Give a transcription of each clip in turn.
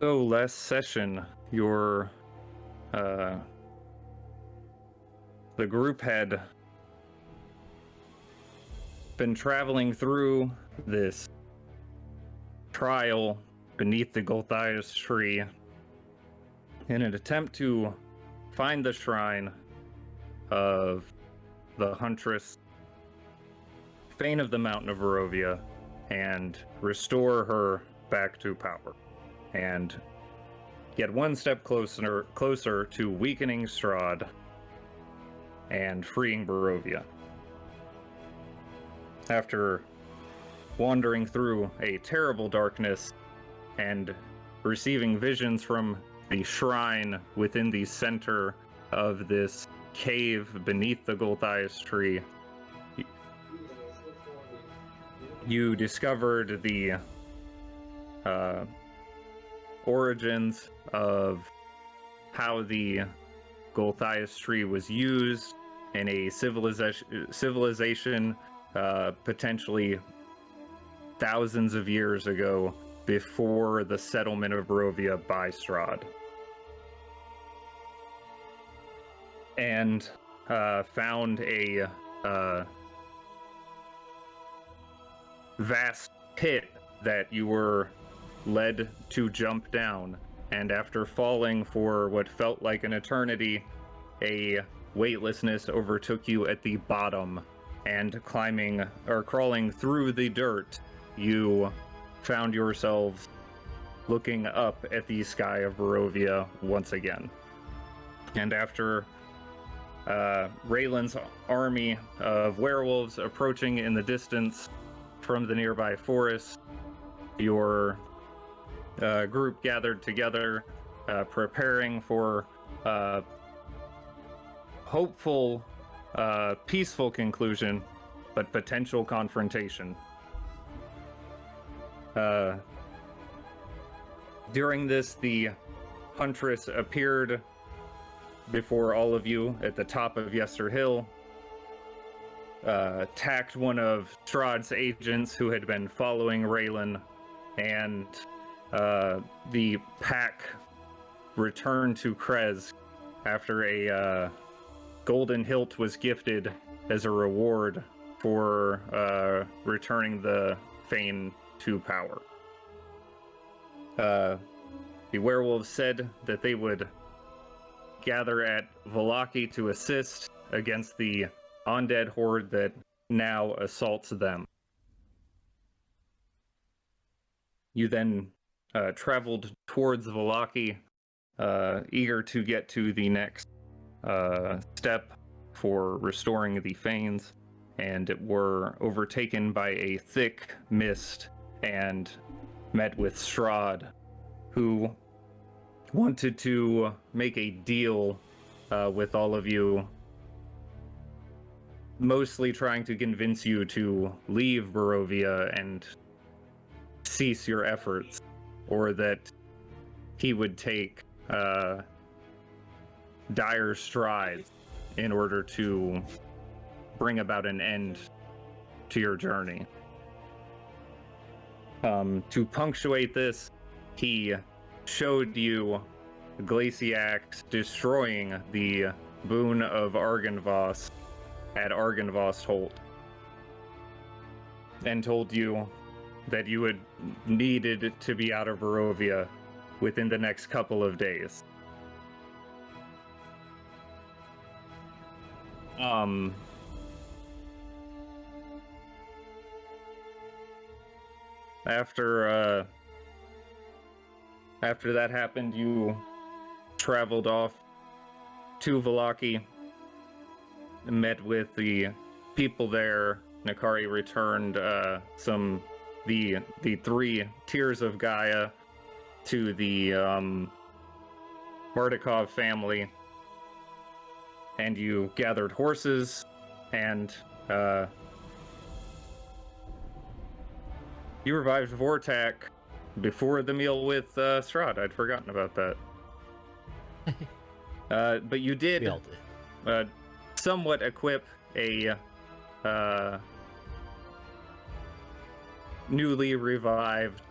So last session, your uh, the group had been traveling through this trial beneath the Golthias tree in an attempt to find the shrine of the huntress Fane of the Mountain of Barovia and restore her back to power and get one step closer to weakening Strahd and freeing Barovia. After wandering through a terrible darkness and receiving visions from the shrine within the center of this cave beneath the Golthias tree, you discovered the origins of how the Golthias tree was used in a civilization potentially thousands of years ago before the settlement of Barovia by Strahd. And found a vast pit that you were led to jump down, and after falling for what felt like an eternity, a weightlessness overtook you at the bottom, and crawling through the dirt, you found yourselves looking up at the sky of Barovia once again. And after Raylan's army of werewolves approaching in the distance from the nearby forest, your group gathered together, preparing for hopeful, peaceful conclusion, but potential confrontation. During this, the huntress appeared before all of you at the top of Yester Hill, attacked one of Strahd's agents who had been following Raylan, and the pack returned to Krez after a golden hilt was gifted as a reward for returning the Fane to power. The werewolves said that they would gather at Vallaki to assist against the undead horde that now assaults them. You then traveled towards Vallaki, eager to get to the next step for restoring the Fanes, and were overtaken by a thick mist and met with Strahd, who wanted to make a deal with all of you, mostly trying to convince you to leave Barovia and cease your efforts, or that he would take dire strides in order to bring about an end to your journey. To punctuate this, he showed you Glaciax destroying the boon of Argynvost at Argynvost Holt, and told you that you had needed to be out of Barovia within the next couple of days. After that happened, you traveled off to Vallaki, met with the people there. Nakari returned the three tiers of Gaia to the Mardikov family, and you gathered horses, and you revived Vortak before the meal with Strahd. I'd forgotten about that. But you did somewhat equip a newly revived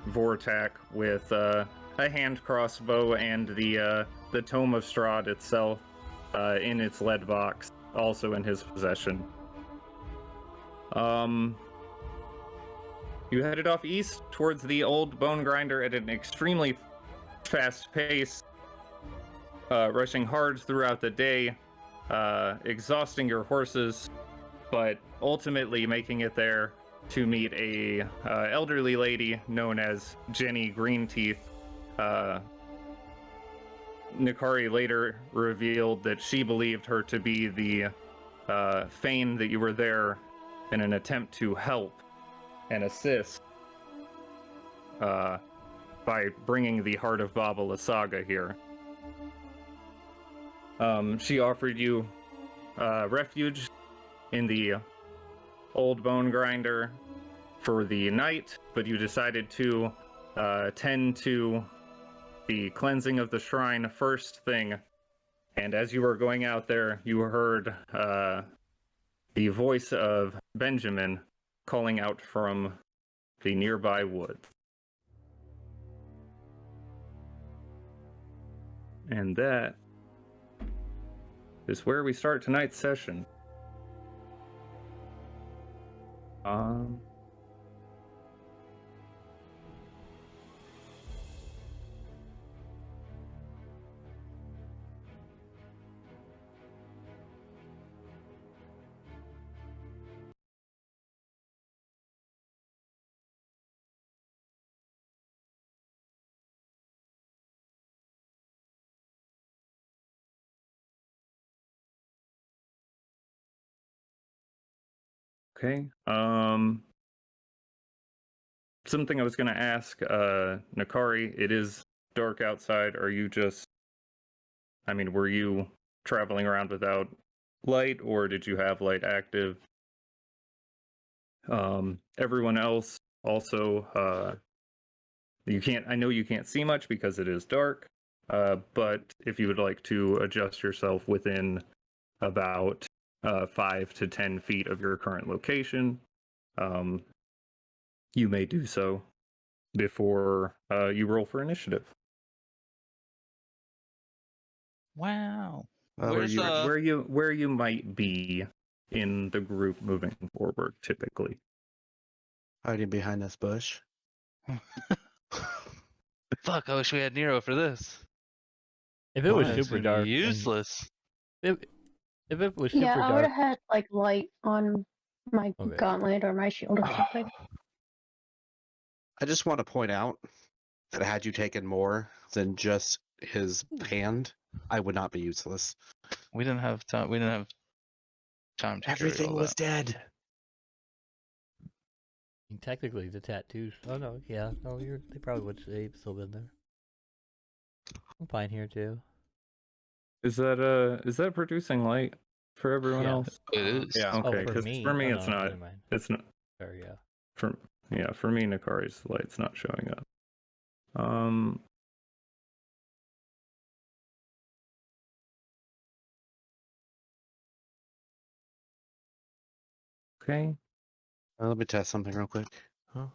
Vortak with a hand crossbow and the Tome of Strahd itself in its lead box, also in his possession. You headed off east towards the old bone grinder at an extremely fast pace, rushing hard throughout the day, exhausting your horses, but ultimately making it there to meet a elderly lady known as Jenny Greenteeth. Nikari later revealed that she believed her to be the Fane that you were there in an attempt to help and assist by bringing the Heart of Baba Lysaga here. She offered you refuge in the old bone grinder for the night, but you decided to tend to the cleansing of the shrine first thing. And as you were going out there, you heard the voice of Benjamin calling out from the nearby woods. And that is where we start tonight's session. Okay. Something I was going to ask, Nakari, it is dark outside. Are you just, were you traveling around without light, or did you have light active? Everyone else also, I know you can't see much because it is dark, but if you would like to adjust yourself within about 5 to 10 feet of your current location, you may do so before you roll for initiative. Wow. Where you might be in the group moving forward, typically. Hiding behind this bush. Fuck, I wish we had Nero for this. If it was Why? super It's dark, useless. if it was super Yeah, I would dark, have had like light on my Okay. gauntlet or my shield or something. I just want to point out that had you taken more than just his hand, I would not be useless. We didn't have time. We didn't have time to carry Everything all was that. dead. technically the tattoos. Oh no, yeah, no, they probably would still been there. I'm fine here too. Is that producing light for everyone Yeah. else? It is. Yeah, Oh, okay, for because me, for me oh, it's no, not. never mind. It's not. Sorry, yeah. For me, Nakari's light's not showing up. Okay. Let me test something real quick. Huh?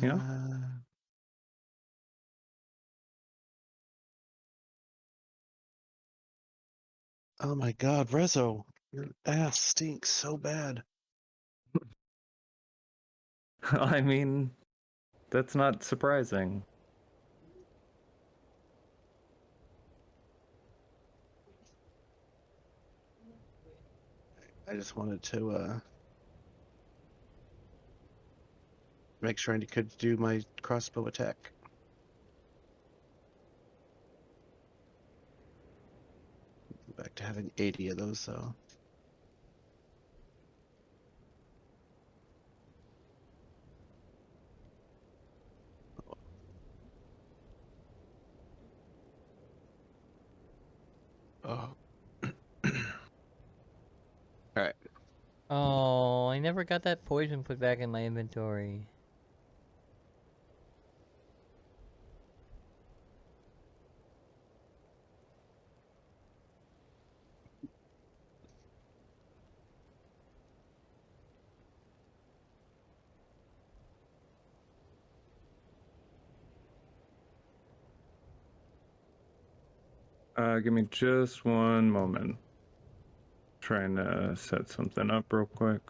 Yeah. Oh my god, Rezo, your ass stinks so bad. I mean, that's not surprising. I just wanted to make sure I could do my crossbow attack. Back to having 80 of those, so. Oh. Alright. Oh, I never got that poison put back in my inventory. Give me just one moment. Trying to set something up real quick.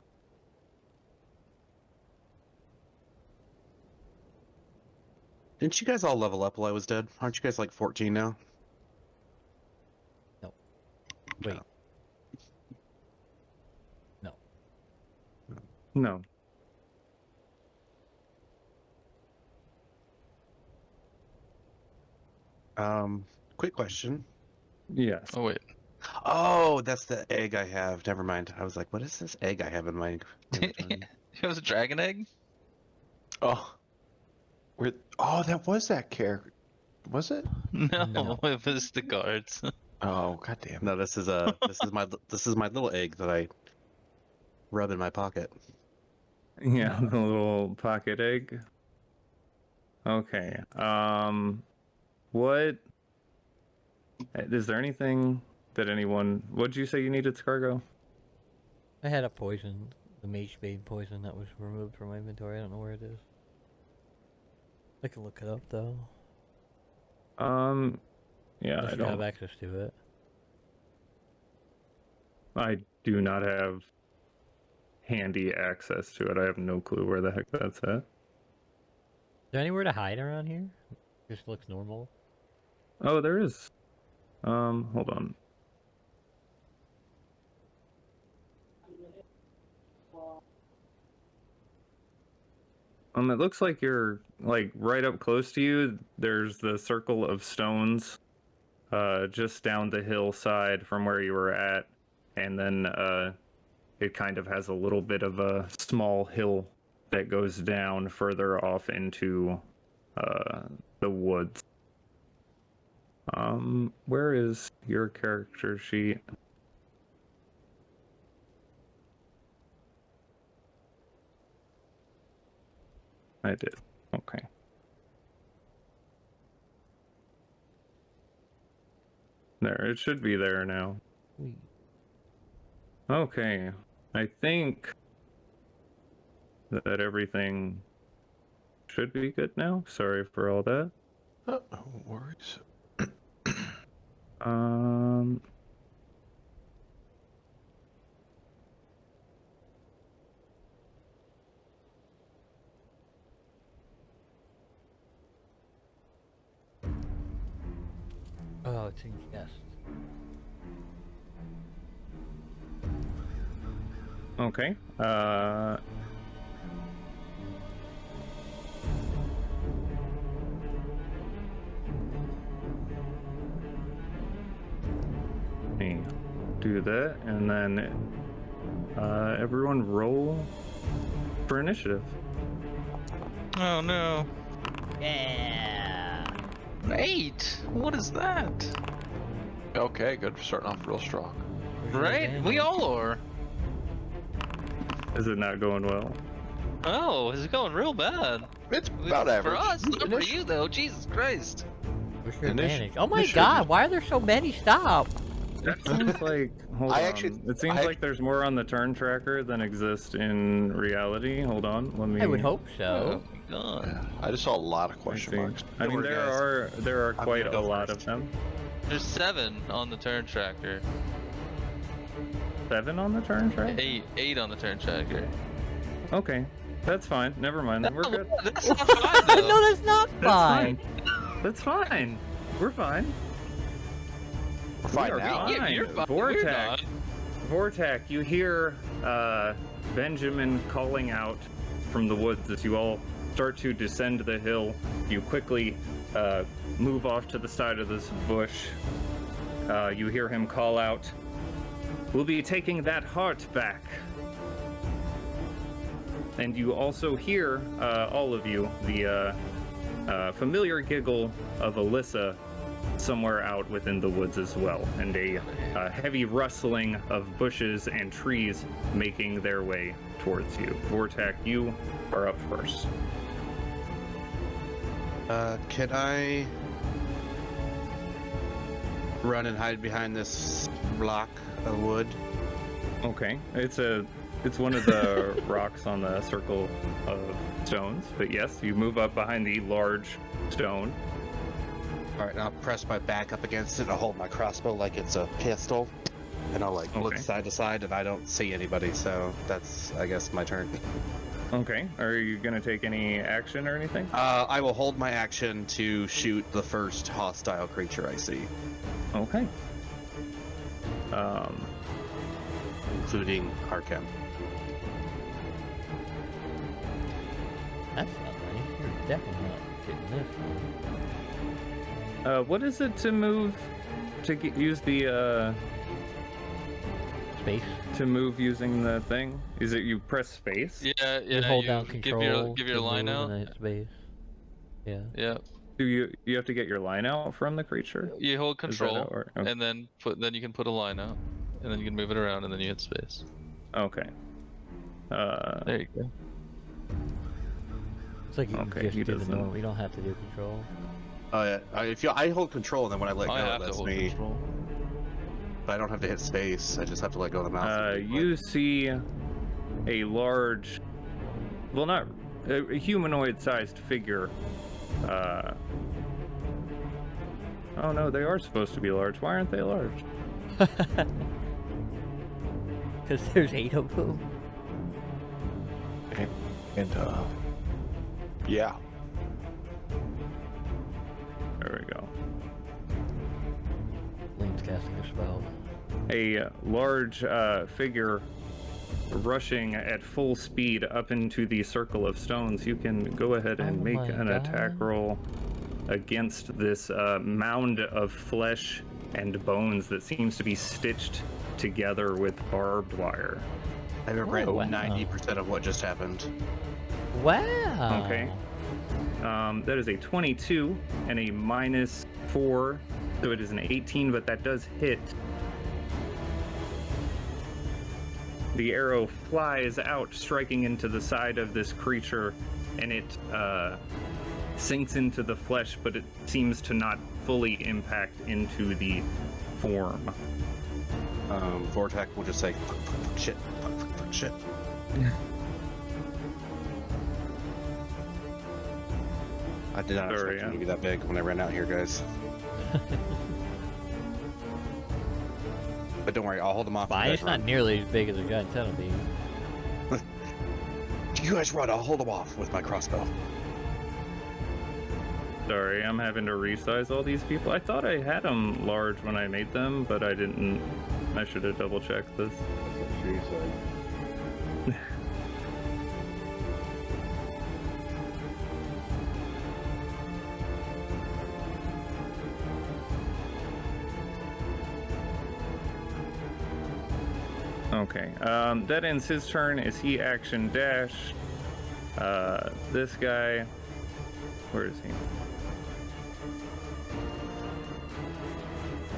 Didn't you guys all level up while I was dead? Aren't you guys like 14 now? Wait. No. Quick question. Yes. Oh wait. Oh, that's the egg I have. Never mind. I was like, what is this egg I have in my inventory? It was a dragon egg? Oh, oh, that was that character. Was it? No, No. it was the guards. Oh, goddamn. No, this is my little egg that I rub in my pocket. Yeah, the little pocket egg. Okay. What is there anything that anyone what'd you say you needed, Scargo? I had a poison, the Mage Bane poison that was removed from my inventory. I don't know where it is. I can look it up though. Yeah, Unless I you have don't access to it. I do not have handy access to it. I have no clue where the heck that's at. Is there anywhere to hide around here? Just looks normal. Oh, there is. Hold on. It looks like you're like right up close to you. There's the circle of stones, just down the hillside from where you were at, and then it kind of has a little bit of a small hill that goes down further off into the woods. Where is your character sheet? I did. Okay. There, it should be there now. Sweet. Okay. I think that everything should be good now. Sorry for all that. Oh, no worries. Um, Oh, it's in yes. okay. Let me do that, and then everyone roll for initiative. Oh no. Yeah. 8! What is that? Okay, good. We're starting off real strong. Where's your Right? We advantage? all are. Is it not going well? Oh, it's going real bad. It's about average. For us, not for Initi- you though. Jesus Christ. Where's your Initi- advantage? Oh my initiative god, is- why are there so many? Stop! That seems like. Hold I on. actually- It seems I like there's more on the turn tracker than exists in reality. Hold on. Let me. I would hope Oh so. my god. Yeah, I just saw a lot of let me question see. marks. I mean, Don't worry, there are I'm quite gonna a go lot first. of them. There's 7 on the turn tracker. 7 on the turn tracker. 8 on the turn tracker. Okay, that's fine. Never mind. Then we're good. That's not fine though. No, that's not That's fine. fine. That's fine. We're fine. We're fine are now. Yeah, you're fine. We're Vortac. not. Vortac, you hear Benjamin calling out from the woods as you all start to descend the hill. You quickly move off to the side of this bush. You hear him call out, "We'll be taking that heart back." And you also hear, all of you, the familiar giggle of Alyssa somewhere out within the woods as well, and a heavy rustling of bushes and trees making their way towards you. Vortac, you are up first. Can I run and hide behind this block of wood? Okay, it's one of the rocks on the circle of stones, but yes, you move up behind the large stone. All right, I'll press my back up against it. And I'll hold my crossbow like it's a pistol, and I'll like look Okay. side to side, and I don't see anybody. So that's, I guess, my turn. Okay. Are you gonna take any action or anything? I will hold my action to shoot the first hostile creature I see, Okay. including Arkham. That's not nice. You're definitely not getting this one. What is it to move? Use the Space. to move using the thing? Is it you press space? Yeah, You yeah. hold You down give control. your to line move out. And then hit space. Yeah. Yeah. Do you have to get your line out from the creature? You hold Is that how it control, works? Okay. and then you can put a line out, and then you can move it around, and then you hit space. Okay. There you go. It's like you Okay, can he just do the doesn't- normal. You don't have to do control. Oh yeah, I hold control, and then when I let go, I it have to lets hold me. control. But I don't have to hit space. I just have to let go of the mouse. You see a large, well, not a humanoid-sized figure. Oh no, they are supposed to be large. Why aren't they large? Because there's 8 of them. And yeah. There we go. Link's casting a spell. A large figure rushing at full speed up into the circle of stones. You can go ahead and Oh make my an attack God. roll against this mound of flesh and bones that seems to be stitched together with barbed wire. I regret Oh, wow. 90% of what just happened. Wow. Okay. That is a 22 and a -4, so it is an 18, but that does hit. The arrow flies out, striking into the side of this creature, and it sinks into the flesh, but it seems to not fully impact into the form. Vortex will just say, fuck, fuck, fuck, shit, fuck, fuck, fuck, shit. I did not Sorry, expect him to be that big when I ran out here, guys. But don't worry, I'll hold them off. But You it's guys not run. nearly as big as a gun centipede. You guys run, I'll hold them off with my crossbow. Sorry, I'm having to resize all these people. I thought I had them large when I made them, but I didn't. I should have double checked this. That's what she said. Okay, that ends his turn. Is he action dash? This guy, where is he?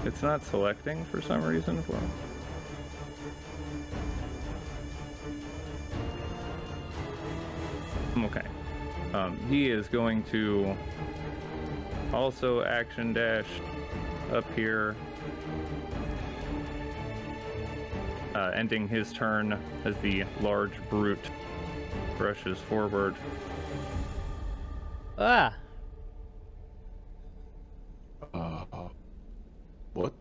It's not selecting for some reason for him. Okay. He is going to also action dash up here, ending his turn as the large brute rushes forward. Ah! What?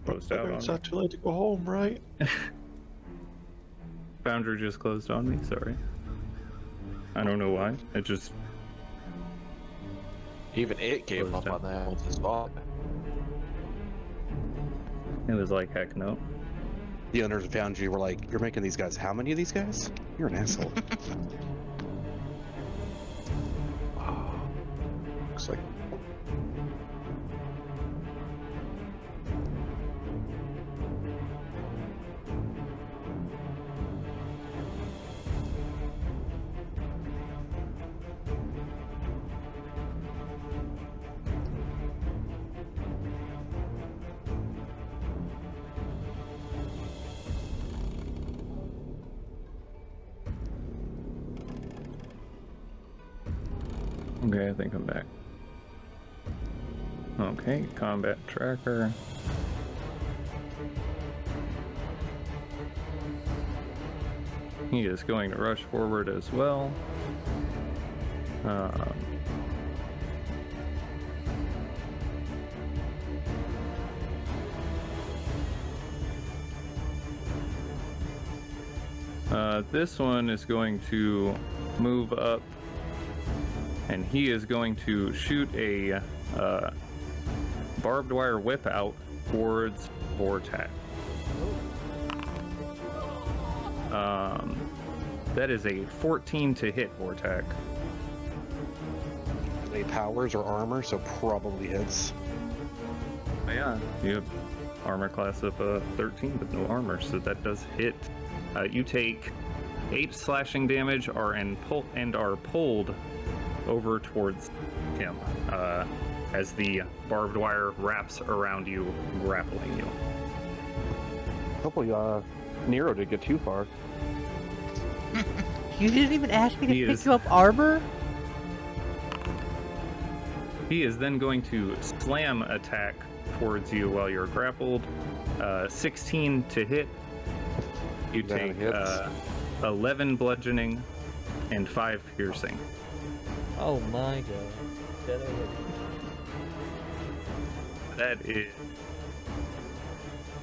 Closed out on It's me. not too late to go home, right? Foundry just closed on me, sorry. I don't know why. It just Even it gave Closed up on that once it saw it. it was like heck no. The owners of Foundry were like, you're making these guys how many of these guys? You're an asshole. Looks like Okay, I think I'm back. Okay, combat tracker. He is going to rush forward as well. This one is going to move up, and he is going to shoot a barbed wire whip out towards Vortex. That is a 14 to hit Vortex. They powers or armor, so probably hits. Oh, yeah, you have armor class of 13, but no armor, so that does hit. You take 8 slashing damage and are pulled over towards him as the barbed wire wraps around you, grappling you. Hopefully, Nero didn't get too far. You didn't even ask me to He pick is- you up armor? He is then going to slam attack towards you while you're grappled. 16 to hit. You That take hits. 11 bludgeoning and 5 piercing. Oh my god. Dead already. That is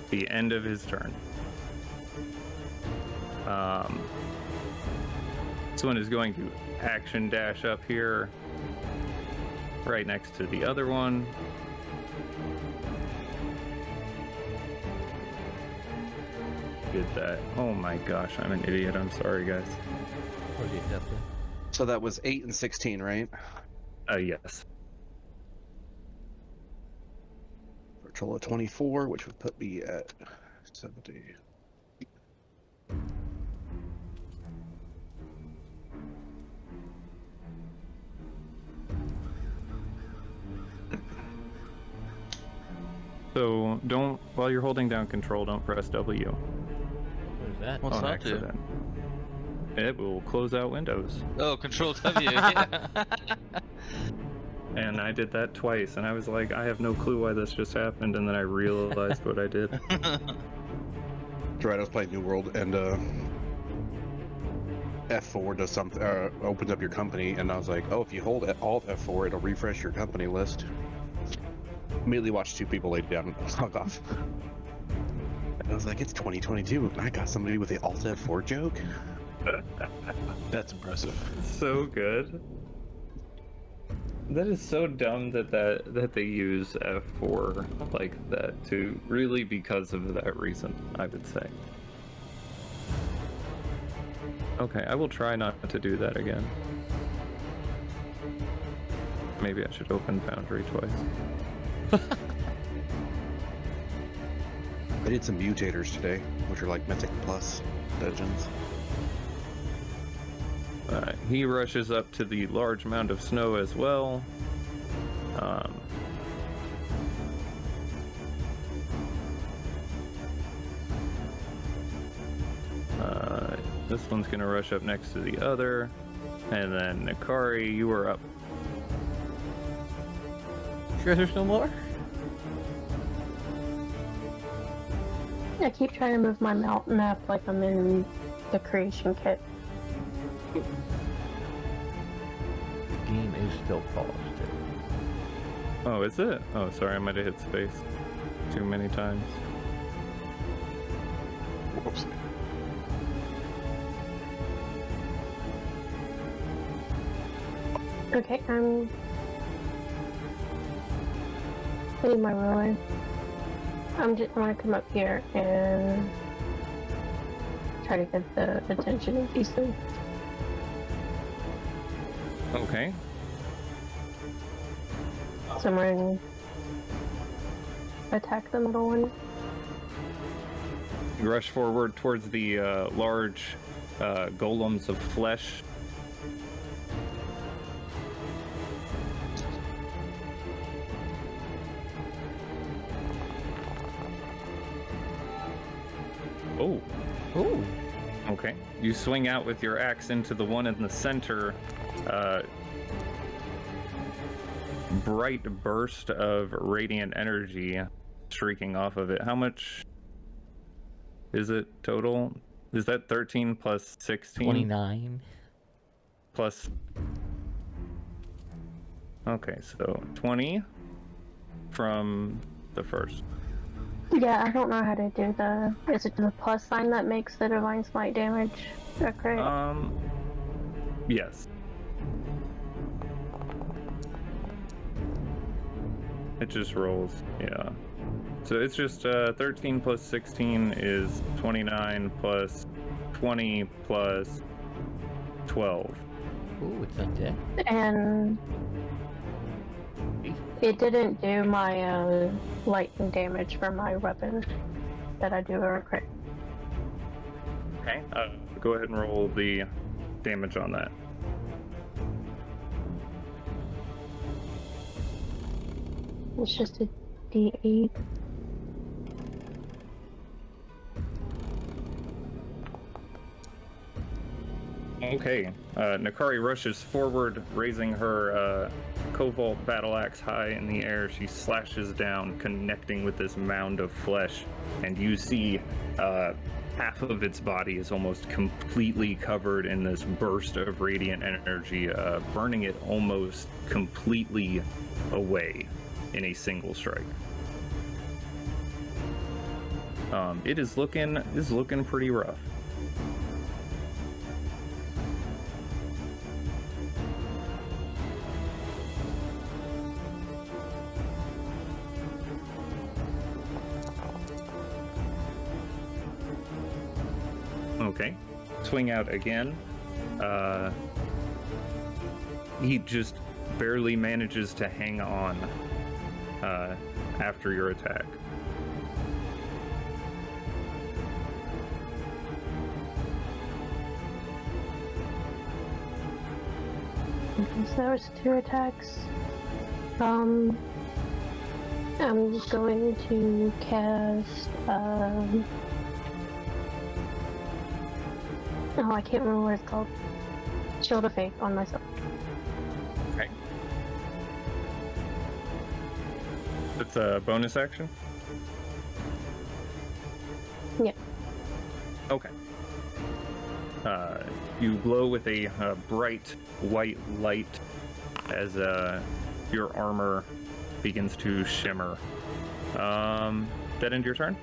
the end of his turn. This one is going to action dash up here, right next to the other one. Did that. Oh my gosh, I'm an idiot. I'm sorry, guys. Or do you have to? So that was 8 and 16, right? Yes. For a total of 24, which would put me at 70. So don't, while you're holding down control, don't press W What is that? What's on that do? accident. It will close out windows. Oh, Control W. Yeah. And I did that twice, and I was like, I have no clue why this just happened, and then I realized what I did. That's right, I was playing New World, and F4 does something, opens up your company, and I was like, oh, if you hold Alt F4, it'll refresh your company list. Immediately watched 2 people lay down and log off. And I was like, it's 2022, and I got somebody with the Alt F4 joke? That's impressive. So good. That is so dumb that they use F4 like that too. Really, because of that reason, I would say. Okay, I will try not to do that again. Maybe I should open Foundry twice. I did some mutators today, which are like Mythic Plus dungeons. He rushes up to the large mound of snow as well. This one's gonna rush up next to the other. And then Nikari, you are up. Sure there's no more? I keep trying to move my map like I'm in the creation kit. The game is still paused. Oh, is it? Oh, sorry, I might have hit space too many times. Whoops. Okay, I'm hitting my roller. I'm just want to come up here and try to get the attention of these things. Okay. So I'm going to attack the middle one. You rush forward towards the large golems of flesh. Oh. Ooh. Okay. You swing out with your axe into the one in the center. Bright burst of radiant energy streaking off of it. How much is it total? Is that 13 plus 16? 29. Plus. Okay, so 20 from the first. Yeah, I don't know how to do the. Is it the plus sign that makes the divine smite damage occur? Yes. It just rolls, yeah. So it's just 13 plus 16 is 29 plus 20 plus 12. Ooh, it's undead. And it didn't do my lightning damage for my weapon that I do a crit. Okay. Go ahead and roll the damage on that. It's just a D8. Okay. Nakari rushes forward, raising her cobalt battle axe high in the air. She slashes down, connecting with this mound of flesh, and you see half of its body is almost completely covered in this burst of radiant energy, burning it almost completely away in a single strike. It is looking pretty rough. Okay, swing out again. He just barely manages to hang on after your attack. Okay, so there was 2 attacks. I'm going to cast. Oh, I can't remember what it's called. Shield of Faith on myself. Okay. It's a bonus action? Yeah. Okay. You glow with a bright white light as your armor begins to shimmer. That end your turn?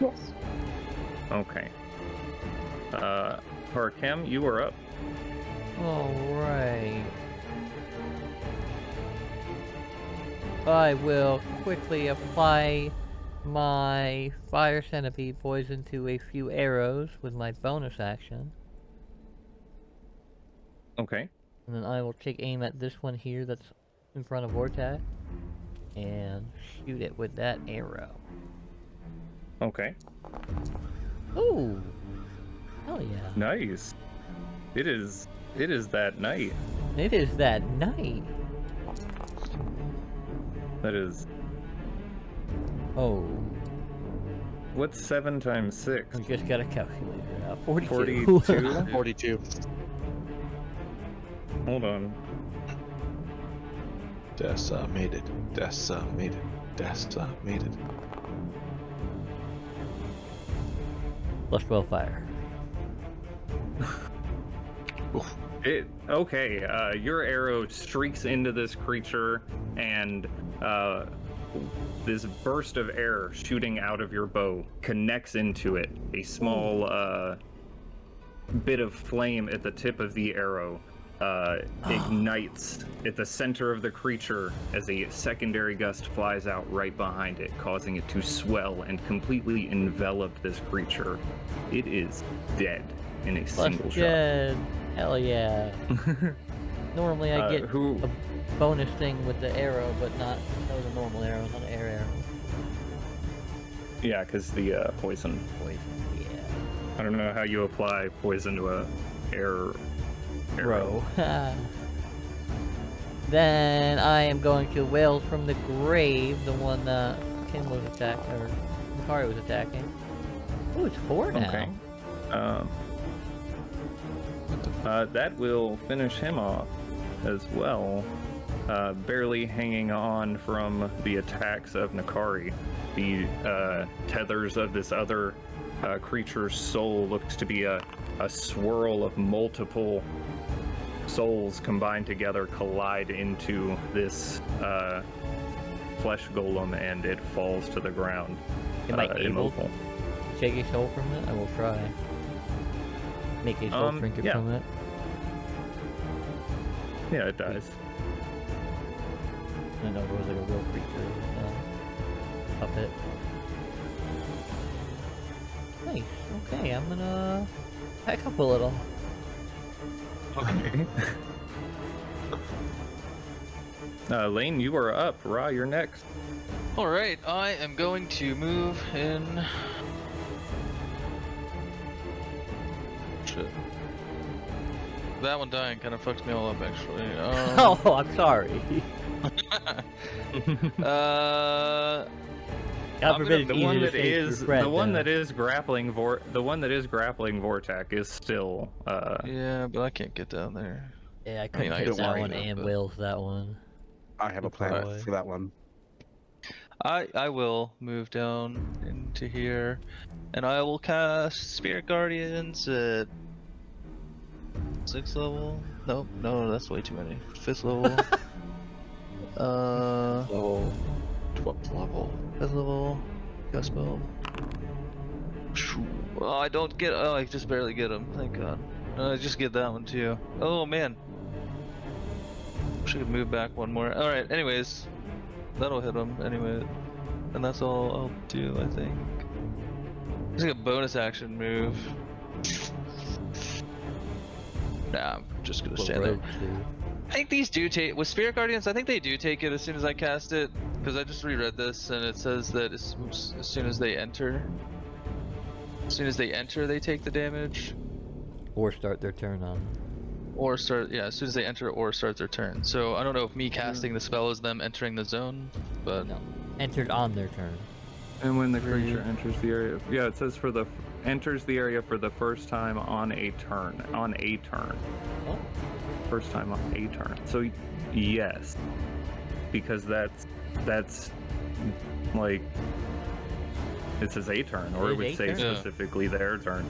Yes. Okay. Harkem, you are up. Alright. I will quickly apply my fire centipede poison to a few arrows with my bonus action. Okay. And then I will take aim at this one here that's in front of Vortex and shoot it with that arrow. Okay. Ooh! Hell yeah. Nice. It is that night. It is that night. That is. Oh. What's 7 times 6? We just got a calculator out. 42. 42? 42. Hold on. Decimated. Decimated. Decimated. Plus 12 fire. Okay, your arrow streaks into this creature, and this burst of air shooting out of your bow connects into it. A small bit of flame at the tip of the arrow ignites at the center of the creature as a secondary gust flies out right behind it, causing it to swell and completely envelop this creature. It is dead in a single dead. Hell yeah. shot. Normally I get who? a bonus thing with the arrow, but not that was a normal arrow, not an air arrow. Yeah, because the poison. Poison, yeah. I don't know how you apply poison to a arrow. Bro. Then I am going to wail from the grave, the one that Kim was attacking, or Nakari was attacking. Oh, it's 4 now. Okay. That will finish him off as well, barely hanging on from the attacks of Nakari. The tethers of this other creature's soul looks to be a swirl of multiple souls combined together collide into this flesh golem, and it falls to the ground. Am I able immobile. to take a soul from it? I will try. Make a soul trinket yeah. from it. Yeah, it dies. I know it was like a real creature. Puppet. Nice. Okay, I'm gonna back up a little. Okay. Lane, you are up. Ra, you're next. Alright, I am going to move in. Shit. That one dying kind of fucked me all up, actually. Oh, I'm sorry. God forbid The it's one easy to that say is through Fred, the one though. that is grappling Vortac is still Yeah, but I can't get down there. Yeah, I I couldn't mean, I hit don't that worry one about and it. Will's that one. I have a plan Alright. for that one. I will move down into here, and I will cast Spirit Guardians at 6th level. Nope, no, that's way too many. 5th level. Level 12th level. 5th level. Cast spell. Oh, I don't get. Oh, I just barely get him. Thank God. I just get that one too. Oh man. Should move back one more. All right. Anyways, that'll hit him anyway, and that's all I'll do. I think. It's like a bonus action move. Nah, I'm just gonna stand there. I think these do take with Spirit Guardians. I think they do take it as soon as I cast it, because I just reread this and it says that as soon as they enter, they take the damage. Or start their turn on. Or start, yeah, as soon as they enter or start their turn. So I don't know if me casting the spell is them entering the zone, but No. Entered on their turn. and when the creature enters the area. Yeah, it says enters the area for the first time on a turn. Oh. First time on a turn. So yes, because that's like it says a turn, or It it would is a say turn. Yeah. specifically their turn.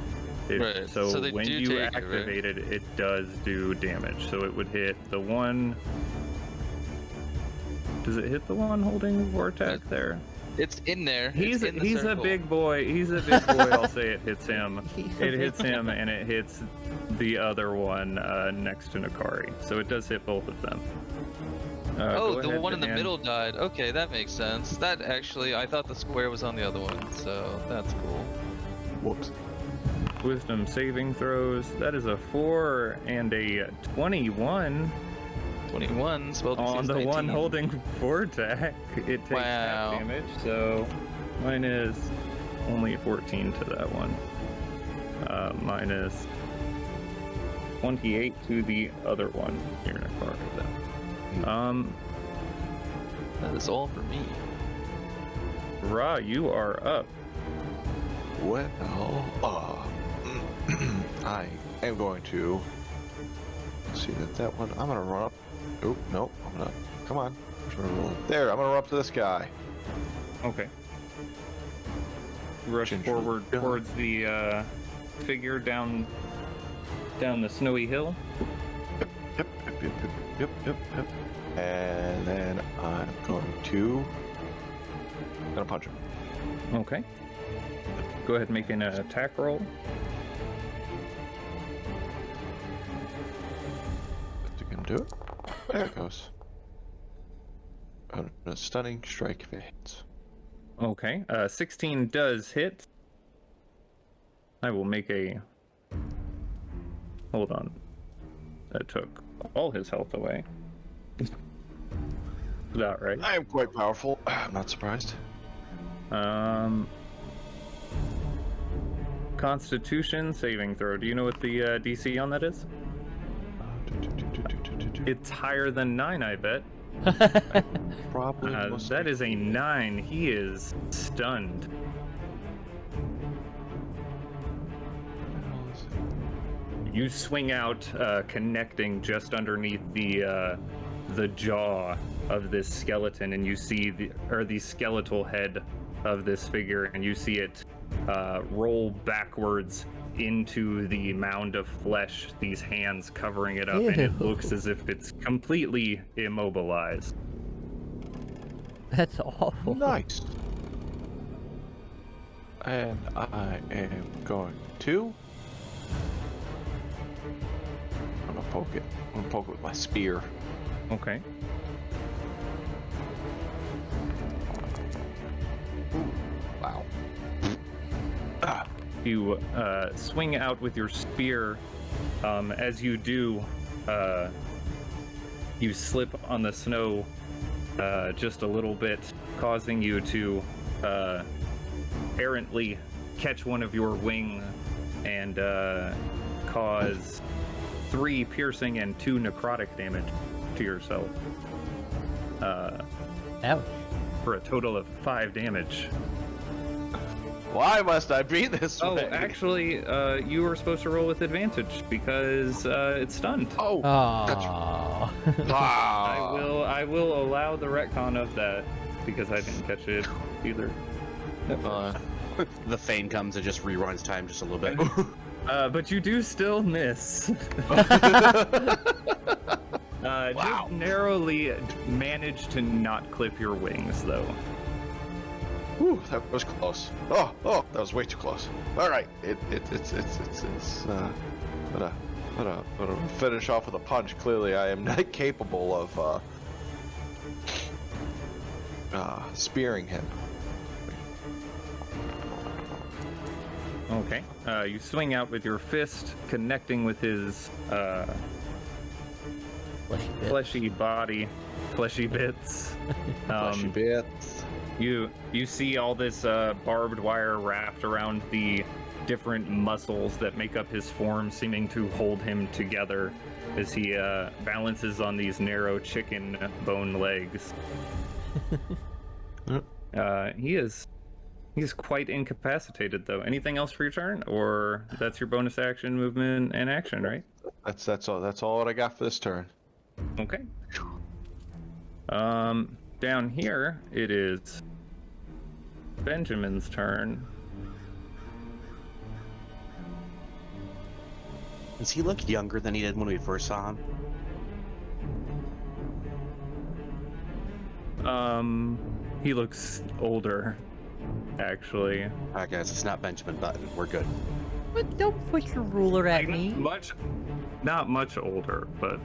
Right, So, so they when do you take it, right? activate it, it does do damage. So it would hit the one. Does it hit the one holding Vortac there? it's in there. He's it's in the a circle. big boy. He's a big boy. I'll say it hits him. He's a It big hits him, boy. and it hits the other one next to Nakari. So it does hit both of them. Oh, go the ahead one in the and- middle died. Okay, that makes sense. That actually, I thought the square was on the other one, so that's cool. Whoops. Wisdom saving throws. That is a 4 and a 21 21 spell DC on is the 19. one holding Vortac. It takes Wow. half damage, so mine is only 14 to that one. Minus 28 to the other one here in a car. That is all for me. Ra, you are up. Well, I am going to see that one. I'm gonna run up. Oh no, I'm gonna. Come on. I'm trying to roll it. There, I'm gonna run up to this guy. Okay. Rush Gingerly forward done. towards the figure down the snowy hill. Yep. And then I'm going to gonna punch him. Okay. Go ahead and make an attack roll. Is it gonna do it? There it goes. A stunning strike if it hits. Okay. 16 does hit. I will make a... Hold on. That took all his health away. Is that right? I am quite powerful. I'm not surprised. Constitution saving throw. Do you know what the DC on that is? It's higher than 9, I bet. Probably. must That be- is a 9. He is stunned. You swing out, connecting just underneath the jaw of this skeleton, and you see the skeletal head of this figure, and you see it roll backwards into the mound of flesh, these hands covering it up, and it Ew. looks as if it's completely immobilized. That's awful. Nice. And I am going to. I'm gonna poke it. I'm gonna poke it with my spear. Okay. Wow. Ah. You swing out with your spear. As you do, you slip on the snow just a little bit, causing you to errantly catch one of your wing and cause 3 piercing and 2 necrotic damage to yourself. Ouch. For a total of 5 damage. Why must I be this Oh, way? actually, you were supposed to roll with advantage because it's stunned. Oh. Aww. Wow. I will allow the retcon of that because I didn't catch it either. The Fane comes and just reruns time just a little bit. But you do still miss. Wow. Just narrowly managed to not clip your wings, though. Whew, that was close. Oh, that was way too close. All right, it's gonna finish off with a punch. Clearly, I am not capable of spearing him. Okay. You swing out with your fist, connecting with his fleshy body, fleshy bits. Fleshy bits. You see all this barbed wire wrapped around the different muscles that make up his form, seeming to hold him together as he balances on these narrow chicken bone legs. He's quite incapacitated, though. Anything else for your turn, or that's your bonus action, movement, and action, right? That's all. That's all that I got for this turn. Okay. Down here it is Benjamin's turn. Does he look younger than he did when we first saw him? He looks older, actually. Alright guys, it's not Benjamin Button. We're good. But don't put your ruler at me. Not much older, but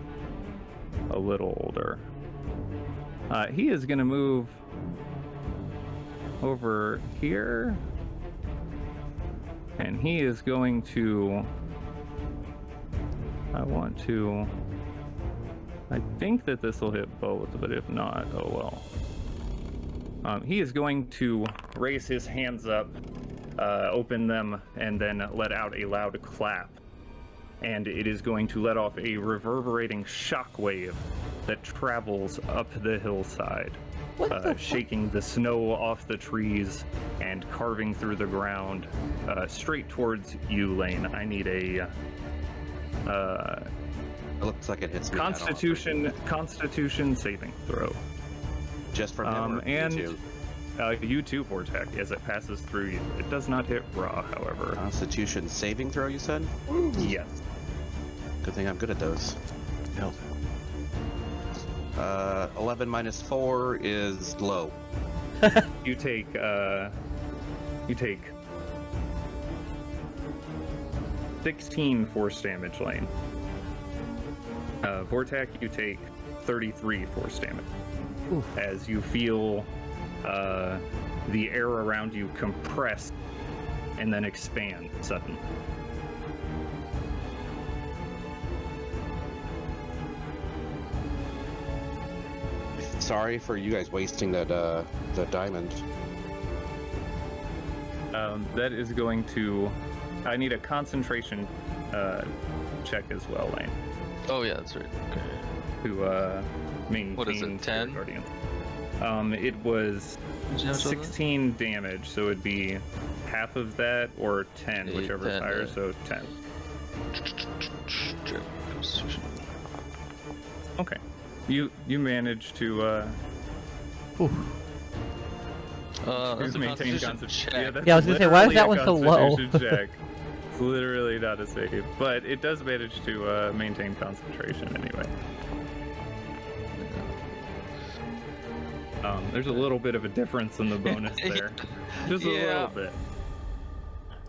a little older. He is gonna move over here, and he is going to. I think that this will hit both, but if not, oh well. He is going to raise his hands up, open them, and then let out a loud clap. And it is going to let off a reverberating shockwave that travels up the hillside, shaking the snow off the trees and carving through the ground straight towards you, Lane. I need a It looks like it hits me. Constitution saving throw. Just from him, or and you too? You too, Vortek, as it passes through you. It does not hit raw, however. Constitution saving throw, you said? Yes. Good thing I'm good at those. Nailed it. 11 minus 4 is low. You take 16 force damage, Lane. Vortek, you take 33 force damage. Oof. As you feel the air around you compress and then expand suddenly. Sorry for you guys wasting that the diamond. That is going to. I need a concentration check as well, Lane. Oh yeah, that's right. Okay. To maintain. What is it, 10? Guardian. It was 16 damage, so it'd be half of that or 10, 8, whichever is 10, higher. So 10. Okay. You managed to. Oof. That's Choose a maintain constitution concentration. check. That's Yeah, I was gonna say, why is literally that a one so low? constitution check. It's literally not a save, but it does manage to maintain concentration anyway. There's a little bit of a difference in the bonus there. Just a little bit.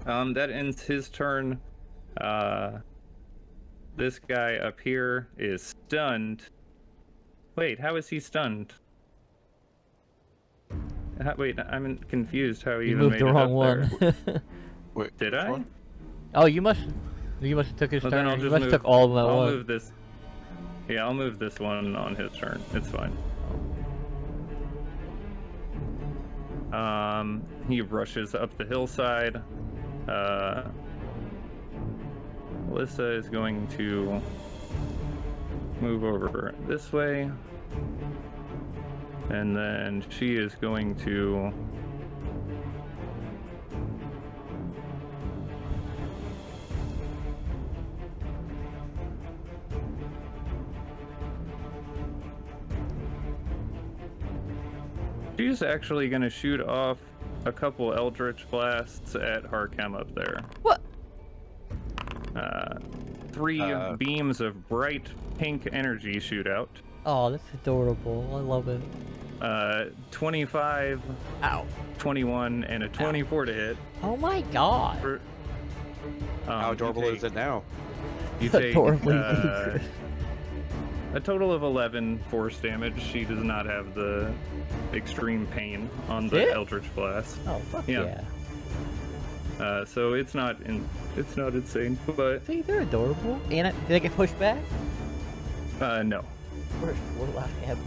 That ends his turn. This guy up here is stunned. Wait, how is he stunned? Wait, I'm confused how he You even moved made the it wrong up there. one. Wait, Did which I? one? Oh, you must have took his Well, then turn. I'll You just must have move. took all of them at I'll once. move this. Yeah, I'll move this one on his turn. It's fine. He rushes up the hillside. Melissa is going to move over this way. And then she is going to she's actually going to shoot off a couple Eldritch Blasts at Harkem up there. What? 3 beams of bright pink energy shoot out. Oh, that's adorable. I love it. 25, Ow. 21, and a 24 to hit. Oh my god. How adorable is it now? You take Adorably dangerous. a total of 11 force damage. She does not have the extreme pain on the It? Eldritch Blast. Oh, fuck Yeah. So it's not insane, but See, they're adorable. And did I get pushed back? no. Worst warlock ever.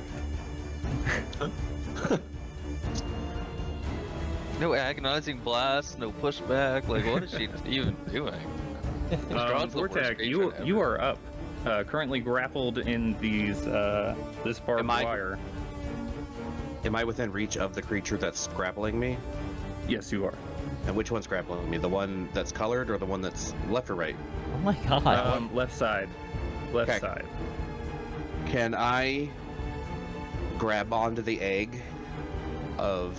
No agonizing blast, no pushback. Like, what is she even doing? Strahd's the worst Vortak, patron ever. you are up. Currently grappled in these this barbed Am I- wire. Am I within reach of the creature that's grappling me? Yes, you are. And which one's grappling me? The one that's colored or the one that's left or right? Oh my god. Left side. Left Okay. side. Can I grab onto the egg of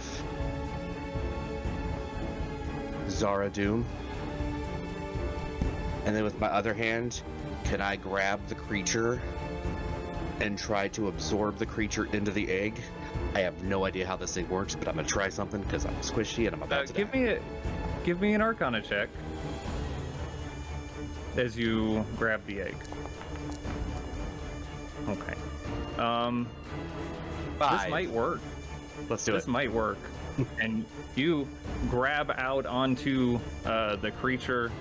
Zara Doom? And then with my other hand, can I grab the creature and try to absorb the creature into the egg? I have no idea how this thing works, but I'm gonna try something because I'm squishy and I'm about to die. Give me an Arcana check as you grab the egg. Okay. This 5. might work. Let's do This it. might work. And you grab out onto the creature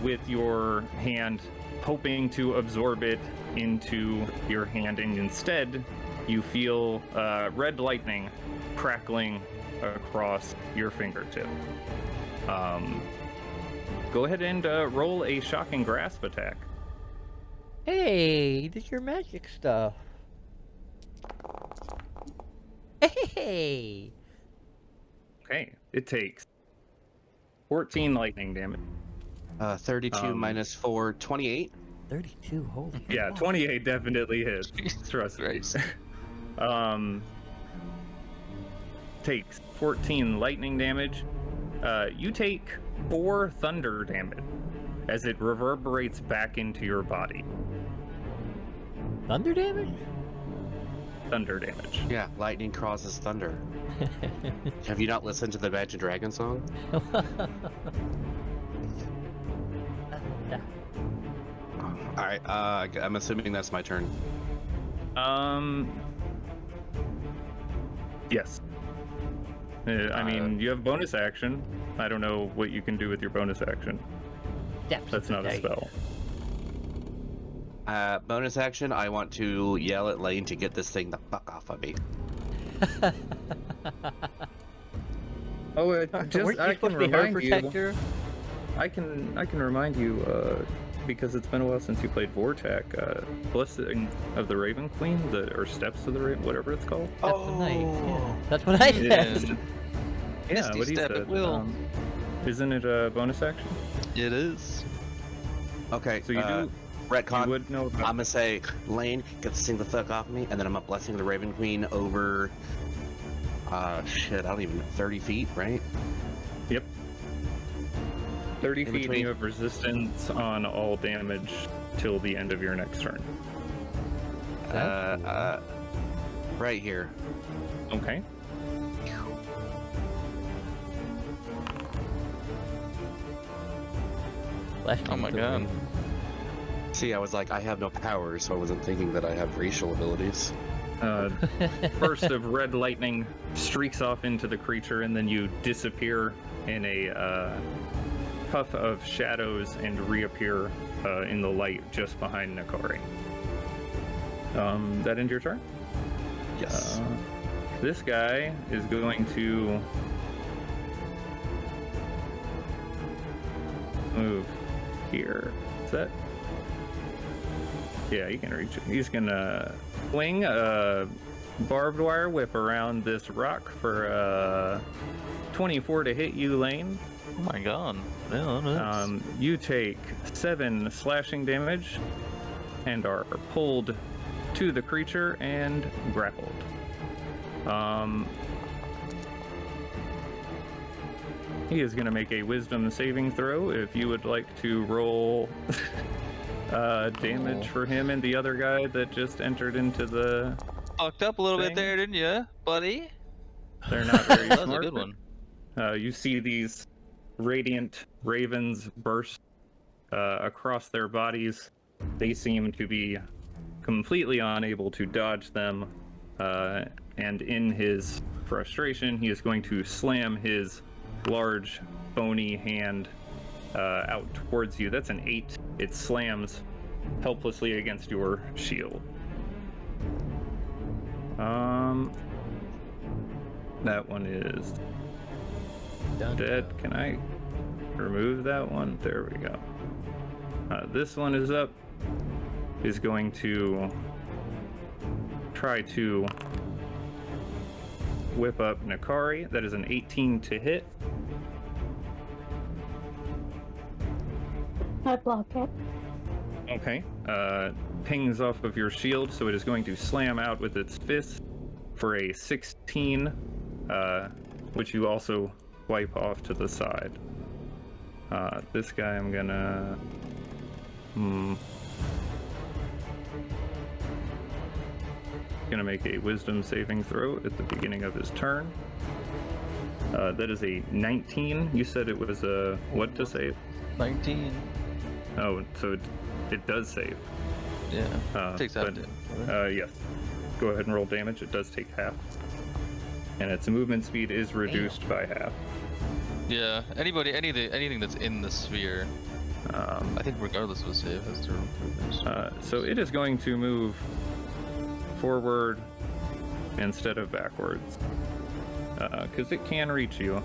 with your hand, hoping to absorb it into your hand, and instead you feel red lightning crackling across your fingertip. Go ahead and roll a shocking grasp attack. Hey, this is your magic stuff. Hey. Okay, it takes 14 lightning damage. 32 minus 4, 28. 32, holy Yeah, fuck. 28 definitely hits. Jesus Trust me. Christ. Takes 14 lightning damage. You take 4 thunder damage as it reverberates back into your body. Thunder damage? Thunder damage. Yeah, lightning causes thunder. Have you not listened to the Imagine Dragon song? Alright, I'm assuming that's my turn. Yes. I mean, you have bonus action. I don't know what you can do with your bonus action. That's not a spell. Bonus action, I want to yell at Lane to get this thing the fuck off of me. Oh, Weren't you supposed to be her protector? I can remind you, because it's been a while since you played Vortak, Blessing of the Raven Queen, or Steps of the Raven, whatever it's called. That's what I, yeah. That's what I said. Yeah, Misty what he step at said. will. Isn't it a bonus action? It is. Okay, So you do. retcon. You would know about. I'm gonna say, Lane, get this thing the fuck off me, and then I'm gonna blessing the Raven Queen over. Shit, I don't even know. 30 feet, right? Yep. 30 In feet, and between. you have resistance on all damage till the end of your next turn. That's Right here. Okay. Oh my god. See, I was like, I have no powers, so I wasn't thinking that I have racial abilities. Burst of red lightning streaks off into the creature, and then you disappear in a puff of shadows and reappear in the light just behind Nakari. That end your turn? Yes. This guy is going to move here. Is that? Yeah, you can reach it. He's gonna swing a barbed wire whip around this rock for 24 to hit you, Lane. Oh my god. Yeah, that is. You take 7 slashing damage and are pulled to the creature and grappled. He is going to make a wisdom saving throw. If you would like to roll damage for him and the other guy that just entered into the... Fucked up a little thing. bit there, didn't you, buddy? They're not very That was a smart. good one. You see these radiant ravens burst across their bodies. They seem to be completely unable to dodge them. And in his frustration, he is going to slam his large, bony hand out towards you. That's an 8. It slams helplessly against your shield. That one is dead. Can I remove that one? There we go. This one is up. Is going to try to whip up Nakari. That is an 18 to hit. I block it. Okay. Pings off of your shield, so it is going to slam out with its fist for a 16, which you also wipe off to the side. This guy I'm gonna... Gonna make a wisdom saving throw at the beginning of his turn. That is a 19. You said it was a what to save? 19. Oh, so it does save. Yeah. Takes half damage. Yes. Go ahead and roll damage. It does take half. And its movement speed is reduced by half. Yeah. Anything that's in the sphere. I think regardless of a save has to remove. So it is going to move forward instead of backwards. Because it can reach you.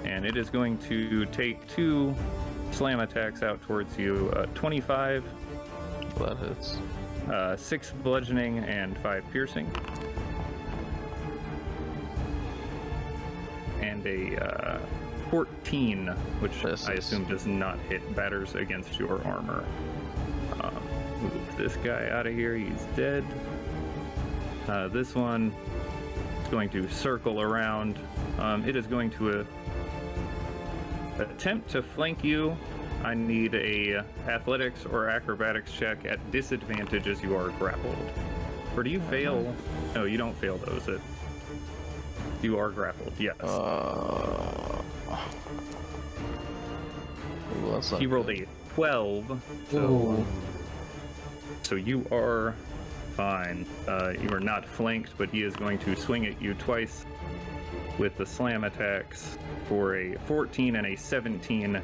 And it is going to take 2 slam attacks out towards you. 25. Well, that hits. 6 bludgeoning and 5 piercing. And a 14, which I assume does not hit, batters against your armor. Move this guy out of here, he's dead. This one is going to circle around. It is going to attempt to flank you. I need a athletics or acrobatics check at disadvantage as you are grappled. Or do you fail? No, you don't fail those. If you are grappled, yes. Well, that's not He rolled good. a 12, so you are fine. You are not flanked, but he is going to swing at you twice with the slam attacks for a 14 and a 17,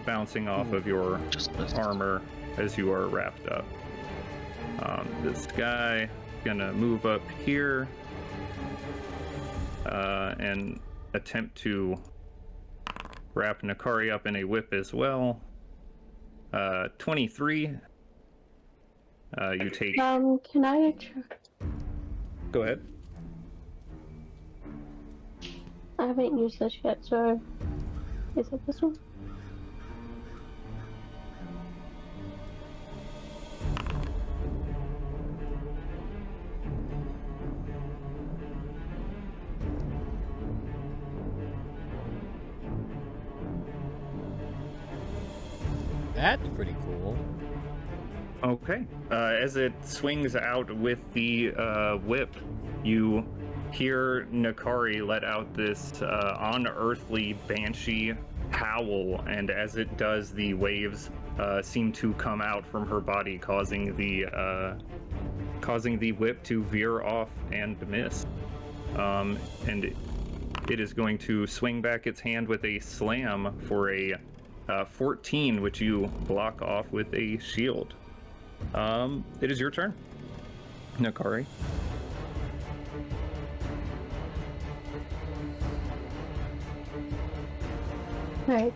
bouncing off of your armor as you are wrapped up. This guy gonna move up here and attempt to wrap Nakari up in a whip as well. 23. You take... Can I... Go ahead. I haven't used this yet, so... Is it this one? That's pretty cool. Okay. As it swings out with the whip, you hear Nakari let out this unearthly banshee howl, and as it does, the waves seem to come out from her body, causing the whip to veer off and miss. And it is going to swing back its hand with a slam for a 14, which you block off with a shield. It is your turn, Nakari. Alright,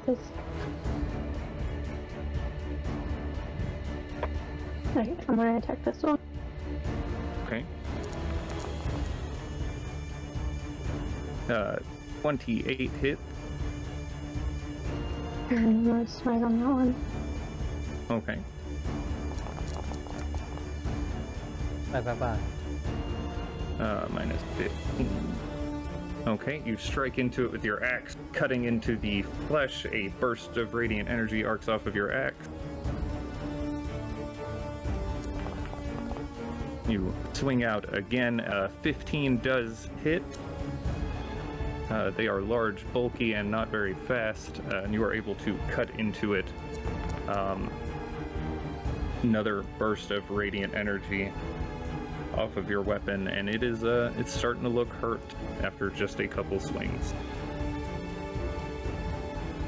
Alright, I'm gonna attack this one. Okay. 28 hit. And I'm gonna smite on that one. Okay. Bye. Minus 15. Okay, you strike into it with your axe, cutting into the flesh. A burst of radiant energy arcs off of your axe. You swing out again. 15 does hit. They are large, bulky, and not very fast, and you are able to cut into it. Another burst of radiant energy off of your weapon, and it is it's starting to look hurt after just a couple swings.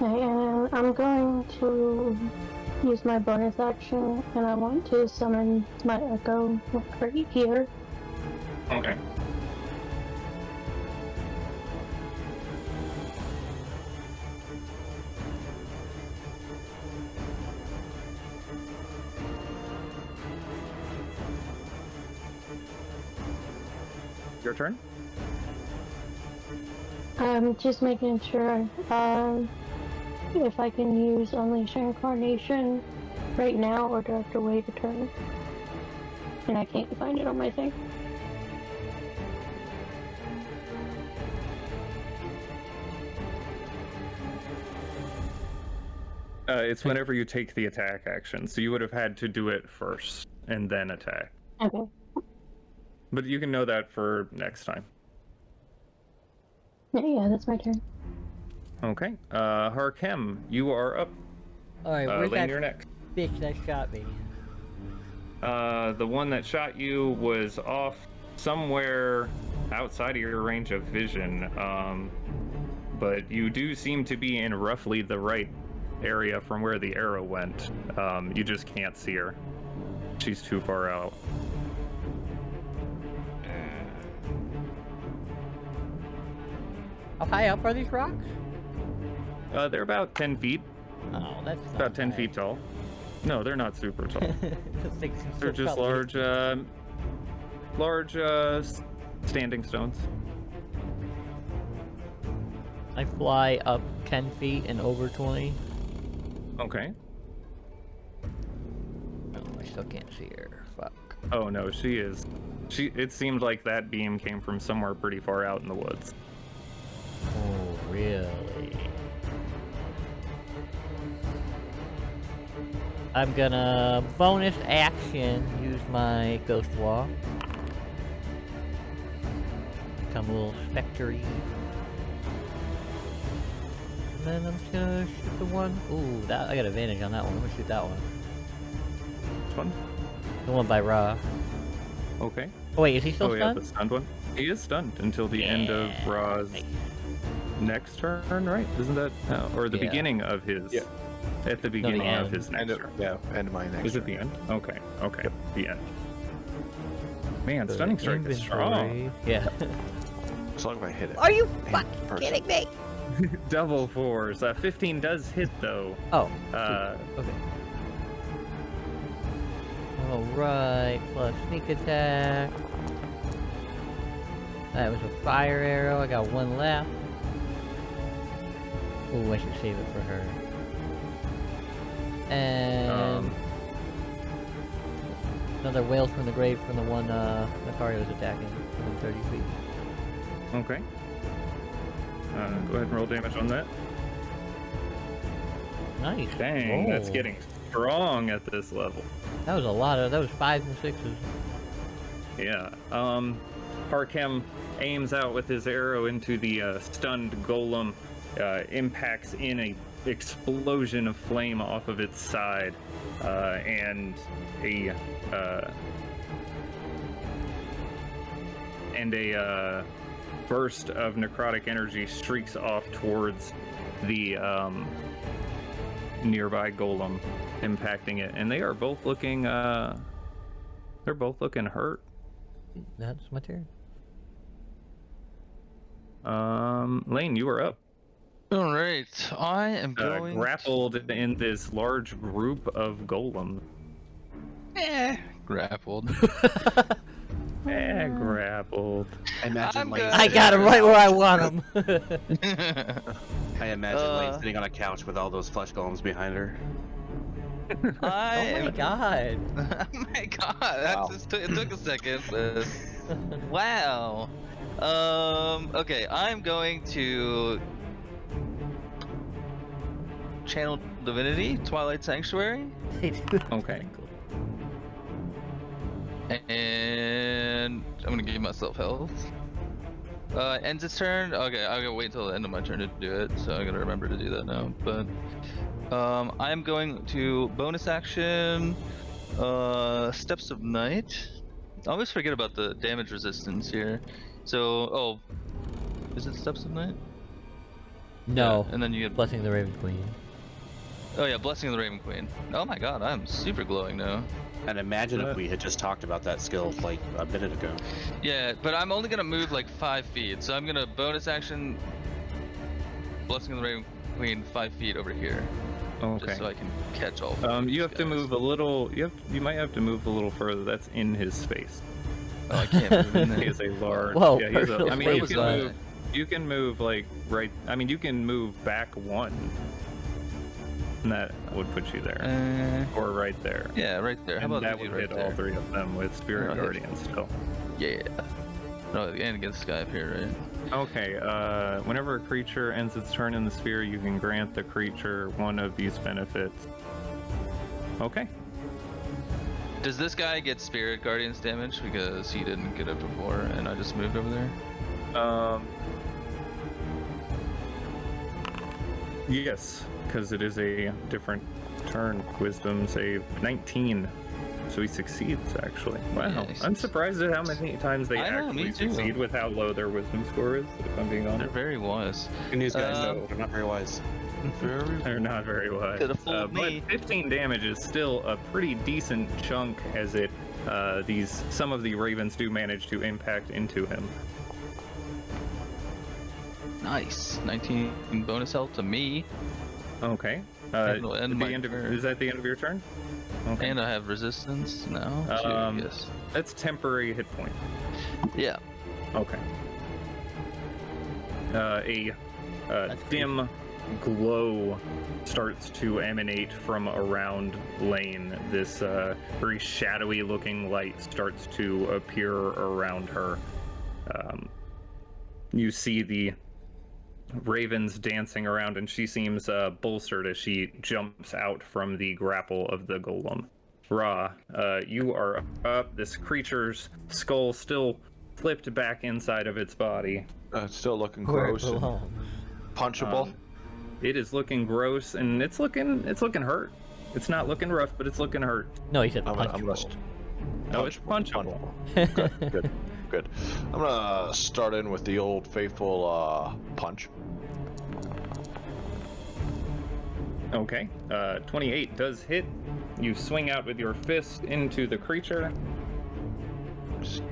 Okay, and I'm going to use my bonus action, and I want to summon my echo right here. Okay. Your turn? I'm just making sure if I can use Unleash Incarnation right now, or do I have to wait a turn? And I can't find it on my thing. It's whenever you take the attack action, so you would have had to do it first and then attack. Okay. But you can know that for next time. Yeah, that's my turn. Okay. Harkem, you are up. Alright, where's Lane, that you're next. bitch that shot me? The one that shot you was off somewhere outside of your range of vision. But you do seem to be in roughly the right area from where the arrow went. You just can't see her. She's too far out. How high up are these rocks? They're about 10 feet. Oh, that's not About 10 high. feet tall. No, they're not super tall. Those things are They're so just probably- large standing stones. I fly up 10 feet and over 20. Okay. Oh, I still can't see her. Fuck. Oh no, she is. It seemed like that beam came from somewhere pretty far out in the woods. Oh, really? I'm gonna bonus action use my ghost wall. Become a little spectre-y. And then I'm just gonna shoot the one. Ooh, that I got advantage on that one. I'm gonna shoot that one. Which one? The one by Ra. Okay. Oh wait, is he still Oh yeah, stunned? the stunned one. He is stunned until the end of Yeah, Ra's nice. next turn, right? Isn't that or the Yeah. beginning of his? Yeah. At the beginning of end. his next turn. End of my next. Is it turn. the end? Okay. Okay. Yep. The end. Man, The stunning strike is strong. inventory. Yeah. As long as I hit it. Are you And fucking person. kidding me? Double fours. 15 does hit though. Oh. Uh, Okay. Alright, plus sneak attack. That was a fire arrow. I got one left. Ooh, I should save it for her. And another Wails from the Grave from the one Nakari was attacking within 30 feet. Okay. Go ahead and roll damage on that. Nice. Dang, that's roll. getting strong at this level. That was a lot of. That was 5s and 6s. Yeah. Harkem aims out with his arrow into the stunned golem, impacts in a explosion of flame off of its side, and a burst of necrotic energy streaks off towards the nearby golem, impacting it, and they are both looking they're both looking hurt. That's my turn. Lane, you are up. All right, I am going Grappled in this large group of golems. grappled. Grappled. I imagine I'm Lane good. I sitting got on him a right where I couch. want him. I imagine Lane sitting on a couch with all those flesh golems behind her. I Oh my am. god. Oh my god, that Wow. just it took a second. But... wow. Okay, I'm going to channel divinity, Twilight Sanctuary, Okay. and I'm gonna give myself health. Ends its turn. Okay, I'm gonna wait until the end of my turn to do it, so I'm gonna remember to do that now. But I'm going to bonus action, Steps of Night. I always forget about the damage resistance here. So, is it Steps of Night? No. Yeah, and then you get. Blessing of the Raven Queen. Oh yeah, Blessing of the Raven Queen. Oh my god, I'm super glowing now. And imagine if we had just talked about that skill like a minute ago. Yeah, but I'm only gonna move like 5 feet, so I'm gonna bonus action Blessing of the Raven Queen 5 feet over here, Okay. just so I can catch all. You have to guys. move a little. You might have to move a little further. That's in his space. Oh, I can't move in He there. is a large. Whoa, yeah, he's a, I personal mean, you space. can move. You can move like right. I mean, you can move back 1. And that would put you there, or right there. Yeah, right there. How And about that we would do right hit there? all 3 of them with Spirit Yeah, Guardian still. Yeah. No, and against this guy up here, right? Okay, whenever a creature ends its turn in the sphere, you can grant the creature one of these benefits. Okay. Does this guy get Spirit Guardians damage because he didn't get it before, and I just moved over there? Yes, because it is a different turn. Wisdom save 19. So he succeeds, actually. Wow. Nice. I'm surprised at how many times they I know, actually me too. succeed with how low their wisdom score is, if I'm being They're honest. very wise. Good news, guys. Um, They're not very wise. They're not very wise. Could've fooled but me. 15 damage is still a pretty decent chunk, as it some of the ravens do manage to impact into him. Nice. 19 bonus health to me, Okay. It'll end my turn. Is that the end of your turn? Okay. and I have resistance now. Yes. That's temporary hit point. Yeah. Okay. A That's dim glow starts to emanate from around Lane. This very shadowy looking light starts to appear around her. You see the ravens dancing around, and she seems bolstered as she jumps out from the grapple of the golem. Ra, you are up. This creature's skull still flipped back inside of its body. It's still looking Where it gross and belongs. punchable. It is looking gross, and it's looking hurt. It's not looking rough, but it's looking hurt. No, he said I'm gonna punchable. No, it's punchable. Good, good. I'm gonna start in with the old faithful punch. Okay, 28 does hit. You swing out with your fist into the creature. I just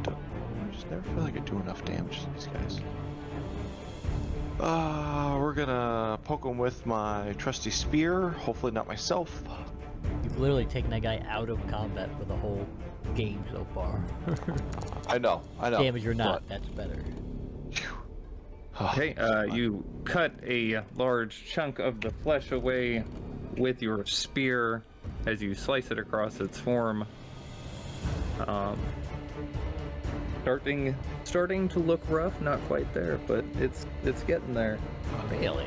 never feel like I do enough damage to these guys. We're gonna poke him with my trusty spear. Hopefully not myself. You've literally taken that guy out of combat for the whole game so far. I know. Damage or not, that's better. Okay, you cut a large chunk of the flesh away with your spear as you slice it across its form. Starting to look rough, not quite there, but it's getting there. Really?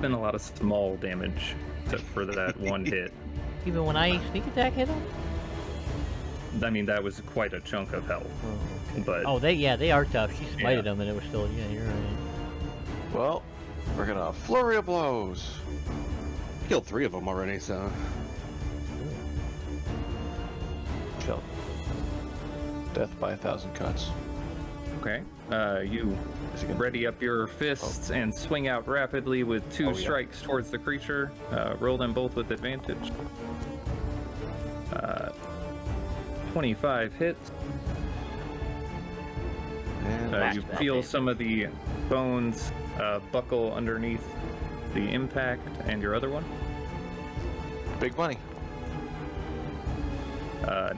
Been a lot of small damage except for that one hit. Even when I sneak attack hit him? I mean, that was quite a chunk of health. But Oh, they are tough. She smited him and it was still, yeah, you're right. Well, we're gonna flurry of blows. Killed 3 of them already, so. Kill. Death by 1,000 cuts. okay, you Is he gonna... ready up your fists and swing out rapidly with 2 strikes towards the creature. Roll them both with advantage. 25 hits. And You feel some of the bones buckle underneath the impact, and your other one. big money.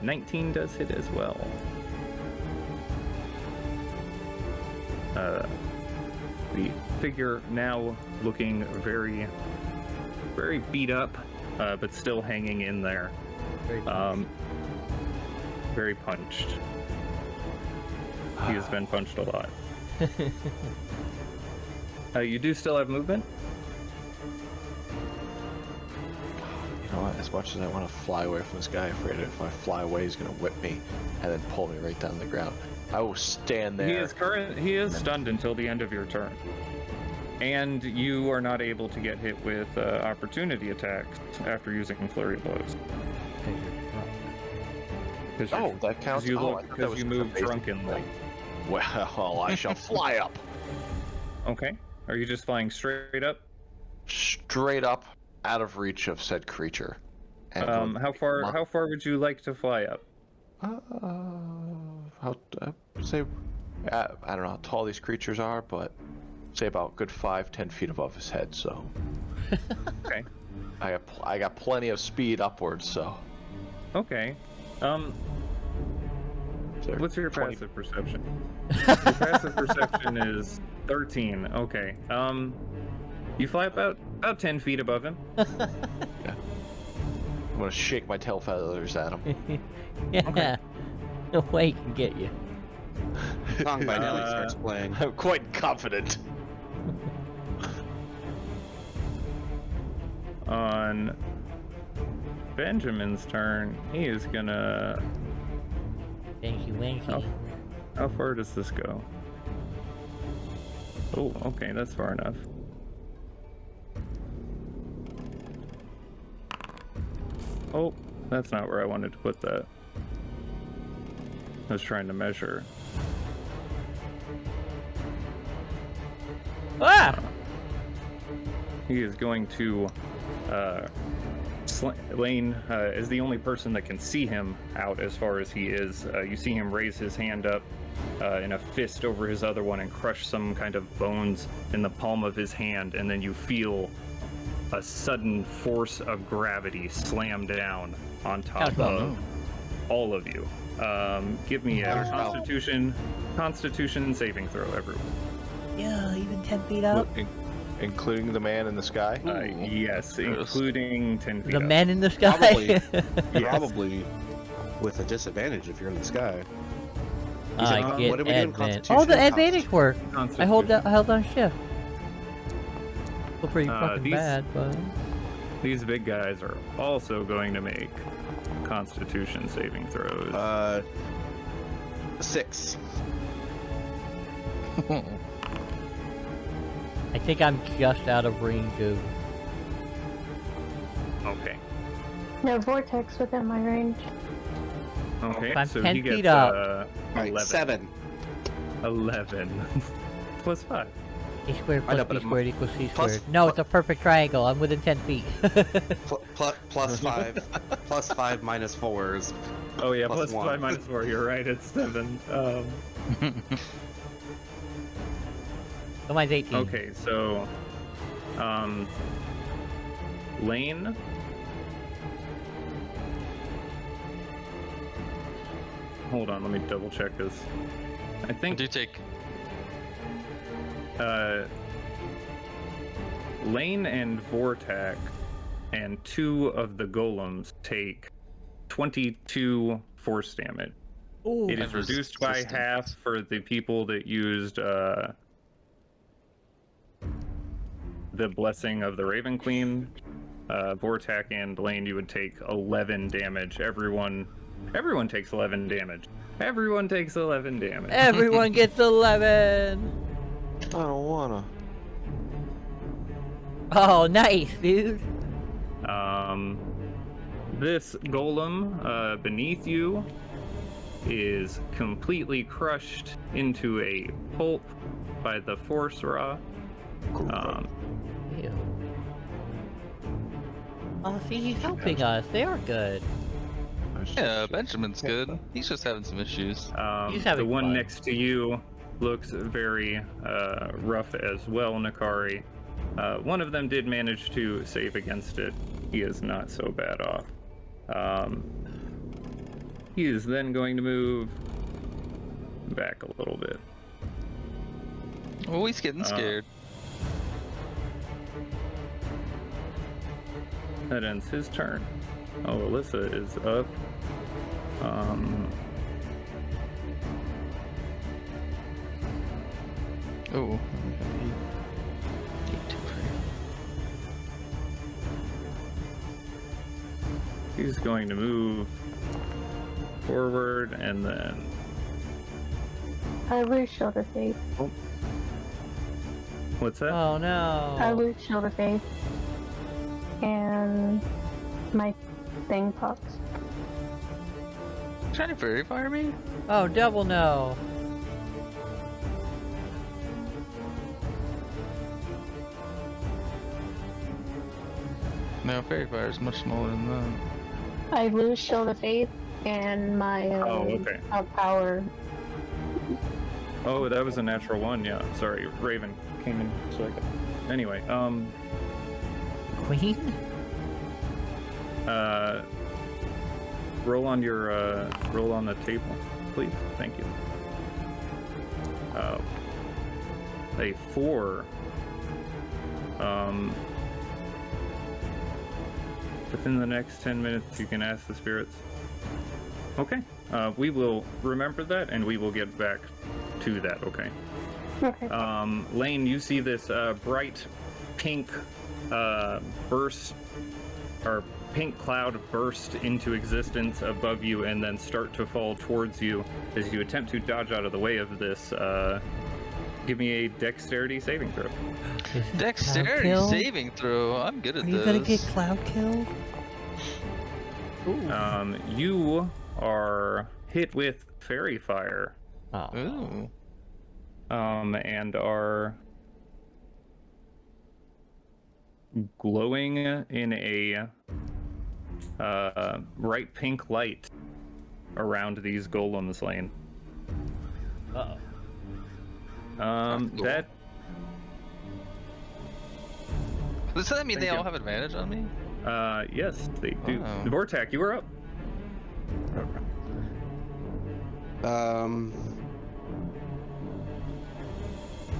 19 does hit as well. The figure now looking very, very beat up, but still hanging in there. Very punched. He has been punched a lot. You do still have movement? You know what? As much as I want to fly away from this guy, afraid if I fly away, he's gonna whip me and then pull me right down to the ground. I will stand there. He is stunned until the end of your turn. And you are not able to get hit with opportunity attacks after using flurry blows. Oh, that counts. Because you move drunkenly. Well, I shall fly up. Okay. Are you just flying straight up? Straight up, out of reach of said creature. And How far would you like to fly up? Say, I don't know how tall these creatures are, but say about good 5-10 feet above his head. So. Okay. I got plenty of speed upwards. So. Okay. What's your 20... passive perception? Your passive perception is 13. Okay. You fly about 10 feet above him. Yeah. I'm gonna shake my tail feathers at him. Yeah. Okay. No way he can get you. Song by Nelly starts playing. I'm quite confident. On Benjamin's turn, he is gonna... Thank you, Winky. How far does this go? Oh, okay, that's far enough. Oh, that's not where I wanted to put that. I was trying to measure. Ah! He is going to Lane is the only person that can see him out as far as he is. You see him raise his hand up in a fist over his other one and crush some kind of bones in the palm of his hand, and then you feel a sudden force of gravity slam down on top of all of you. Give me a Constitution saving throw, everyone. Yeah, even 10 feet up. Including the man in the sky? Yes, including 10 feet The up. man in the sky. Probably with a disadvantage if you're in the sky. I get what are we doing? advantage. Oh, the advantage work. I held on shift. Feel pretty fucking bad, but these big guys are also going to make Constitution saving throws. 6. I think I'm just out of range of. Okay. No vortex within my range. Okay, I'm so 10 he gets feet up. 11. 7. 11 plus 5. A squared I know, plus but B squared equals C plus- squared. No, it's a perfect triangle. I'm within 10 feet. Plus 5. Plus 5 minus 4 is. Oh yeah, Plus plus 1. 5 minus 4. You're right. It's 7. So mine's 18. Okay, so Lane. Hold on, let me double check this. I I think do take. Lane and Vortak and 2 of the golems take 22 force damage. Ooh. It is And reduced by resistance. half for the people that used the Blessing of the Raven Queen Vortak and Lane, you would take 11 damage. Everyone takes 11 damage. Everyone takes 11 damage. Everyone gets 11. I don't wanna. Oh, nice, dude. This golem beneath you is completely crushed into a pulp by the force raw. Ew. Oh, see, he's helping us. They are good. Yeah, Benjamin's good. He's just having some issues. He's The having one fun. next to you looks very rough as well, Nakari. One of them did manage to save against it. He is not so bad off. He is then going to move back a little bit. Oh, he's getting scared. That ends his turn. Oh, Alyssa is up. Oh. He's going to move forward and then. I lose Shield of Faith. What's that? Oh no. I lose Shield of Faith. And my thing pops. Trying to fairy fire me? Oh, double no. No, fairy fire is much smaller than that. I lose Shield of Faith and my okay. power. Oh, that was a natural one. Yeah, sorry. Raven came in so I could. Anyway, Queen? roll on your roll on the table, please. Thank you. A 4. Within the next 10 minutes, you can ask the spirits. Okay. We will remember that, and we will get back to that. Okay. Okay. Lane, you see this bright pink burst, or pink cloud burst into existence above you and then start to fall towards you as you attempt to dodge out of the way of this. Give me a dexterity saving throw. Dexterity Cloud kill? saving throw. I'm good at Are this. you gonna get cloud killed? Ooh. You are hit with fairy fire, Oh. Ooh. and are glowing in a bright pink light around these golems, Lane. Uh-oh. Cool. That Does that mean Thank they you. all have advantage on me? yes, they do. Oh. Vortak, you are up.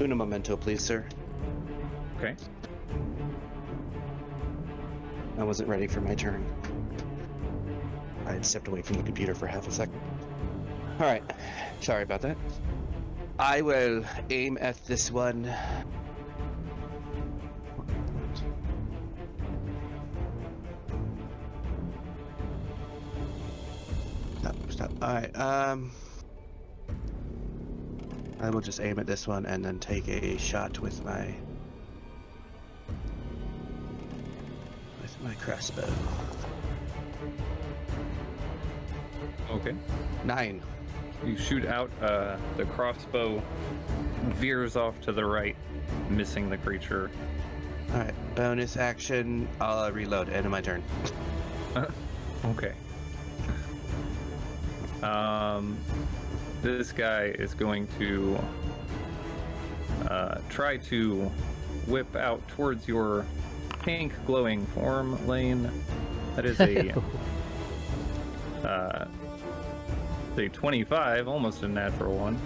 Uno memento, please, sir. Okay. I wasn't ready for my turn. I had stepped away from the computer for half a second. All right, sorry about that. I will aim at this one. Stop. All right. I will just aim at this one and then take a shot with my crossbow. Okay. 9. You shoot out. The crossbow veers off to the right, missing the creature. All right. Bonus action. I'll reload. End of my turn. Okay. This guy is going to try to whip out towards your pink glowing form, Lane. That is a 25, almost a natural one.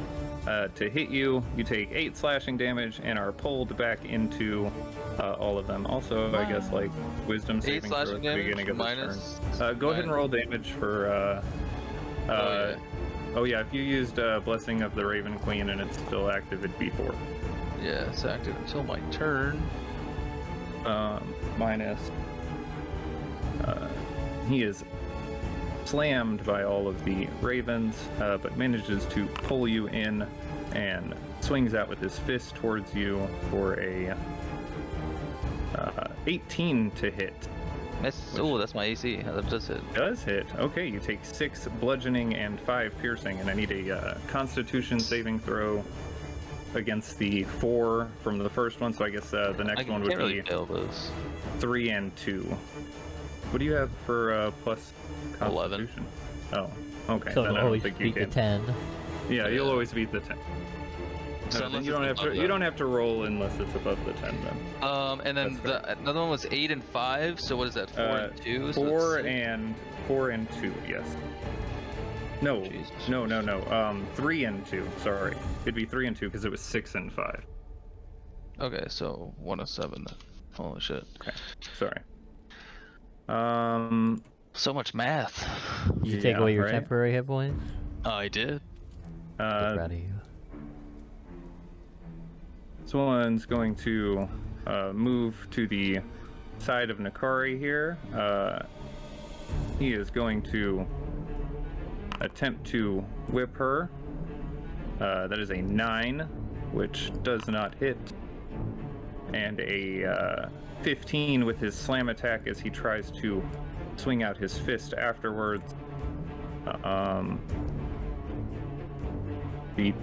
To hit you, you take 8 slashing damage and are pulled back into all of them. Also, I guess like wisdom 8 saving throw at slashing the beginning damage of this minus. turn. Go ahead and roll damage for. Oh, Oh yeah, if you used Blessing of the Raven Queen and it's still active, it'd be 4. yeah, it's active until my turn. Minus he is slammed by all of the ravens, but manages to pull you in and swings out with his fist towards you for a 18 to hit. That's my AC. That does hit. Does hit. Okay, you take 6 bludgeoning and 5 piercing, and I need a Constitution saving throw against the 4 from the first one, so I guess the next one would really be fail those. 3 and 2. What do you have for plus 11. Constitution? Oh, okay. So then it'll I don't always think beat you the can. 10. Yeah, you'll always beat the 10. So Then unless you don't it's have to. above You that. don't have to roll unless it's above the 10. Then And then That's another one was 8 and 5. So what is that? 4 and 2. So 4 it's and 2. Yes. No. Jesus. No. 3 and 2. Sorry, it'd be 3 and 2 because it was 6 and 5. Okay, so 1 of 7 then. Holy shit. Okay. Sorry. So much math. Did you take Yeah, away your right? temporary hit points? I did. I'm proud of you. This one's going to move to the side of Nakari here. He is going to attempt to whip her. That is a 9, which does not hit. And a 15 with his slam attack as he tries to swing out his fist afterwards. The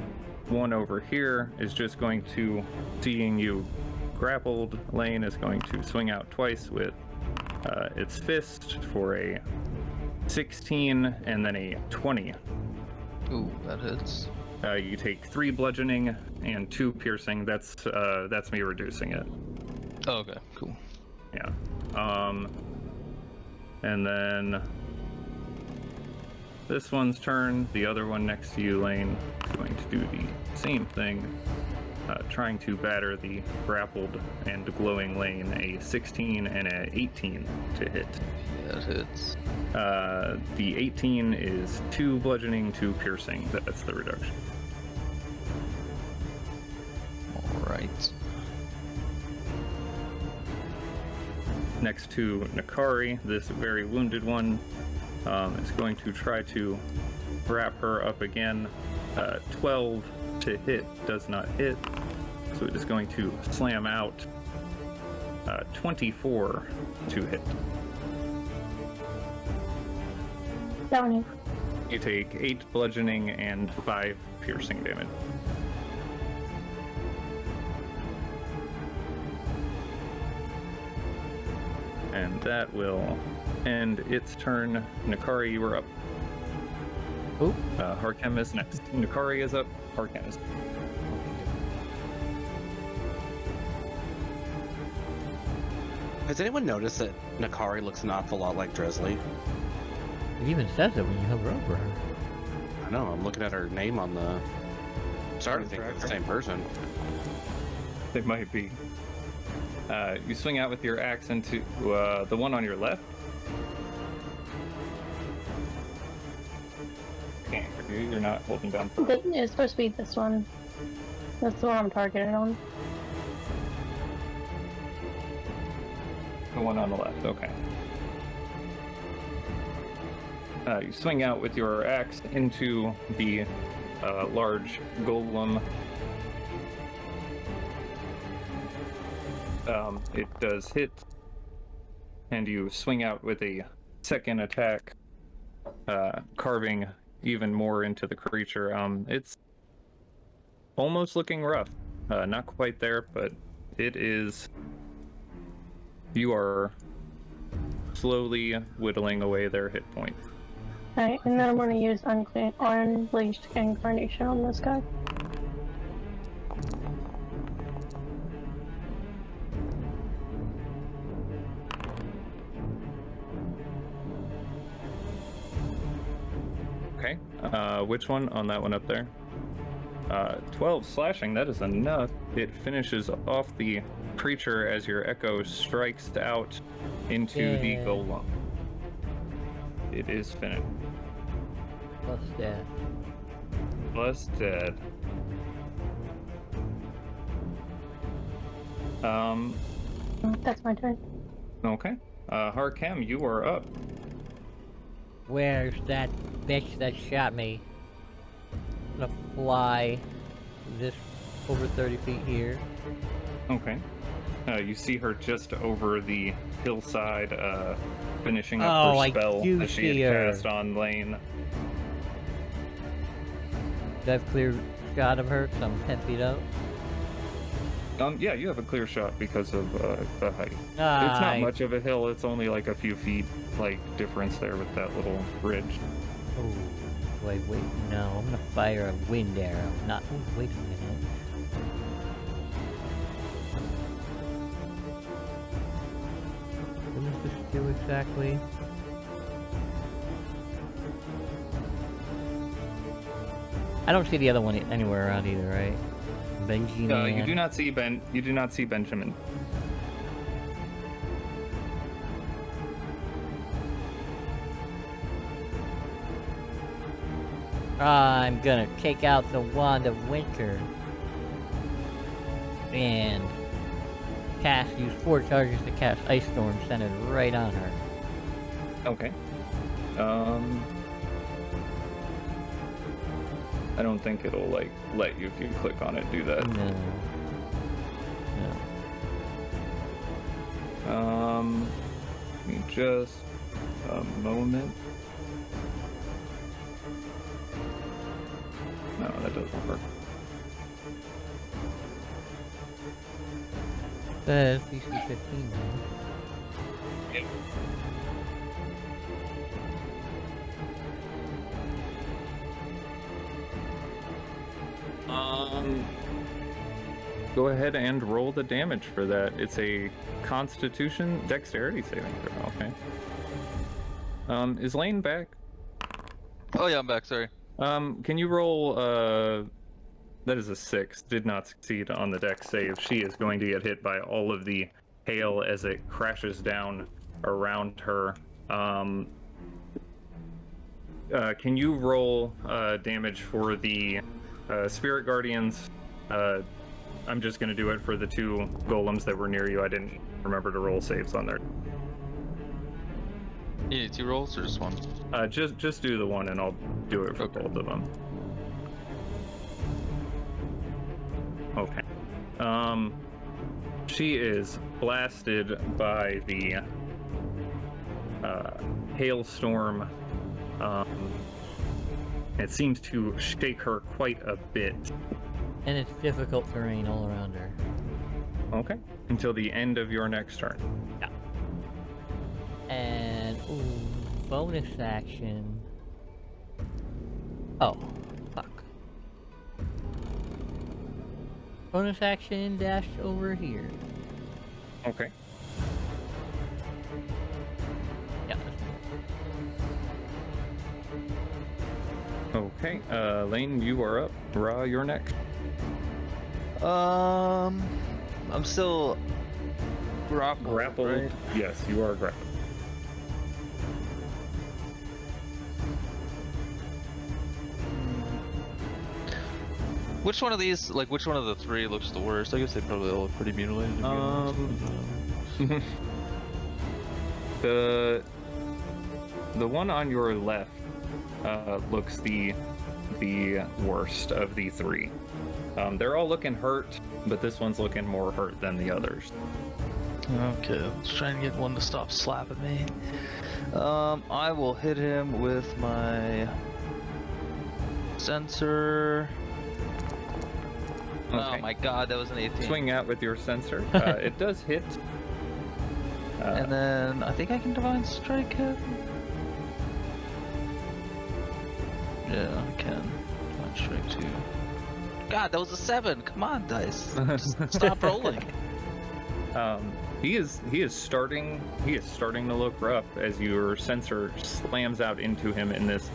one over here is just going to, seeing you grappled, Lane is going to swing out twice with its fist for a 16 and then a 20. Ooh, that hits. You take 3 bludgeoning and 2 piercing. That's me reducing it. Oh, okay, cool. Yeah. And then this one's turn. The other one next to you, Lane, is going to do the same thing, trying to batter the grappled and glowing Lane. A 16 and a 18 to hit. Yeah, that hits. The 18 is 2 bludgeoning, 2 piercing. That's the reduction. Alright. Next to Nakari, this very wounded one is going to try to wrap her up again. 12 to hit does not hit, so it is going to slam out. 24 to hit. Down. You take 8 bludgeoning and 5 piercing damage. And that will end its turn. Nakari, you are up. Who? Harkem is next. Nakari is up. Harkem is. Has anyone noticed that Nakari looks an awful lot like Dresley? It even says it when you hover over her. I know, I'm looking at her name on the... Starting to think it's the same person. It might be. You swing out with your axe into the one on your left. Can't for you. You're not holding down. It's supposed to be this one. That's the one I'm targeted on. The one on the left. Okay. You swing out with your axe into the large golem. It does hit, and you swing out with a second attack, carving even more into the creature. It's almost looking rough. Not quite there, but it is. You are slowly whittling away their hit points. Alright, and then I'm going to use Unleashed Incarnation on this guy. Okay. Which one? On that one up there. 12 slashing, that is enough. It finishes off the creature as your echo strikes out into the Yay. golem. It is finished. Plus dead. Plus dead. That's my turn. Okay. Harkem, you are up. Where's that bitch that shot me? I'm gonna fly this over 30 feet here. Okay. You see her just over the hillside, finishing up Oh, her I spell do that she see had her. cast on Lane. Do I have a clear shot of her? 'Cause I'm 10 feet up. Yeah, you have a clear shot because of the height. It's not Nice. much of a hill. It's only like a few feet, like, difference there with that little ridge. Oh, wait, no, I'm gonna fire a wind arrow. Not, oh, wait a minute. What does this do exactly? I don't see the other one anywhere around either, right? Benjamin. You do not see Benjamin. I'm gonna take out the Wand of Winter and use 4 charges to cast Ice Storm centered right on her. Okay. I don't think it'll, like, let you, if you click on it, do that. No. Give me just a moment. No, that doesn't work. Says DC 15. Yep. Go ahead and roll the damage for that. It's a Constitution Dexterity saving throw. Okay. Is Lane back? Oh yeah, I'm back. Sorry. Can you roll? That is a 6. Did not succeed on the dex save. She is going to get hit by all of the hail as it crashes down around her. Can you roll damage for the Spirit Guardians? I'm just going to do it for the 2 golems that were near you. I didn't remember to roll saves on there. You need 2 rolls or just 1? Just do the 1, and I'll do it for Okay. both of them. Okay. She is blasted by the hailstorm. It seems to shake her quite a bit. And it's difficult terrain all around her. Okay. Until the end of your next turn. Yeah. And, ooh, bonus action. Oh, fuck. Bonus action dash over here. Okay. Yeah. Okay. Lane, you are up. Ra, you're next. I'm still grappled. Right? Yes, you are grappled. Which one of these, like, which one of the 3 looks the worst? I guess they probably all look pretty mutilated. To be honest. The one on your left looks the worst of the 3. They're all looking hurt, but this one's looking more hurt than the others. Okay, let's try and get one to stop slapping me. I will hit him with my sensor. Okay. Oh my god, that was an 18. Swing out with your sensor. It does hit. And then I think I can Divine Strike him. Yeah, I can. Divine Strike 2. God, that was a 7. Come on, dice. Just stop rolling. He is starting to look rough as your sensor slams out into him, and this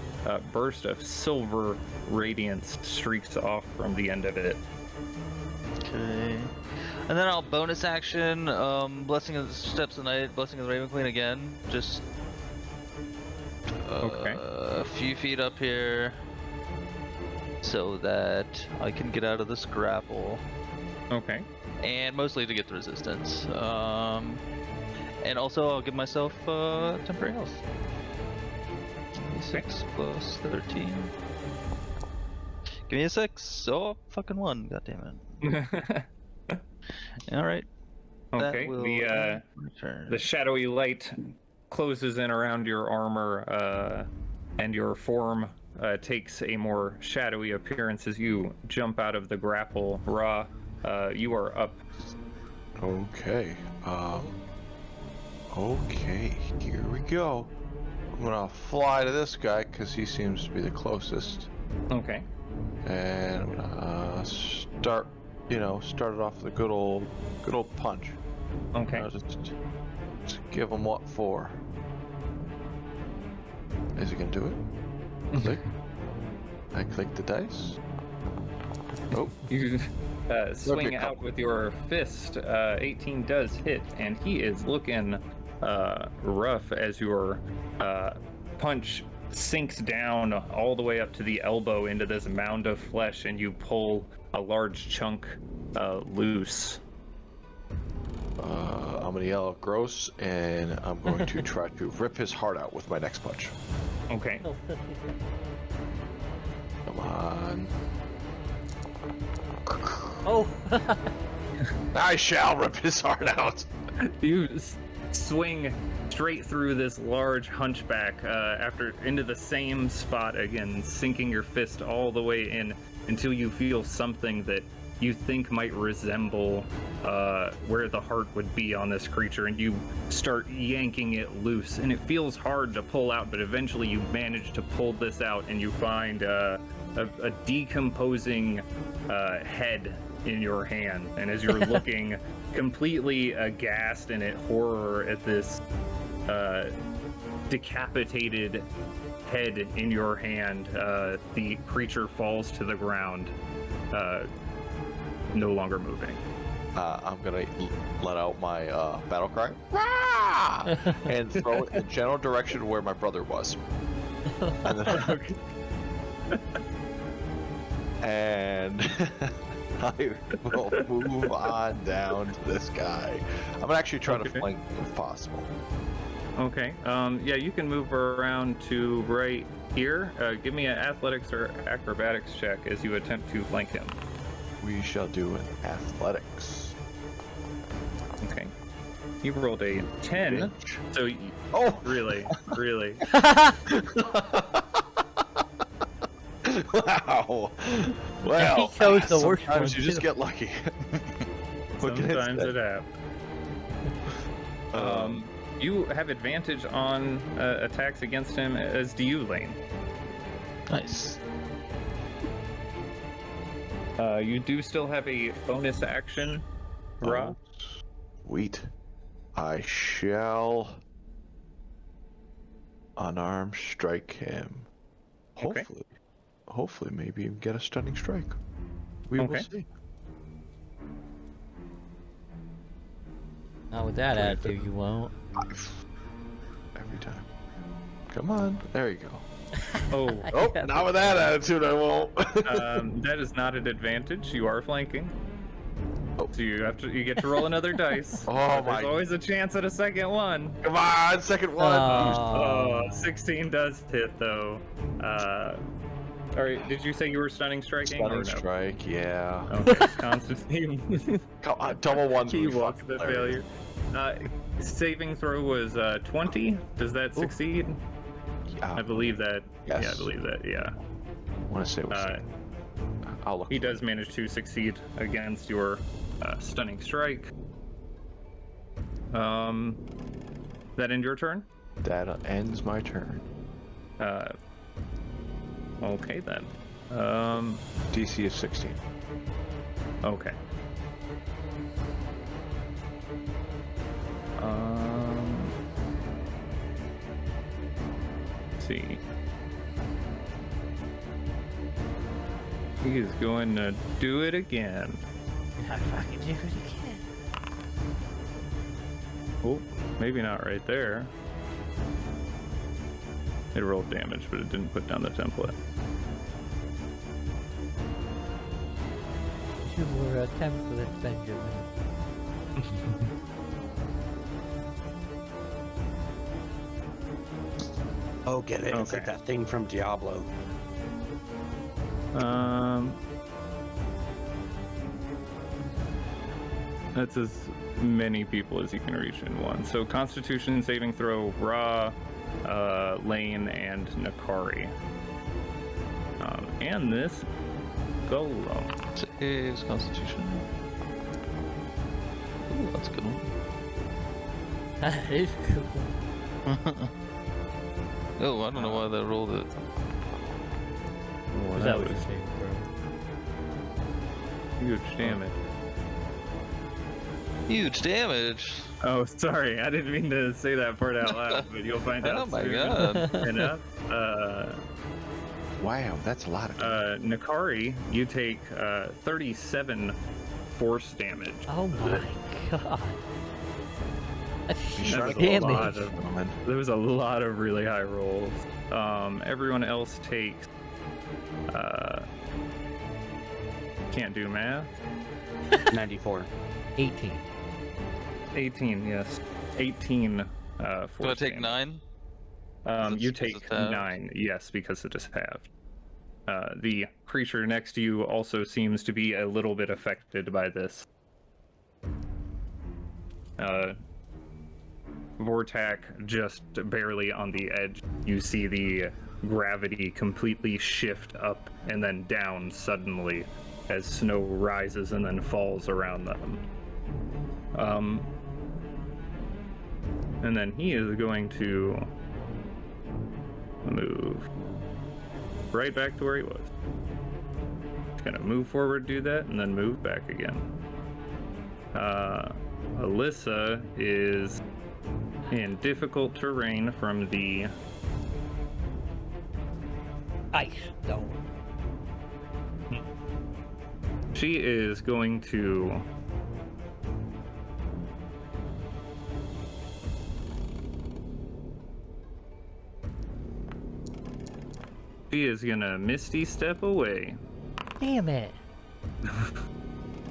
burst of silver radiance streaks off from the end of it. Okay. And then I'll bonus action, Blessing of the Steps of the Night, Blessing of the Raven Queen again. Just Okay. a few feet up here so that I can get out of this grapple. Okay. And mostly to get the resistance. And also I'll give myself temporary health. 6 plus 13. Give me a 6. Oh, fucking 1. God damn it. Alright. Okay. The shadowy light closes in around your armor, and your form takes a more shadowy appearance as you jump out of the grapple. Ra, you are up. Okay. Okay, here we go. I'm gonna fly to this guy because he seems to be the closest. Okay. And I'm gonna start it off with a good old punch. Okay. Just give him what for. Is he gonna do it? Click. I click the dice. Oh, You swing Okay, out with your fist. 18 does hit, and he is looking rough as your punch sinks down all the way up to the elbow into this mound of flesh, and you pull a large chunk loose. I'm gonna yell gross, and I'm going to try to rip his heart out with my next punch. Okay. Come on. Oh! I shall rip his heart out. You swing straight through this large hunchback after into the same spot again, sinking your fist all the way in until you feel something that you think might resemble where the heart would be on this creature, and you start yanking it loose, and it feels hard to pull out, but eventually you manage to pull this out, and you find a decomposing head in your hand. And as you're looking completely aghast and at horror at this decapitated head in your hand, the creature falls to the ground, no longer moving. I'm gonna let out my battle cry. Rah! And throw it in the general direction where my brother was. And then and I will move on down to this guy. I'm gonna actually try to flank him if possible. Okay. Yeah, you can move around to right here. Give me an athletics or acrobatics check as you attempt to flank him. We shall do an athletics. Okay. You rolled a 10. So, Oh, really? wow. Well, He chose the worst one, sometimes you just too. get lucky. What can I Sometimes say? it happens. You have advantage on attacks against him, as do you, Lane. Nice. You do still have a bonus action, Ra. Oh, sweet. I shall unarmed strike him. Okay. Hopefully maybe even get a stunning strike. We will Okay. see. Not with that attitude, you won't. Every time. Come on. There you go. Oh, Oh, not with that attitude, I won't. that is not an advantage. You are flanking. Oh. So you get to roll another dice. Oh, But my- There's always a chance at a second one. Come on, second one. Oh, 16 does hit though. All right, did you say you were stunning striking or Stunning no? strike, yeah. Okay, Constantine. Come on, double ones. He would be walked fucking the hilarious. failure. Saving throw was 20. Does that succeed? I believe that. Yes. Yeah, I believe that. Yeah. I want to say it was. I'll look. He does manage to succeed against your stunning strike. That end your turn? That ends my turn. Okay then. DC is 16. Okay. Let's see. He is going to do it again. I fucking do it again. Oh, maybe not right there. It rolled damage, but it didn't put down the template. You were attempting to Benjamin. Oh, get it? It's like Okay. that thing from Diablo. That's as many people as you can reach in one. So Constitution saving throw, Ra, Lane, and Nakari. And this Golem. Saves Constitution. Ooh, that's a good one. That is cool. Oh, I don't know why they rolled it. Oh, Is that what you're saying, bro? huge damage. Huge damage. Oh, sorry, I didn't mean to say that part out loud, but you'll find out Oh my soon god. enough. Wow, that's a lot of damage. Nakari, you take 37 force damage. Oh my god. That's You huge sure That's the a damage. lot of, there was a lot of really high rolls. Everyone else takes can't do math. 94. 18. 18, yes. 18 force Do I take damage. 9? You Is take it halved? 9, yes, because it is halved. The creature next to you also seems to be a little bit affected by this. Vortak just barely on the edge. You see the gravity completely shift up and then down suddenly as snow rises and then falls around them. And then he is going to move right back to where he was. He's gonna move forward, do that, and then move back again. Alyssa is in difficult terrain from the Ice stone. She is going to Misty Step away Damn it.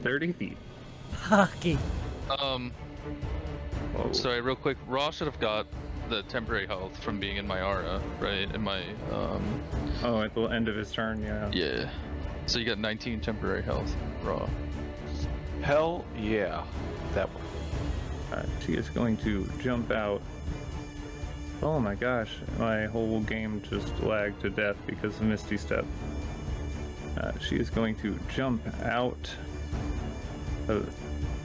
30 feet. Fucking. Whoa. Sorry, real quick. Raw should have got the temporary health from being in my aura, right? In my Oh, at the end of his turn, yeah. yeah. So you got 19 temporary health, Raw. Hell yeah. That one. She is going to jump out. Oh my gosh, my whole game just lagged to death because of Misty Step. She is going to jump out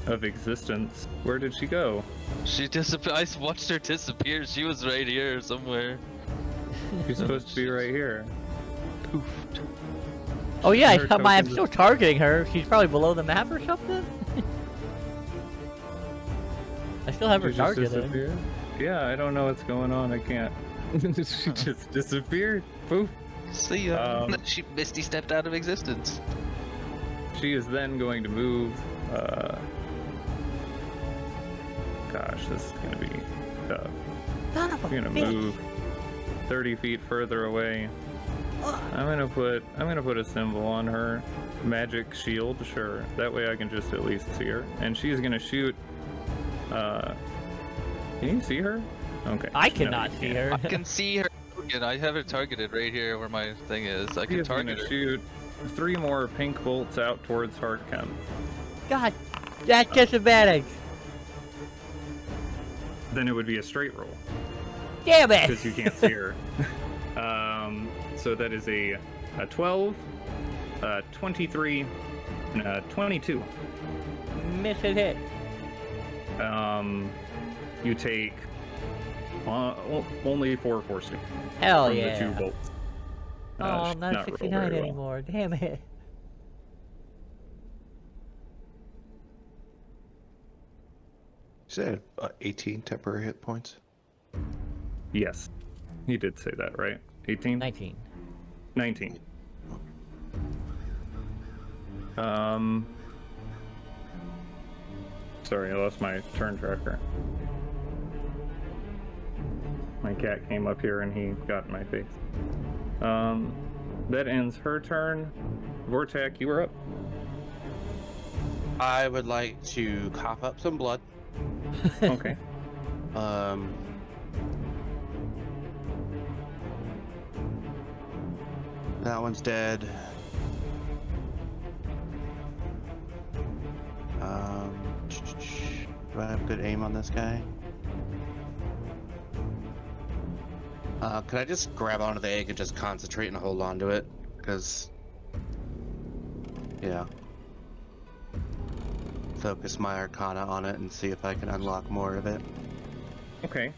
of existence. Where did she go? She disappeared. I watched her disappear. She was right here somewhere. She's supposed to be right here. Poofed. Oh yeah, Her I'm tokens- still targeting her. She's probably below the map or something. I still have her She just targeted. disappeared? Yeah, I don't know what's going on. I can't. She just disappeared. Poof. See ya. She Misty stepped out of existence. She is then going to move. Gosh, this is gonna be tough. Son of a I'm gonna bitch. move 30 feet further away. I'm gonna put a symbol on her magic shield. Sure, that way I can just at least see her. And she's gonna shoot. Can you see her? Okay. I No, cannot you see can't. her. I can see her. Again, I have her targeted right here where my thing is. I She can is target gonna her. shoot 3 more pink bolts out towards Hardchem. God, that's disadvantage. Then it would be a straight roll Damn it. because you can't see her. So that is a 12, 23, 22. Miss and hit. You take only 4 force damage Hell from yeah. the 2 bolts. Oh, She's I'm not roll 69 very well. anymore. Damn it. You said 18 temporary hit points? Yes, he did say that, right? 18? 19. 19. Sorry, I lost my turn tracker. My cat came up here and he got in my face. That ends her turn. Vortak, you are up. I would like to cough up some blood. Okay. That one's dead. Do I have good aim on this guy? Could I just grab onto the egg and just concentrate and hold on to it? Because, yeah. Focus my Arcana on it and see if I can unlock more of it. Okay.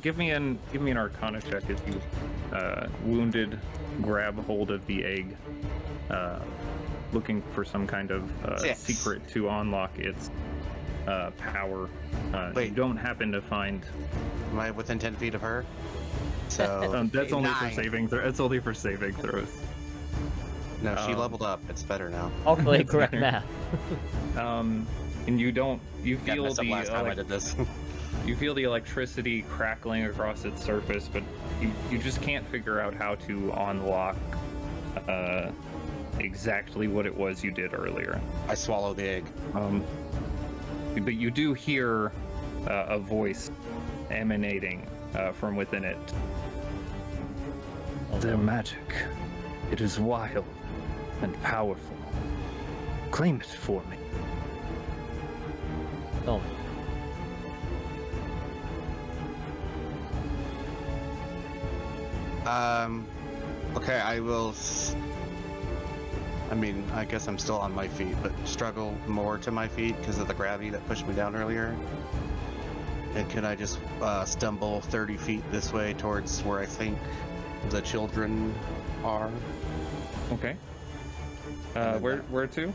Give me an Arcana check as you wounded grab hold of the egg, looking for some kind of secret to unlock its power. Wait. You don't happen to find. Am I within 10 feet of her? So That's only for 9. saving. It's only for saving throws. No, she leveled up. It's better now. Hopefully, correct math. And you don't. You Got feel messed up the last time I did this. you feel the electricity crackling across its surface, but you just can't figure out how to unlock exactly what it was you did earlier. I swallow the egg. But you do hear a voice emanating from within it. Their magic, it is wild and powerful. Claim it for me. Oh. Okay, I will. I mean, I guess I'm still on my feet, but struggle more to my feet because of the gravity that pushed me down earlier. And can I just stumble 30 feet this way towards where I think the children are? Okay. Where to?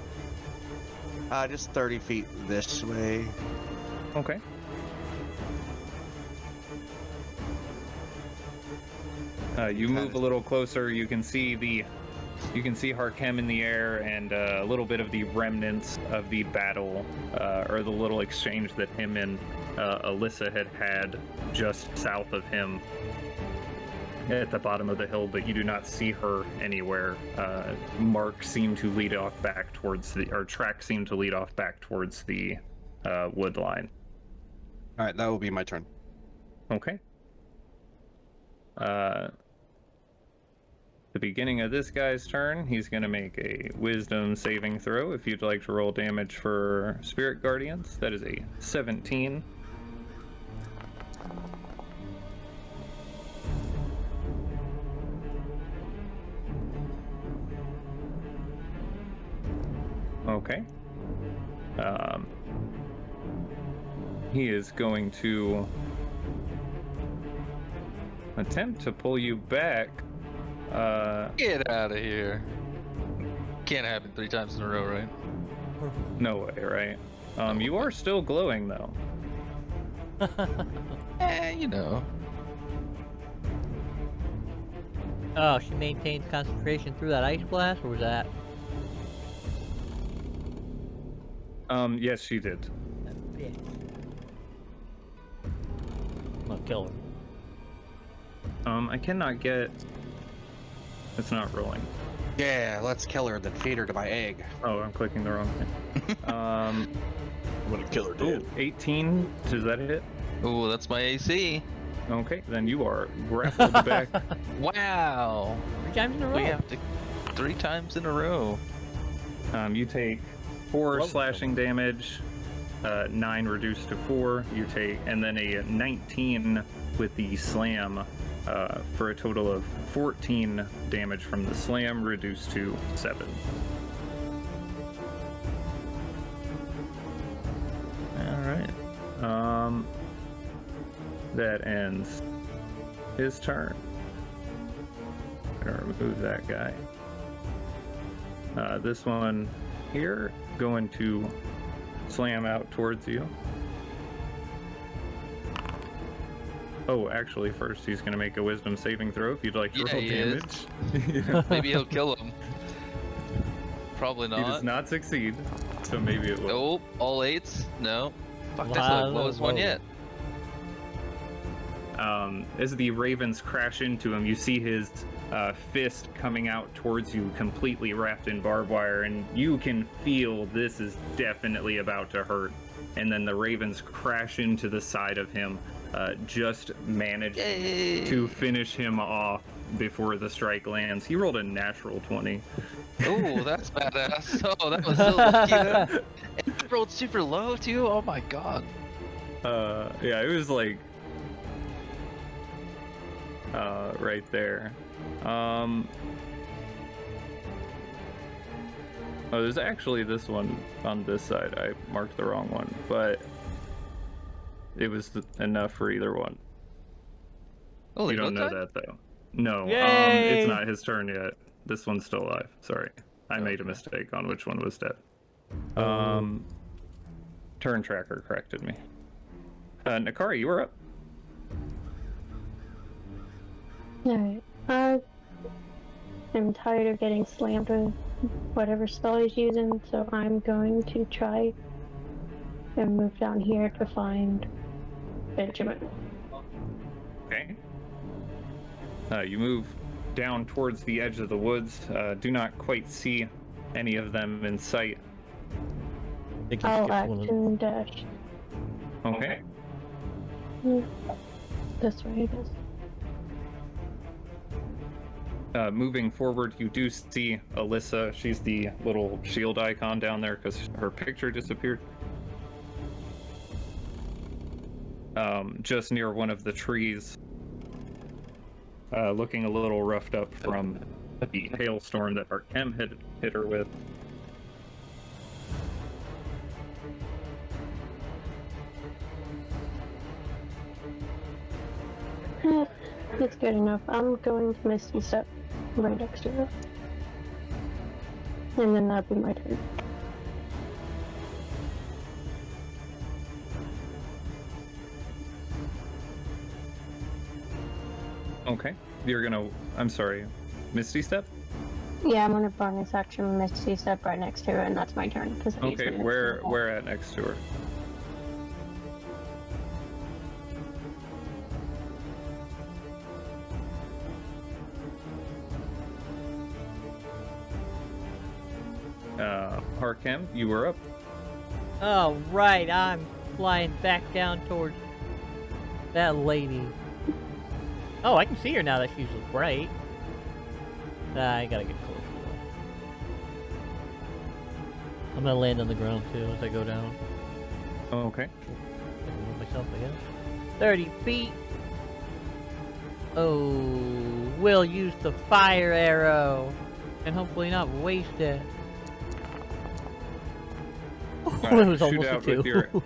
Just 30 feet this way. Okay. You move a little closer. You can see Harkem in the air and a little bit of the remnants of the battle, or the little exchange that him and Alyssa had just south of him at the bottom of the hill, but you do not see her anywhere. Tracks seem to lead off back towards the wood line. All right, that will be my turn. Okay. The beginning of this guy's turn, he's going to make a wisdom saving throw. If you'd like to roll damage for Spirit Guardians, that is a 17. Okay. He is going to attempt to pull you back. Get out of here. Can't happen 3 times in a row, right? No way, right? You are still glowing, though. You know. Oh, she maintains concentration through that ice blast, or was that? Yes, she did. Bitch. I'm gonna kill her. I cannot get... It's not rolling. Yeah, let's kill her, then feed her to my egg. Oh, I'm clicking the wrong thing. I'm gonna kill her, dude. 18, does that hit? Ooh, that's my AC. Okay, then you are grappled back. Wow. 3 times in a row. We have to 3 times in a row. You take 4 Love slashing damage, 9 reduced to 4. You take, and then a 19 with the slam, for a total of 14 damage from the slam, reduced to 7. Alright. That ends his turn. Gonna remove that guy. This one here, going to slam out towards you. Oh, actually, first he's going to make a wisdom saving throw if you'd like to roll he damage. Maybe he'll kill him. Probably He does not. not succeed, so maybe it will. Nope. All 8s? No. Fuck, that's Wow, the lowest one whoa. yet. As the ravens crash into him, you see his fist coming out towards you, completely wrapped in barbed wire, and you can feel this is definitely about to hurt. And then the ravens crash into the side of him, just manage Yay. to finish him off before the strike lands. He rolled a natural 20. Oh, that's badass. Oh, that was so lucky. Then. And he rolled super low too. Oh my god. Yeah, it was like right there. Oh, there's actually this one on this side. I marked the wrong one, but it was enough for either one. Oh, You don't know died? that though. No, Yay! it's not his turn yet. This one's still alive. Sorry, I made a mistake on which one was dead. Turn tracker corrected me. Nakari, you were up. Alright. I'm tired of getting slammed with whatever spell he's using, so I'm going to try and move down here to find Benjamin. Okay. You move down towards the edge of the woods. Do not quite see any of them in sight. I'll act and dash. Okay. This way, I guess. Moving forward, you do see Alyssa. She's the little shield icon down there because her picture disappeared. Just near one of the trees. Looking a little roughed up from the hailstorm that Arkem had hit her with. That's good enough. I'm going to Misty Step right next to her. And then that'll be my turn. Okay. You're gonna... I'm sorry. Misty Step? Yeah, I'm gonna bonus action Misty Step right next to her, and that's my turn. Okay, where at next to her? Harkem, you were up. Oh, right, I'm flying back down towards that lady. Oh, I can see her now that she's bright. I gotta get closer. I'm gonna land on the ground too as I go down. Okay. Move myself, I guess. 30 feet. Oh, we'll use the fire arrow and hopefully not waste it. It was shoot almost a out 2.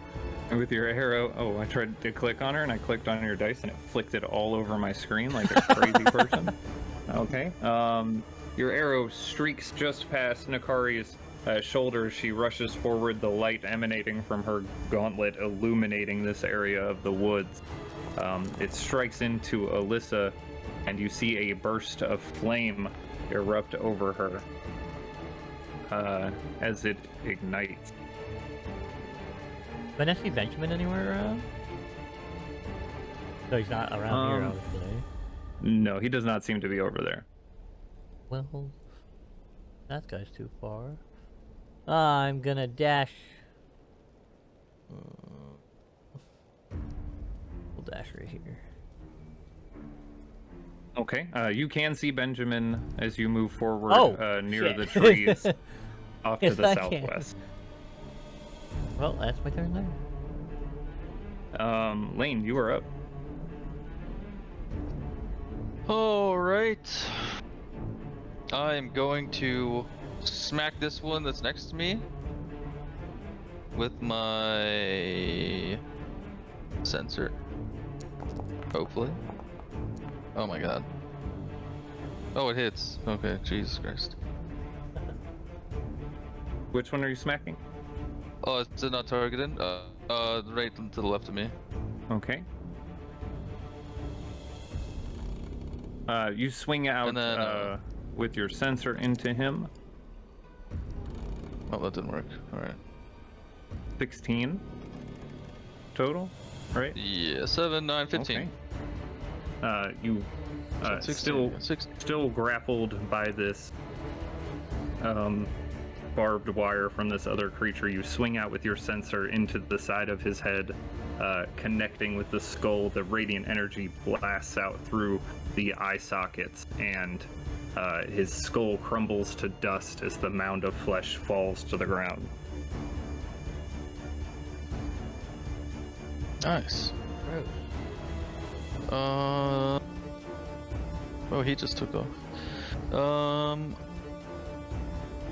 with your arrow. Oh, I tried to click on her and I clicked on your dice and it flicked it all over my screen like a crazy person. Okay. Your arrow streaks just past Nakari's shoulders. She rushes forward, the light emanating from her gauntlet illuminating this area of the woods. It strikes into Alyssa, and you see a burst of flame erupt over her as it ignites. But I see Benjamin anywhere around? So he's not around here, obviously. No, he does not seem to be over there. Well, that guy's too far. I'm gonna dash. We'll dash right here. Okay, you can see Benjamin as you move forward near shit. the trees off to Yes, the I can. southwest. Well, that's my turn there. Lane, you are up. Alright. I'm going to smack this one that's next to me with my sensor. Hopefully. Oh my god. Oh, it hits. Okay, Jesus Christ. Which one are you smacking? Oh, it's not targeted. Right to the left of me. Okay. You swing out And then, with your sensor into him. Oh, that didn't work. Alright. 16 total, right? Yeah, 7, 9, 15. Okay. You still grappled by this barbed wire from this other creature. You swing out with your sensor into the side of his head, connecting with the skull. The radiant energy blasts out through the eye sockets, and his skull crumbles to dust as the mound of flesh falls to the ground. Nice. Oh, he just took off.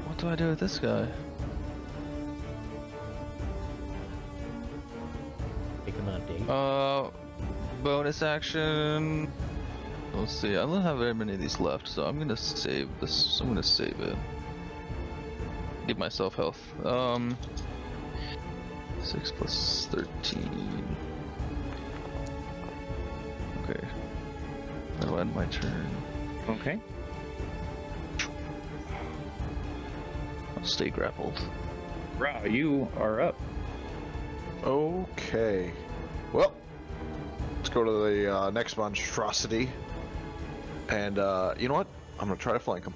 What do I do with this guy? Take him on a date. Bonus action. Let's see. I don't have very many of these left, so I'm gonna save this. I'm gonna save it. Give myself health. 6 plus 13. Okay. That'll end my turn. Okay. I'll stay grappled. Ra, you are up. Okay. Well, let's go to the next monstrosity. And you know what? I'm gonna try to flank him.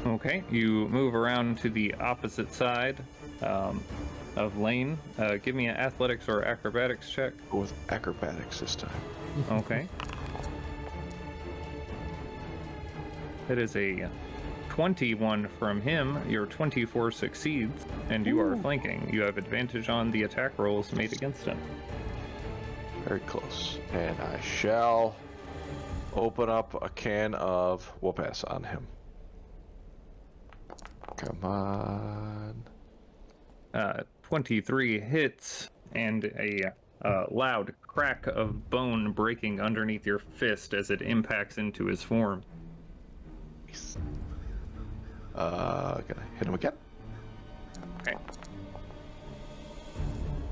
Okay, you move around to the opposite side of Lane. Give me an athletics or acrobatics check. Go with acrobatics this time. Okay. It is a 21 from him. Your 24 succeeds, and you are flanking. You have advantage on the attack rolls made against him. Very close. And I shall open up a can of whoop-ass on him. Come on. 23 hits, and a loud crack of bone breaking underneath your fist as it impacts into his form. Gonna hit him again.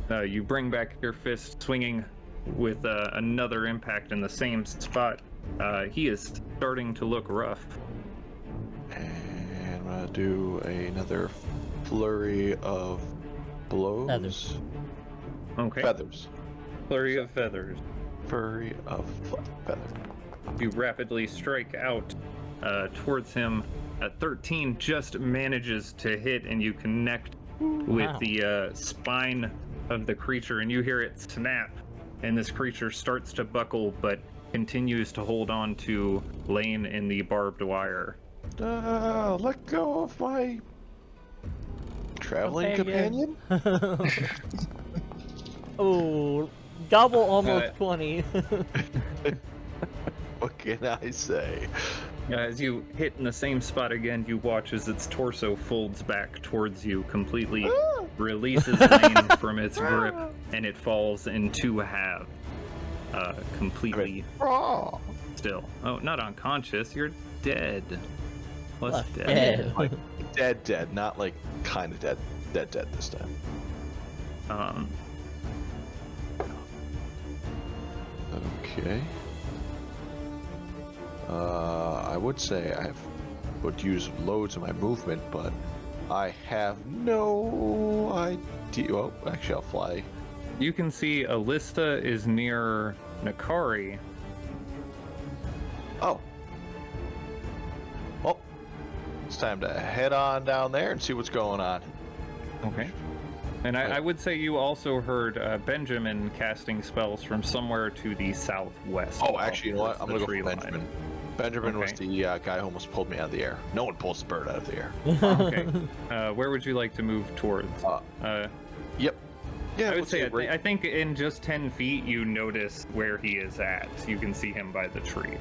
Okay. You bring back your fist, swinging with another impact in the same spot. He is starting to look rough. And I'm gonna do another flurry of blows. Feathers. Okay. Feathers. Flurry of feathers. Flurry of feathers. You rapidly strike out towards him. 13 just manages to hit, and you connect with the spine of the creature, and you hear it snap, and this creature starts to buckle, but continues to hold on to Lane in the barbed wire. Let go of my traveling companion. Oh, double almost 20. What can I say? As you hit in the same spot again, you watch as its torso folds back towards you, completely releases Lane from its grip, and it falls in two halves. Completely still. Oh, not unconscious. You're dead. Plus dead. Dead. Like, dead, not like kind of dead. Dead this time. Okay. I would say would use loads of my movement, but I have no idea. Well, actually, I'll fly. You can see Alista is near Nakari. Oh. Well, it's time to head on down there and see what's going on. Okay. And I would say you also heard Benjamin casting spells from somewhere to the southwest. Oh, actually, you know what? I'm towards gonna the go for tree Benjamin. line. Benjamin was Okay. the guy who almost pulled me out of the air. No one pulls the bird out of the air. Okay. Where would you like to move towards? Yep. Yeah, I would let's say, say I think in just 10 feet, you notice where he is at. You can see him by the tree.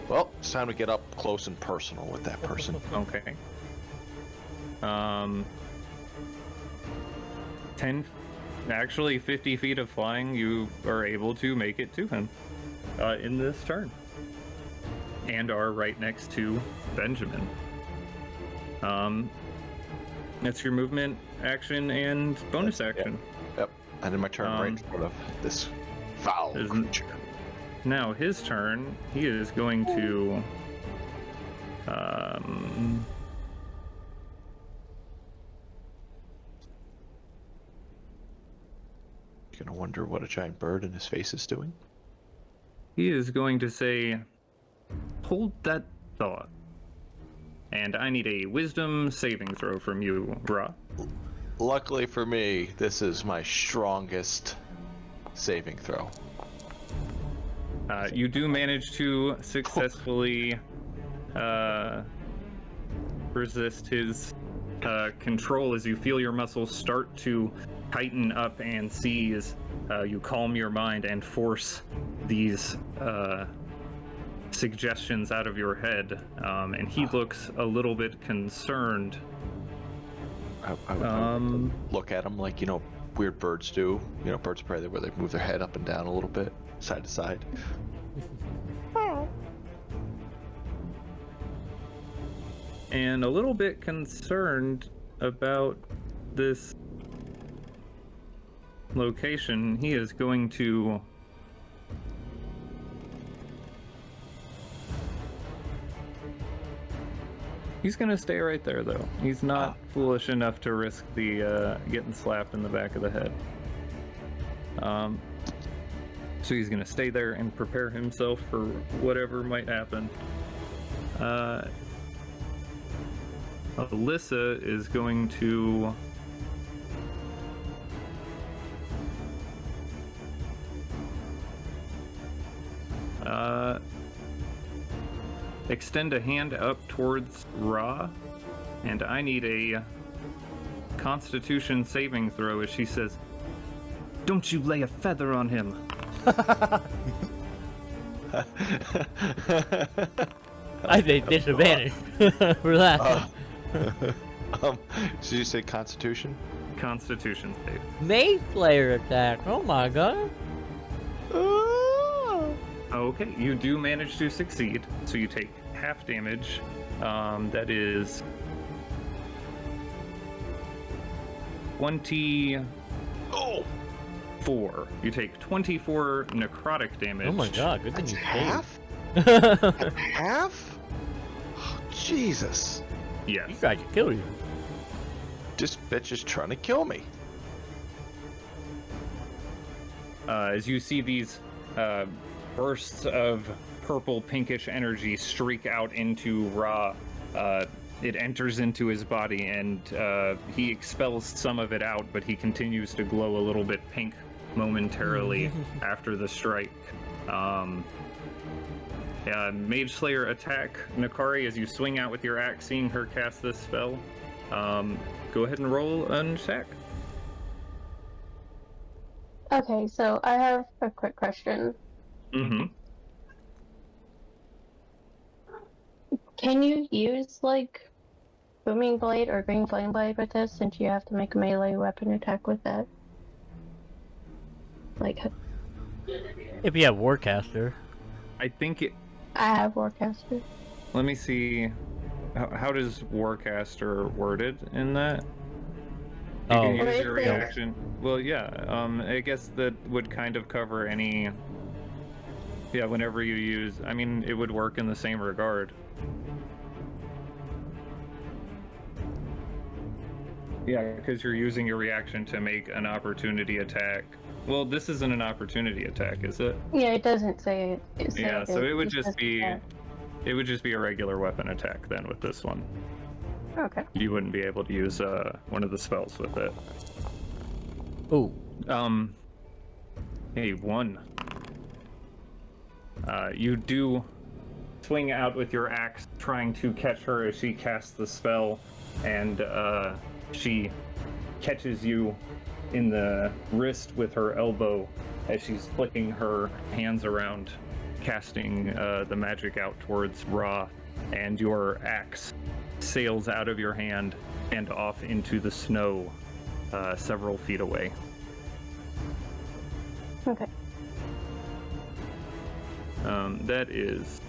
Well, it's time to get up close and personal with that person. Okay. 50 feet of flying, you are able to make it to him in this turn. And are right next to Benjamin. That's your movement, action, and bonus action. Yep. And in my turn, right in front of this foul creature. Now his turn, he is going to You're gonna wonder what a giant bird in his face is doing. he is going to say, hold that thought. And I need a wisdom saving throw from you, Ra. Luckily for me, this is my strongest saving throw. You do manage to successfully resist his control as you feel your muscles start to tighten up and seize. You calm your mind and force these suggestions out of your head, and he looks a little bit concerned. I would look at him like, weird birds do. Birds of prey, where they move their head up and down a little bit, side to side. And a little bit concerned about this location. He is going to He's gonna stay right there, though. He's not foolish enough to risk the getting slapped in the back of the head. So he's gonna stay there and prepare himself for whatever might happen. Alyssa is going to extend a hand up towards Ra, and I need a Constitution saving throw as she says, "Don't you lay a feather on him." I say disadvantage for that. So you say Constitution? Constitution save. Maze Slayer attack. Oh my god. Okay, you do manage to succeed, so you take half damage. That is 24. You take 24 necrotic damage. Oh my god, good thing That's you half? Half? Oh, Jesus. Yes. He tried to kill you. This bitch is trying to kill me. As you see these bursts of purple pinkish energy streak out into Ra, it enters into his body, and he expels some of it out, but he continues to glow a little bit pink momentarily after the strike. Mage Slayer attack Nakari as you swing out with your axe, seeing her cast this spell. Go ahead and roll an attack. Okay, so I have a quick question. Mm-hmm. Can you use, like, Booming Blade or Green Flame Blade with this, since you have to make a melee weapon attack with that? Like, If you have Warcaster. I think it... I have Warcaster. Let me see. How does Warcaster worded in that? You can use your Right there. reaction. Well, yeah. I guess that would kind of cover any... Yeah, whenever you use... I mean, it would work in the same regard. Yeah, because you're using your reaction to make an opportunity attack. Well, this isn't an opportunity attack, is it? Yeah, it doesn't say it. Yeah, so it would just says be... that. It would just be a regular weapon attack then with this one. Okay. You wouldn't be able to use one of the spells with it. Ooh. Hey, one. You do swing out with your axe, trying to catch her as she casts the spell, and she catches you in the wrist with her elbow as she's flicking her hands around, casting the magic out towards Ra, and your axe sails out of your hand and off into the snow several feet away. Okay. That is...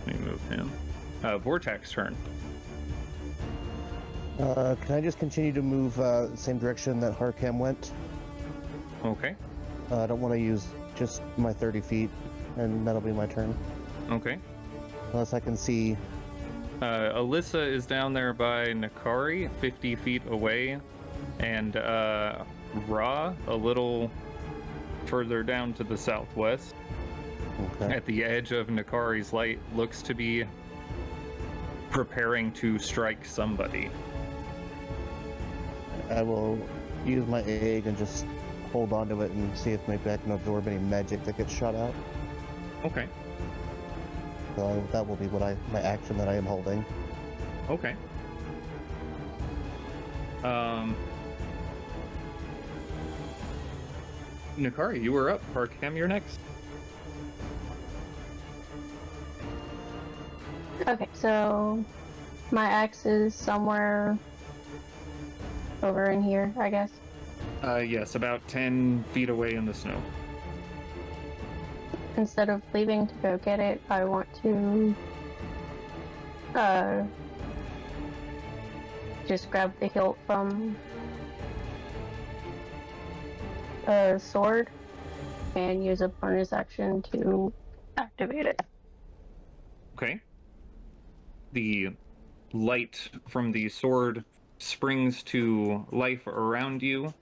Let me move him. Vortex turn. Can I just continue to move the same direction that Harkam went? Okay. I don't want to use just my 30 feet, and that'll be my turn. Okay. Unless I can see... Alyssa is down there by Nakari, 50 feet away, and Ra, a little further down to the southwest. Okay. At the edge of Nakari's light, looks to be preparing to strike somebody. I will use my egg and just hold on to it and see if maybe I can absorb any magic that gets shot out. Okay. So that will be my action that I am holding. Okay. Nakari, you were up. Harkam, you're next. Okay, so my axe is somewhere over in here, I guess. Yes, about 10 feet away in the snow. Instead of leaving to go get it, I want to just grab the hilt from a sword and use a bonus action to activate it. Okay. The light from the sword springs to life around you,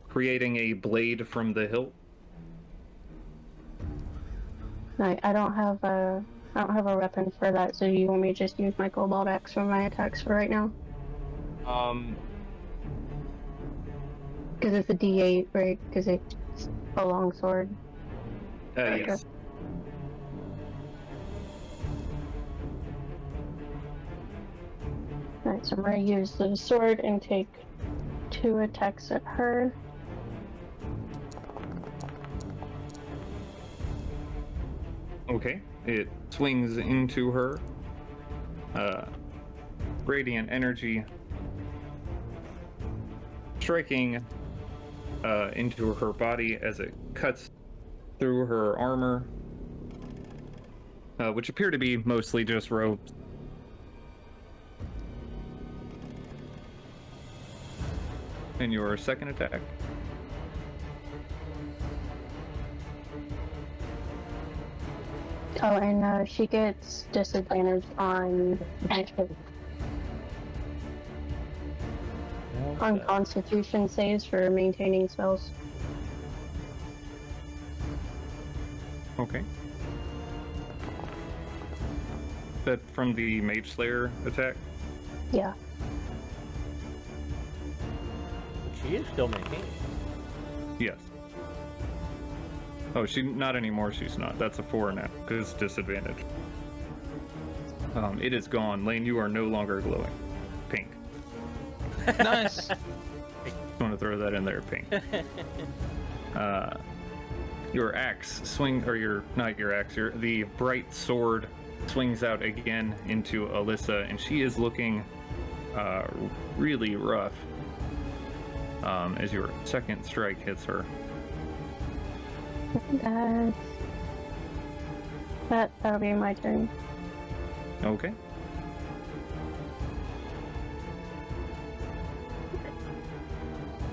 creating a blade from the hilt. I don't have a weapon for that, so you want me to just use my cobalt axe for my attacks for right now? Because it's a D8, right? Because it's a long sword. Yes. Alright, so I'm gonna use the sword and take 2 attacks at her. Okay. It swings into her. Radiant energy striking into her body as it cuts through her armor, which appear to be mostly just robes. And your second attack. Oh, and she gets disadvantage on Constitution saves for maintaining spells. Okay. That from the Mage Slayer attack? Yeah. She is still maintaining. Yes. Oh, she not anymore. She's not. That's a 4 now because disadvantage. It is gone. Lane, you are no longer glowing. Pink. Nice. Just want to throw that in there. Pink. Your axe the bright sword swings out again into Alyssa, and she is looking really rough as your second strike hits her. That'll be my turn. Okay.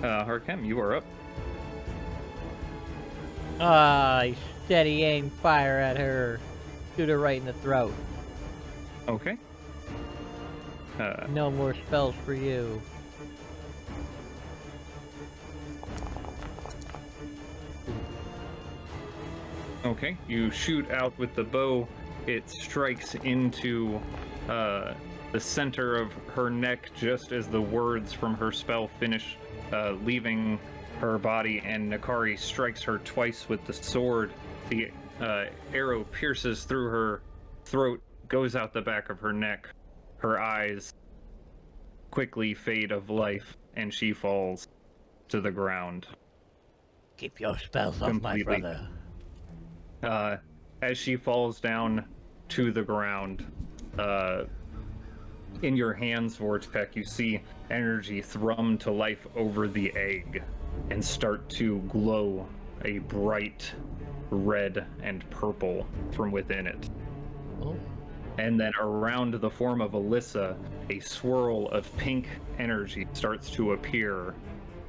Harkem, you are up. Steady aim fire at her. Shoot her right in the throat. Okay. No more spells for you. Okay, you shoot out with the bow. It strikes into the center of her neck just as the words from her spell finish leaving her body, and Nakari strikes her twice with the sword. The arrow pierces through her throat, goes out the back of her neck. Her eyes quickly fade of life, and she falls to the ground. Keep your spells off my Completely. brother. As she falls down to the ground, in your hands, Vortec, you see energy thrum to life over the egg and start to glow a bright red and purple from within it. Oh. And then around the form of Alyssa, a swirl of pink energy starts to appear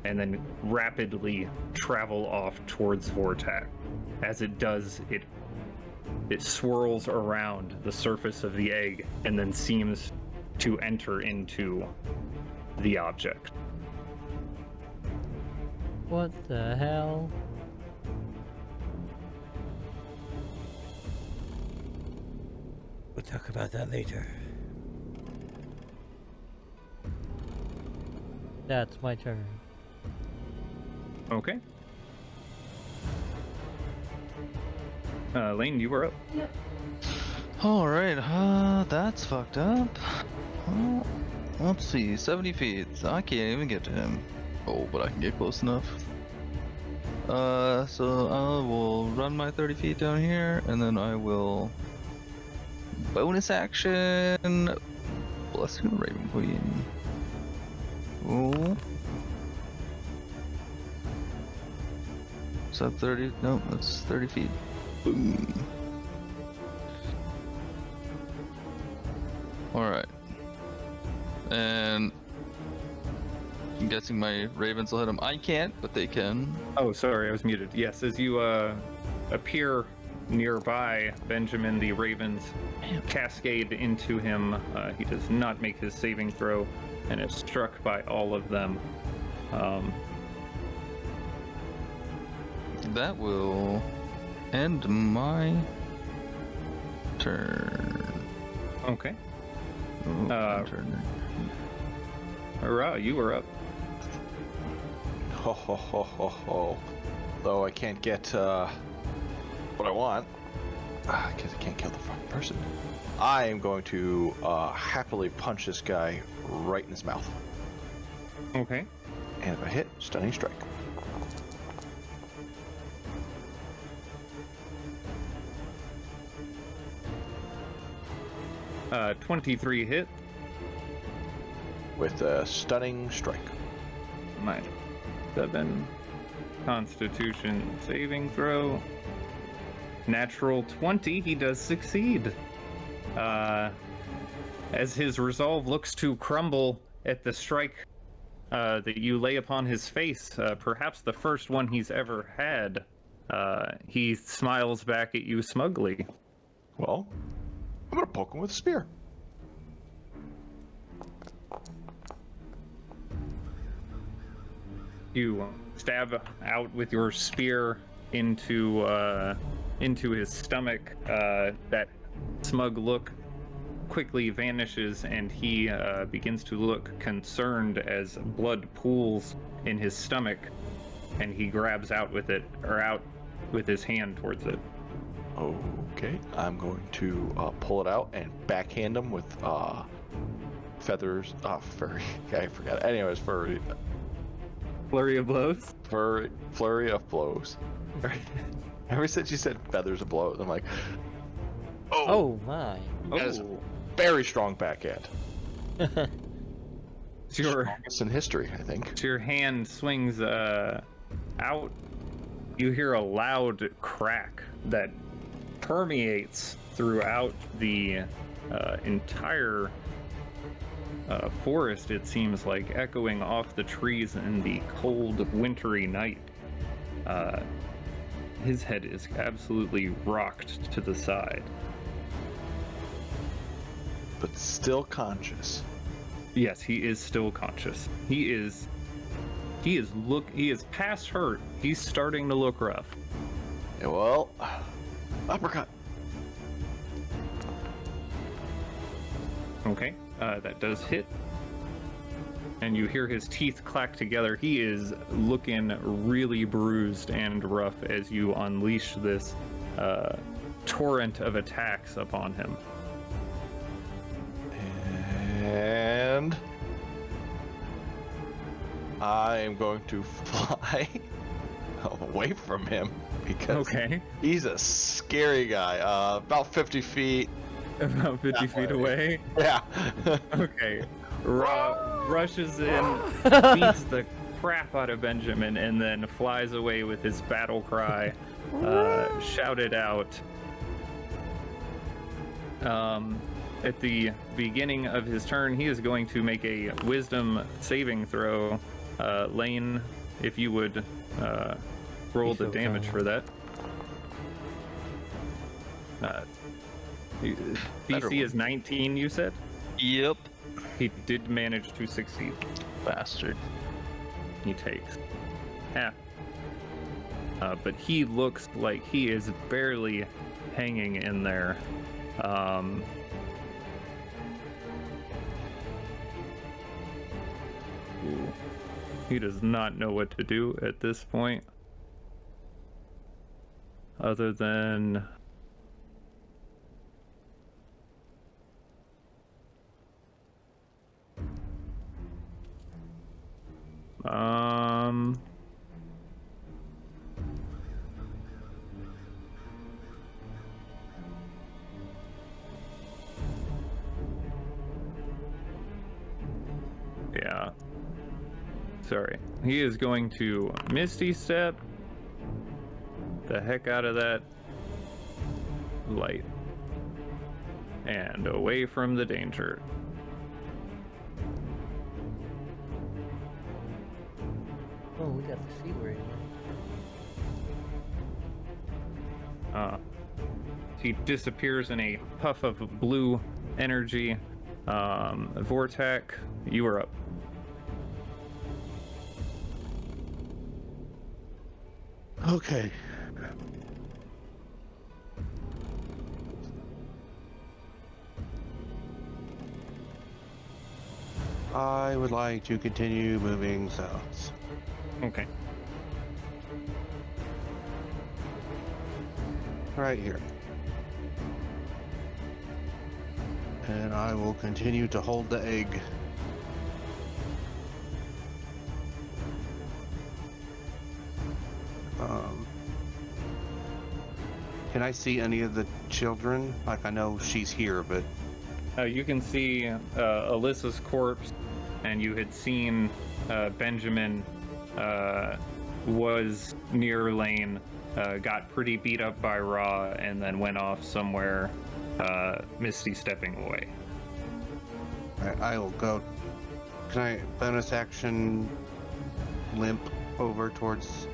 and then rapidly travel off towards Vortec. As it does, it swirls around the surface of the egg and then seems to enter into the object. What the hell? We'll talk about that later. That's my turn. Okay. Lane, you were up. Alright, that's fucked up. Let's see, 70 feet. I can't even get to him. Oh, but I can get close enough. So I will run my 30 feet down here, and then I will bonus action. Blessing the Raven Queen. Oh. Is that 30? No, that's 30 feet. Boom. Alright. And I'm guessing my ravens will hit him. I can't, but they can. Oh, sorry, I was muted. Yes, as you appear nearby, Benjamin, the ravens cascade into him. He does not make his saving throw and is struck by all of them. That will end my turn. Okay. Oh, my turn. Hurrah, you were up. Ho ho ho ho ho. Though I can't get what I want, because I can't kill the fucking person. I am going to happily punch this guy right in his mouth. Okay. And if I hit, stunning strike. Uh, 23 hit. With a stunning strike. Minus 7. Constitution saving throw. Natural 20, he does succeed. As his resolve looks to crumble at the strike that you lay upon his face, perhaps the first one he's ever had, he smiles back at you smugly. Well, I'm gonna poke him with a spear. You stab out with your spear into his stomach. That smug look quickly vanishes, and he begins to look concerned as blood pools in his stomach, and he grabs out with his hand towards it. Okay, I'm going to pull it out and backhand him with feathers. Furry. I forgot. Anyways, furry. Flurry of blows? Flurry of blows. Ever since you said feathers of blows, I'm like, Oh my. that is a very strong backhand. Sure. Strongest in history, I think. As your hand swings out, you hear a loud crack that permeates throughout the entire forest, it seems like, echoing off the trees in the cold, wintry night. His head is absolutely rocked to the side. But still conscious. Yes, he is still conscious. He is past hurt. He's starting to look rough. Yeah, well, uppercut. Okay, that does hit. And you hear his teeth clack together. He is looking really bruised and rough as you unleash this torrent of attacks upon him. And I am going to fly away from him because he's a scary guy. About 50 feet. About 50 feet away? Yeah. Okay. Rushes in, beats the crap out of Benjamin, and then flies away with his battle cry, shouted out. At the beginning of his turn, he is going to make a wisdom saving throw. Lane, if you would roll the damage for that. DC is 19, you said? Yep. He did manage to succeed. Bastard. He takes half. But he looks like he is barely hanging in there. Ooh. He does not know what to do at this point. Other than... Yeah. Sorry. He is going to Misty Step the heck out of that light. And away from the danger. Oh, we got to see where he went. He disappears in a puff of blue energy. Vortak, you are up. Okay. I would like to continue moving south. Okay. Right here. And I will continue to hold the egg. Can I see any of the children? Like, I know she's here, but... You can see Alyssa's corpse, and you had seen Benjamin was near Lane, got pretty beat up by Ra, and then went off somewhere, Misty stepping away. Alright, I will go. Can I bonus action limp over towards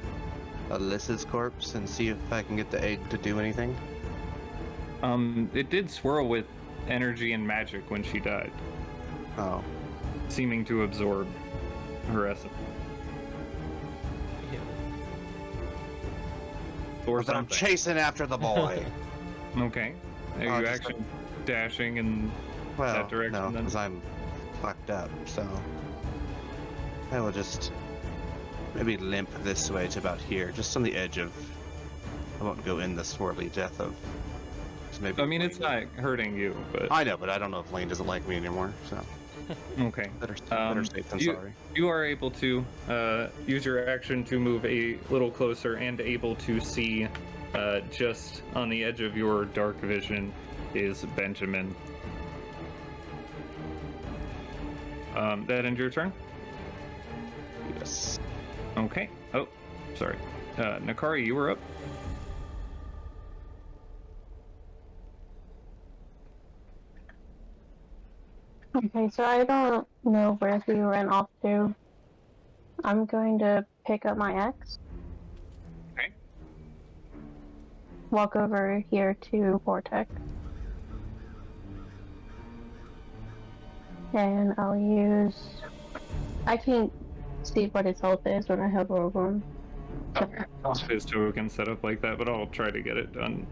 Alyssa's corpse and see if I can get the egg to do anything? It did swirl with energy and magic when she died, Oh. seeming to absorb her essence. Or But I'm something. chasing after the boy. Okay. Are Oh, you just actually dashing in Well, that direction no, then? because I'm fucked up, so... I will just maybe limp this way to about here, just on the edge of... I won't go in the swirly death of... so maybe I mean, it's Lane- not hurting you, but... I know, but I don't know if Lane doesn't like me anymore, so... Okay. Better Um, safe than you- sorry. You are able to use your action to move a little closer and able to see just on the edge of your dark vision is Benjamin. That ends your turn? Yes. Okay. Oh, sorry. Nakari, you were up. Okay, so I don't know where he ran off to. I'm going to pick up my ex. Okay. Walk over here to Vortex. And I'll use... I can't see what his health is when I hover over him. His token set up like that, but I'll try to get it done.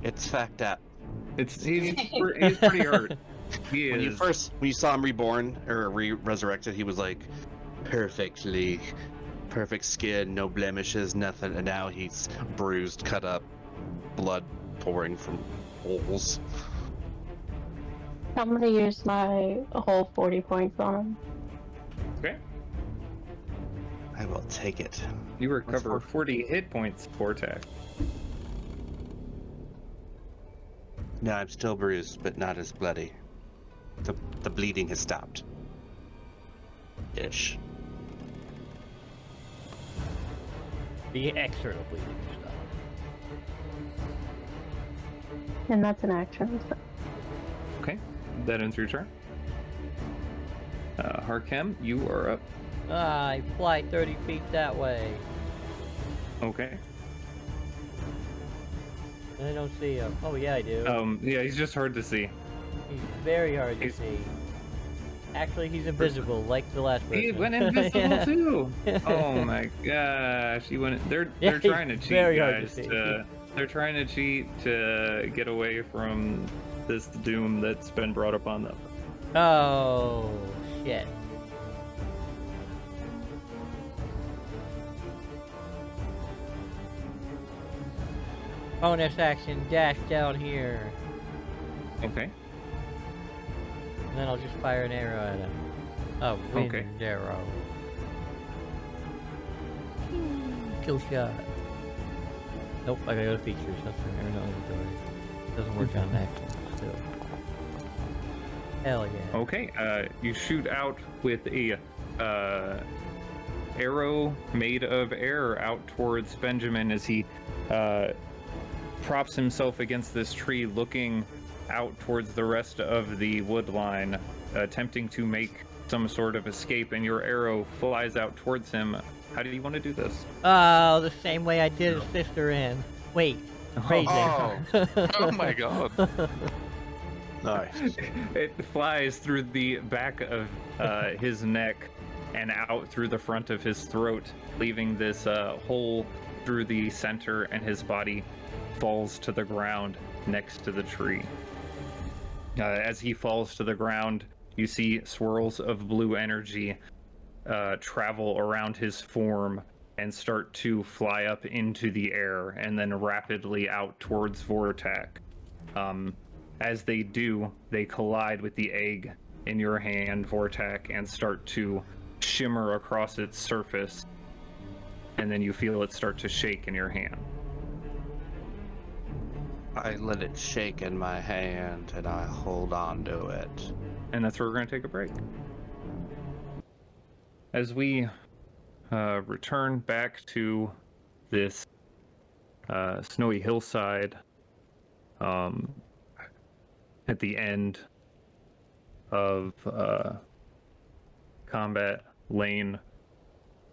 It's fucked up. He's pretty hurt. He When is. you saw him reborn, or resurrected, he was like, perfect skin, no blemishes, nothing, and now he's bruised, cut up, blood pouring from holes. I'm gonna use my whole 40 points on him. Okay. I will take it. You recover What's 40 hit points for attack. No, I'm still bruised, but not as bloody. The bleeding has stopped. Ish. The external bleeding stuff. And that's an action. So. Okay. That ends your turn. Harkem, you are up. I fly 30 feet that way. Okay. I don't see him. Oh yeah, I do. Yeah, he's just hard to see. He's very hard to he's- see. Actually, he's invisible, like the last person. He went invisible Yeah. too. Oh my gosh, he went. They're Yeah, trying to he's cheat, very hard to guys. see. They're trying to cheat to get away from this doom that's been brought upon them. Oh, shit. Bonus action, dash down here. Okay. And then I'll just fire an arrow at him. A wind Okay. arrow. Kill shot. Nope, I gotta go to features. That's for arrow inventory. Doesn't work on that one still. Hell yeah. Okay. You shoot out with a arrow made of air out towards Benjamin as he props himself against this tree, looking out towards the rest of the wood line, attempting to make some sort of escape, and your arrow flies out towards him. How do you want to do this? Oh, the same way I did his sister in. Wait, raise Oh. it. Oh my god. Nice. It flies through the back of his neck and out through the front of his throat, leaving this hole through the center, and his body falls to the ground next to the tree. As he falls to the ground, you see swirls of blue energy travel around his form and start to fly up into the air and then rapidly out towards Vortak. As they do, they collide with the egg in your hand, Vortak, and start to shimmer across its surface. And then you feel it start to shake in your hand. I let it shake in my hand and I hold on to it. And that's where we're going to take a break. As we return back to this snowy hillside at the end of combat,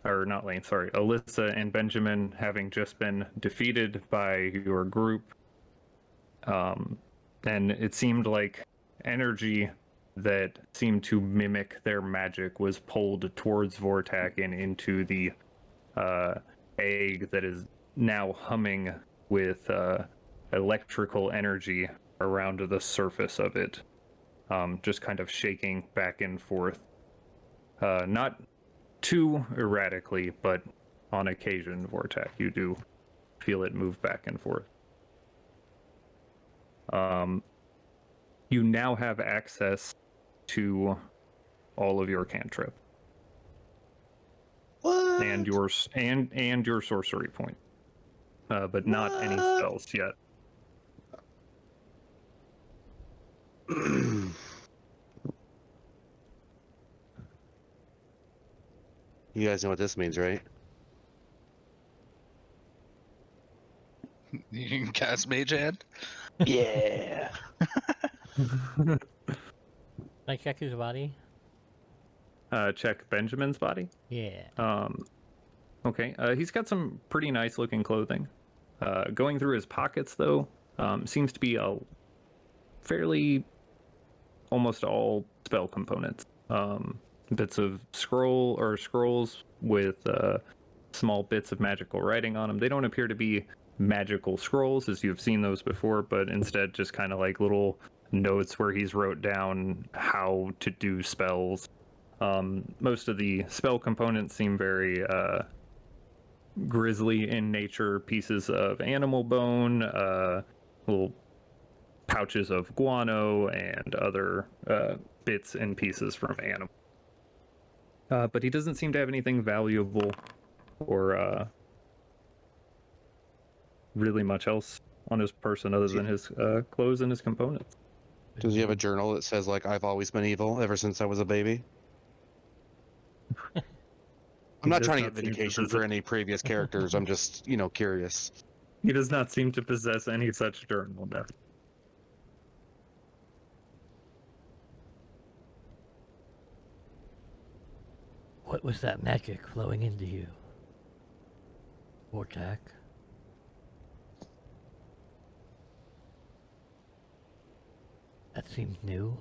Alyssa and Benjamin having just been defeated by your group. And it seemed like energy that seemed to mimic their magic was pulled towards Vortak and into the egg that is now humming with electrical energy around the surface of it, just kind of shaking back and forth. Not too erratically, but on occasion, Vortak, you do feel it move back and forth. You now have access to all of your cantrip. What? And your sorcery point, but not any What? spells yet. You guys know what this means, right? You can cast Mage Hand? Yeah. Can I check his body? Check Benjamin's body. Yeah. Okay. He's got some pretty nice looking clothing. Going through his pockets, though, seems to be a fairly almost all spell components. Bits of scrolls with small bits of magical writing on them. They don't appear to be magical scrolls as you've seen those before, but instead just kind of like little notes where he's wrote down how to do spells. Most of the spell components seem very grisly in nature. Pieces of animal bone, little pouches of guano, and other bits and pieces from animals. But he doesn't seem to have anything valuable or really much else on his person other than his clothes and his components. Does he have a journal that says, like, I've always been evil ever since I was a baby? I'm not does trying to not get seem to vindication for any previous characters. I'm just, curious. He does not seem to possess any such journal, no. What was that magic flowing into you? Vortak? That seems new.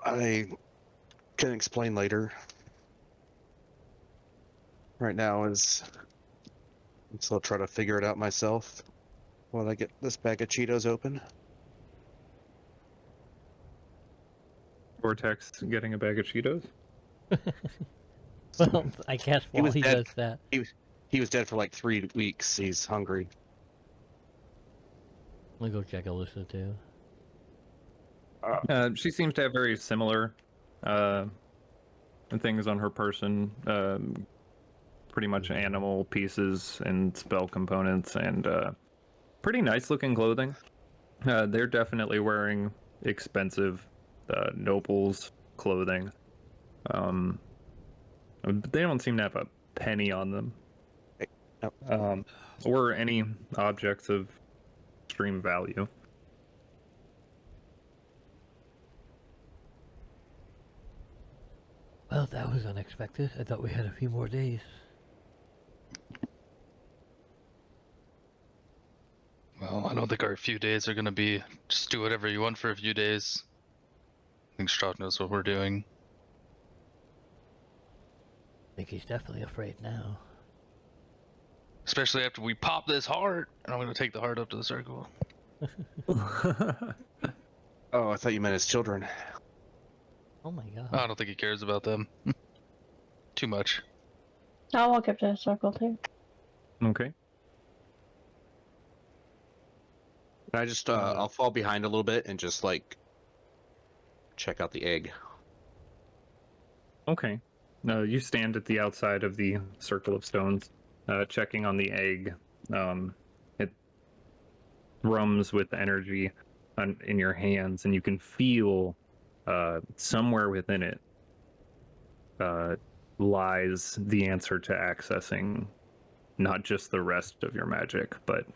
I can explain later. Right now is So I'll try to figure it out myself while I get this bag of Cheetos open. Vortex getting a bag of Cheetos. Well, I guess He while was he dead. does that. He was dead for like 3 weeks. He's hungry. Let me go check Alyssa too. She seems to have very similar things on her person. Pretty much animal pieces and spell components, and pretty nice looking clothing. They're definitely wearing expensive nobles clothing. They don't seem to have a penny on them. Nope. Or any objects of extreme value. Well, that was unexpected. I thought we had a few more days. Well, I don't think our few days are gonna be just do whatever you want for a few days. I think Strahd knows what we're doing. I think he's definitely afraid now. Especially after we pop this heart, and I'm gonna take the heart up to the circle. Oh, I thought you meant his children. Oh my god. I don't think he cares about them. Too much. I'll walk up to the circle too. Okay. Can I just, I'll fall behind a little bit and just, like, check out the egg. Okay. You stand at the outside of the circle of stones, checking on the egg. It thrums with energy in your hands, and you can feel somewhere within it lies the answer to accessing not just the rest of your magic, but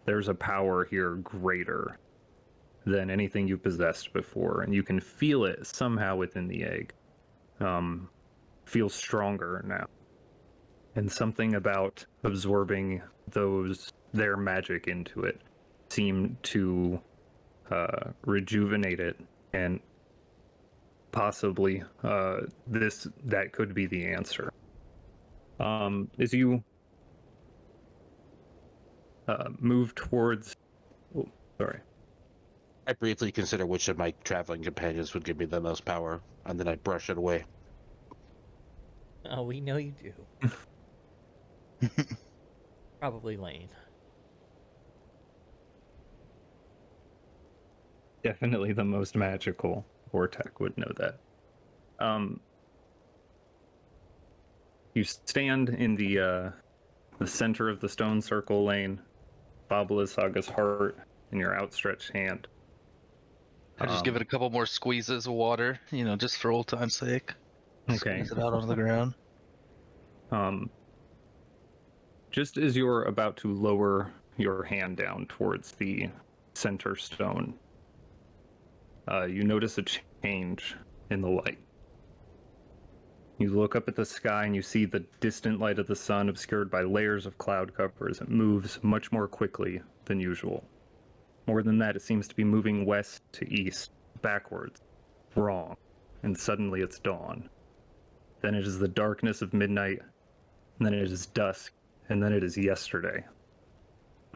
there's a power here greater than anything you possessed before, and you can feel it somehow within the egg. Feels stronger now. And something about absorbing their magic into it seemed to rejuvenate it, and possibly that could be the answer. As you move towards, I briefly consider which of my traveling companions would give me the most power, and then I'd brush it away. Oh, we know you do. Probably Lane. definitely the most magical. Vortec would know that. You stand in the center of the stone circle lane, Babala Saga's heart in your outstretched hand. I just give it a couple more squeezes of water, you know, just for old time's sake. Okay. Squeeze it out onto the ground. Just as you're about to lower your hand down towards the center stone, you notice a change in the light. You look up at the sky and you see the distant light of the sun obscured by layers of cloud cover as it moves much more quickly than usual. More than that, it seems to be moving west to east, backwards, wrong, and suddenly it's dawn. Then it is the darkness of midnight, and then it is dusk, and then it is yesterday.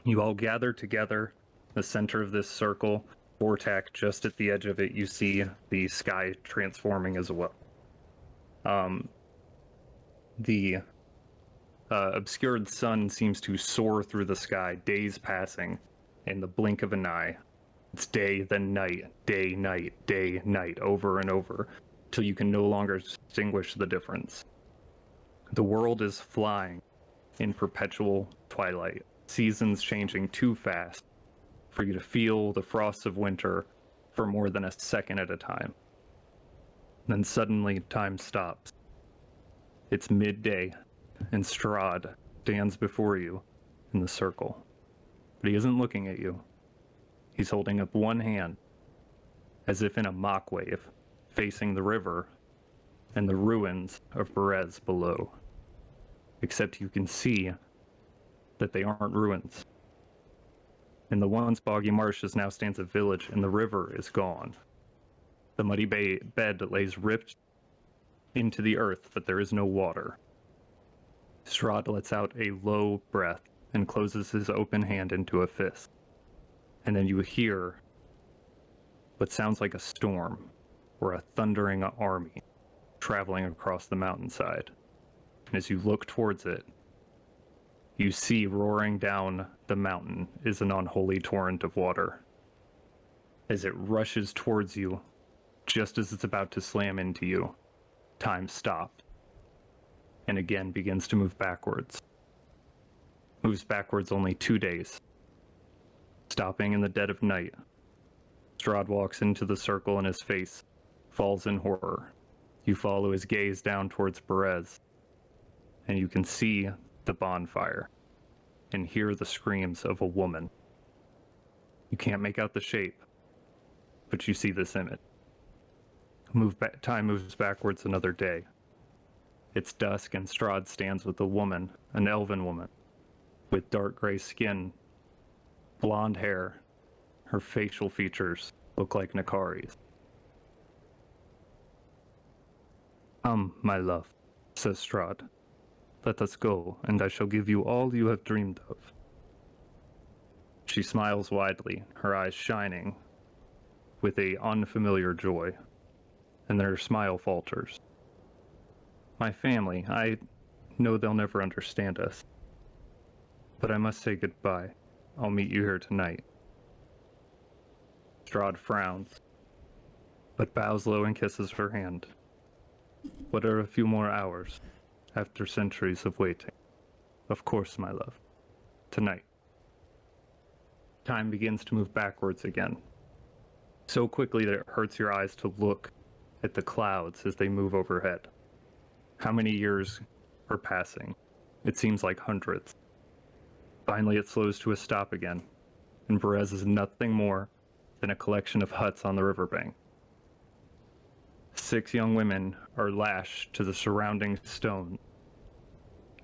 You all gather together, the center of this circle, Vortac just at the edge of it. You see the sky transforming as well. The obscured sun seems to soar through the sky, days passing in the blink of an eye. It's day, then night, day, night, over and over, till you can no longer distinguish the difference. The world is flying in perpetual twilight, seasons changing too fast for you to feel the frosts of winter for more than a second at a time. Then suddenly time stops. It's midday, and Strahd stands before you in the circle. But he isn't looking at you. He's holding up one hand, as if in a mock wave, facing the river and the ruins of Berez below. Except you can see that they aren't ruins. In the once boggy marshes now stands a village, and the river is gone. The muddy bed lays ripped into the earth, but there is no water. Strahd lets out a low breath and closes his open hand into a fist. And then you hear what sounds like a storm or a thundering army traveling across the mountainside. And as you look towards it, you see roaring down the mountain is an unholy torrent of water. As it rushes towards you, just as it's about to slam into you, time stops and again begins to move backwards. Moves backwards only 2 days. Stopping in the dead of night, Strahd walks into the circle and his face falls in horror. You follow his gaze down towards Perez, and you can see the bonfire and hear the screams of a woman. You can't make out the shape, but you see this image. Time moves backwards another day. It's dusk and Strahd stands with a woman, an elven woman, with dark gray skin, blonde hair. Her facial features look like Nakari's. My love, says Strahd. Let us go, and I shall give you all you have dreamed of. She smiles widely, her eyes shining with a unfamiliar joy, and then her smile falters. My family, I know they'll never understand us, but I must say goodbye. I'll meet you here tonight. Strahd frowns, but bows low and kisses her hand. What are a few more hours after centuries of waiting? Of course, my love. Tonight. Time begins to move backwards again, so quickly that it hurts your eyes to look at the clouds as they move overhead. How many years are passing? It seems like hundreds. Finally, it slows to a stop again, and Perez is nothing more than a collection of huts on the riverbank. 6 young women are lashed to the surrounding stone,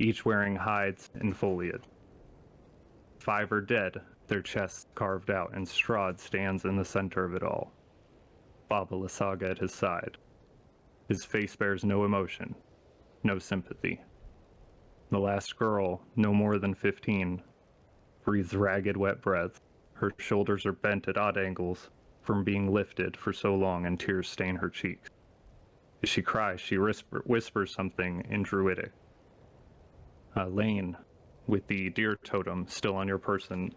each wearing hides and foliage. 5 are dead, their chests carved out, and Strahd stands in the center of it all, Baba Lysaga at his side. His face bears no emotion, no sympathy. The last girl, no more than 15, breathes ragged, wet breaths. Her shoulders are bent at odd angles from being lifted for so long, and tears stain her cheeks. As she cries, she whispers something in Druidic. Lane, with the deer totem still on your person,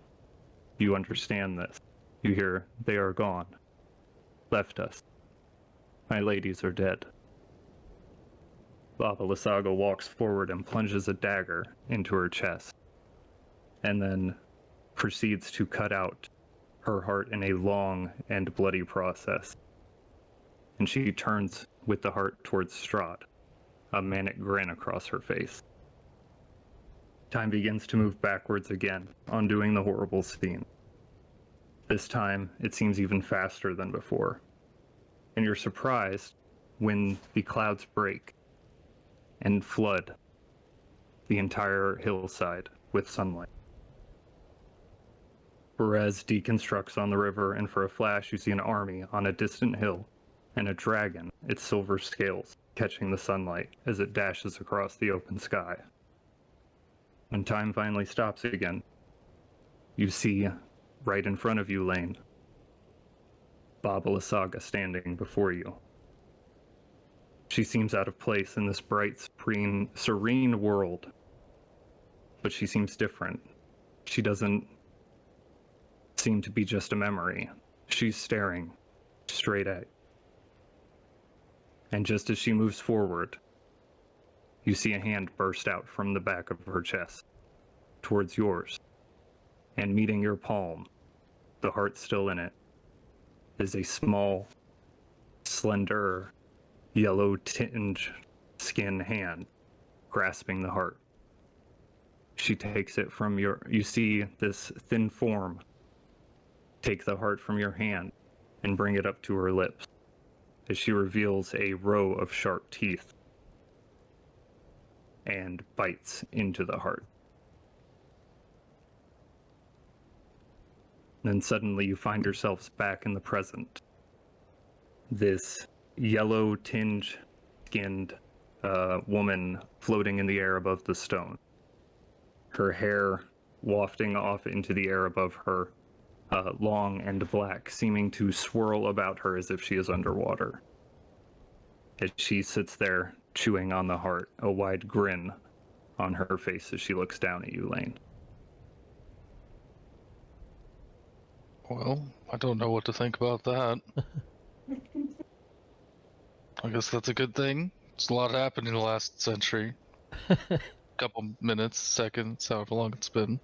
you understand this. You hear, they are gone. Left us. My ladies are dead. Baba Lysaga walks forward and plunges a dagger into her chest, and then proceeds to cut out her heart in a long and bloody process. And she turns with the heart towards Strahd, a manic grin across her face. Time begins to move backwards again, undoing the horrible scene. This time, it seems even faster than before, and you're surprised when the clouds break and flood the entire hillside with sunlight. Perez deconstructs on the river, and for a flash you see an army on a distant hill, and a dragon, its silver scales, catching the sunlight as it dashes across the open sky. When time finally stops again, you see, right in front of you, Lane, Baba Lysaga standing before you. She seems out of place in this bright, serene world, but she seems different. She doesn't seem to be just a memory. She's staring straight at you. And just as she moves forward, you see a hand burst out from the back of her chest towards yours, and meeting your palm, the heart still in it, is a small, slender, yellow-tinged skin hand grasping the heart. She takes it from you see this thin form take the heart from your hand and bring it up to her lips as she reveals a row of sharp teeth and bites into the heart. Then suddenly you find yourselves back in the present. This yellow-tinged skinned woman floating in the air above the stone. Her hair wafting off into the air above her, long and black, seeming to swirl about her as if she is underwater. As she sits there, chewing on the heart, a wide grin on her face as she looks down at you, Lane. Well, I don't know what to think about that. I guess that's a good thing. There's a lot happened in the last century. Couple minutes, seconds, however long it's been.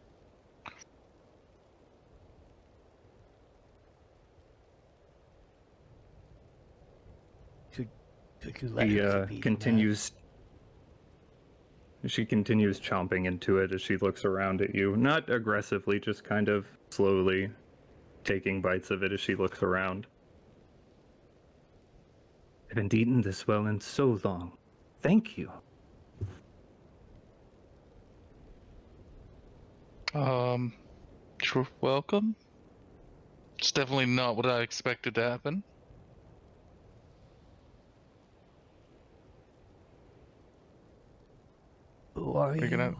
Could you let He her be, continues. She continues chomping into it as she looks around at you, not aggressively, just kind of slowly taking bites of it as she looks around. I haven't eaten this well in so long. Thank you. You're welcome. It's definitely not what I expected to happen. Who are you? Gonna...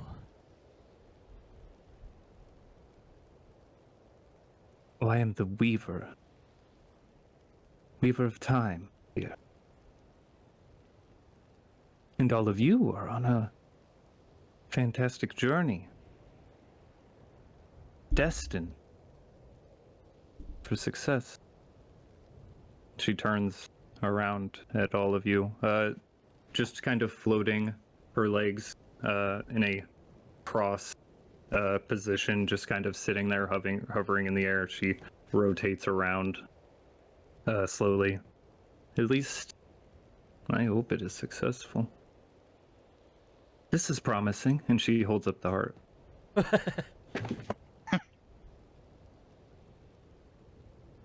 Oh, I am the Weaver. Weaver of Time here. And all of you are on a fantastic journey. Destined for success. She turns around at all of you, just kind of floating her legs in a cross position, just kind of sitting there hovering in the air. She rotates around slowly. At least, I hope it is successful. This is promising, and she holds up the heart.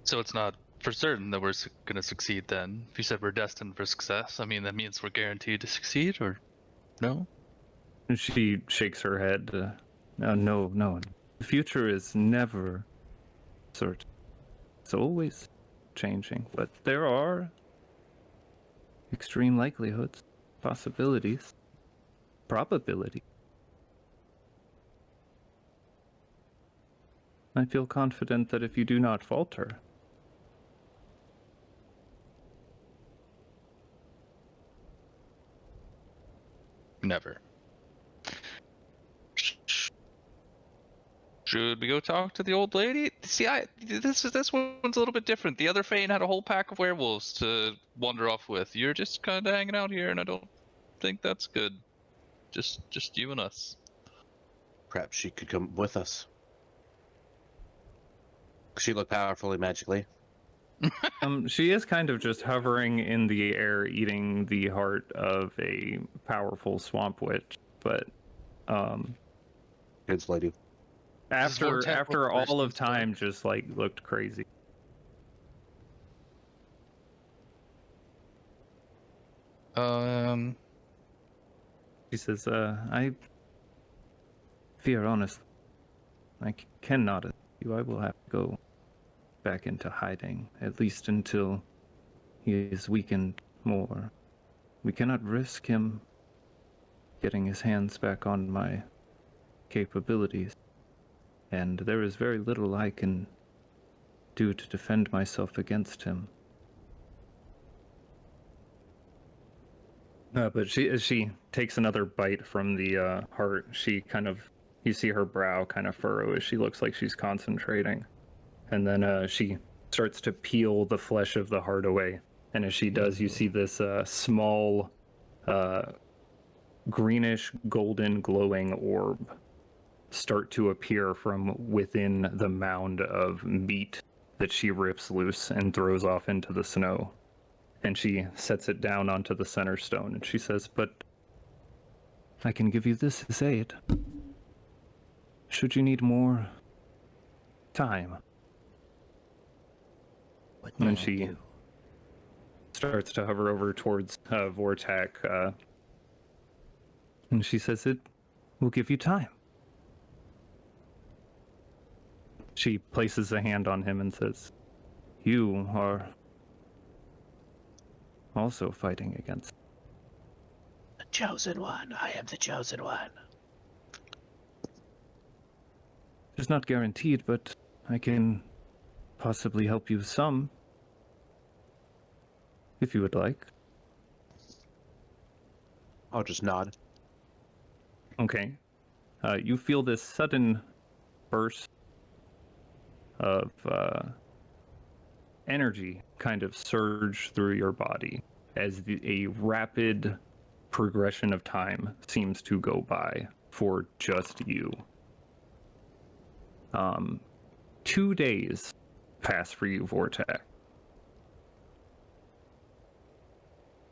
So it's not for certain that we're going to succeed then? If you said we're destined for success, I mean, that means we're guaranteed to succeed, or no? And she shakes her head. No. The future is never certain. It's always changing, but there are extreme likelihoods, possibilities, probability. I feel confident that if you do not falter, Never. Should we go talk to the old lady? See, this one's a little bit different. The other Fane had a whole pack of werewolves to wander off with. You're just kind of hanging out here, and I don't think that's good. Just you and us. Perhaps she could come with us. She looked powerfully magically. she is kind of just hovering in the air, eating the heart of a powerful swamp witch. But Kids lady. after all of time, just like looked crazy. She says, I fear honestly, I cannot you. I will have to go back into hiding, at least until he is weakened more. We cannot risk him getting his hands back on my capabilities, and there is very little I can do to defend myself against him. But as she takes another bite from the heart, you see her brow kind of furrow as she looks like she's concentrating. And then she starts to peel the flesh of the heart away. And as she does, you see this small, greenish, golden, glowing orb start to appear from within the mound of meat that she rips loose and throws off into the snow. And she sets it down onto the center stone, and she says, "But I can give you this as aid. Should you need more time." And then she starts to hover over towards Vortak, and she says, "It will give you time." She places a hand on him and says, "You are also fighting against The chosen one. I am the chosen one. It's not guaranteed, but I can possibly help you some. If you would like. I'll just nod. Okay. You feel this sudden burst of energy kind of surge through your body as a rapid progression of time seems to go by for just you. 2 days pass for you, Vortex.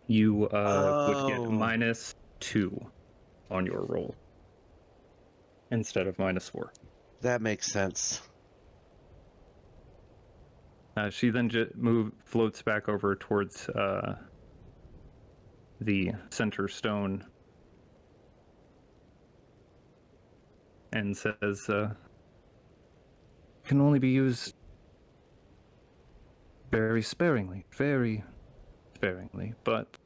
You would get Oh. -2 on your roll instead of -4. That makes sense. She then floats back over towards the center stone and says, can only be used very sparingly, but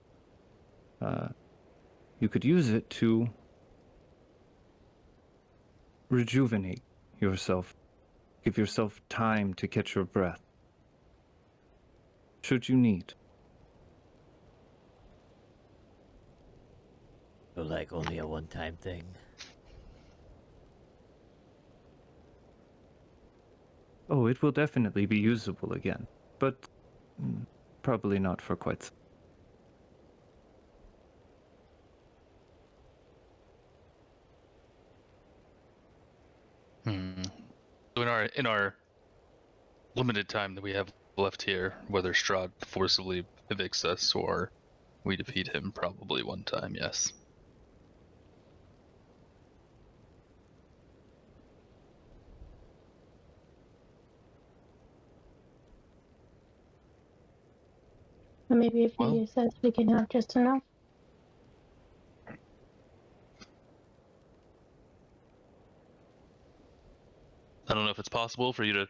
you could use it to rejuvenate yourself, give yourself time to catch your breath, should you need. So like only a one-time thing. Oh, it will definitely be usable again, but probably not for quite some. So in our limited time that we have left here, whether Strahd forcibly evicts us or we defeat him, probably one time, yes. Or maybe if Well- we use this, we can have just enough. I don't know if it's possible for you to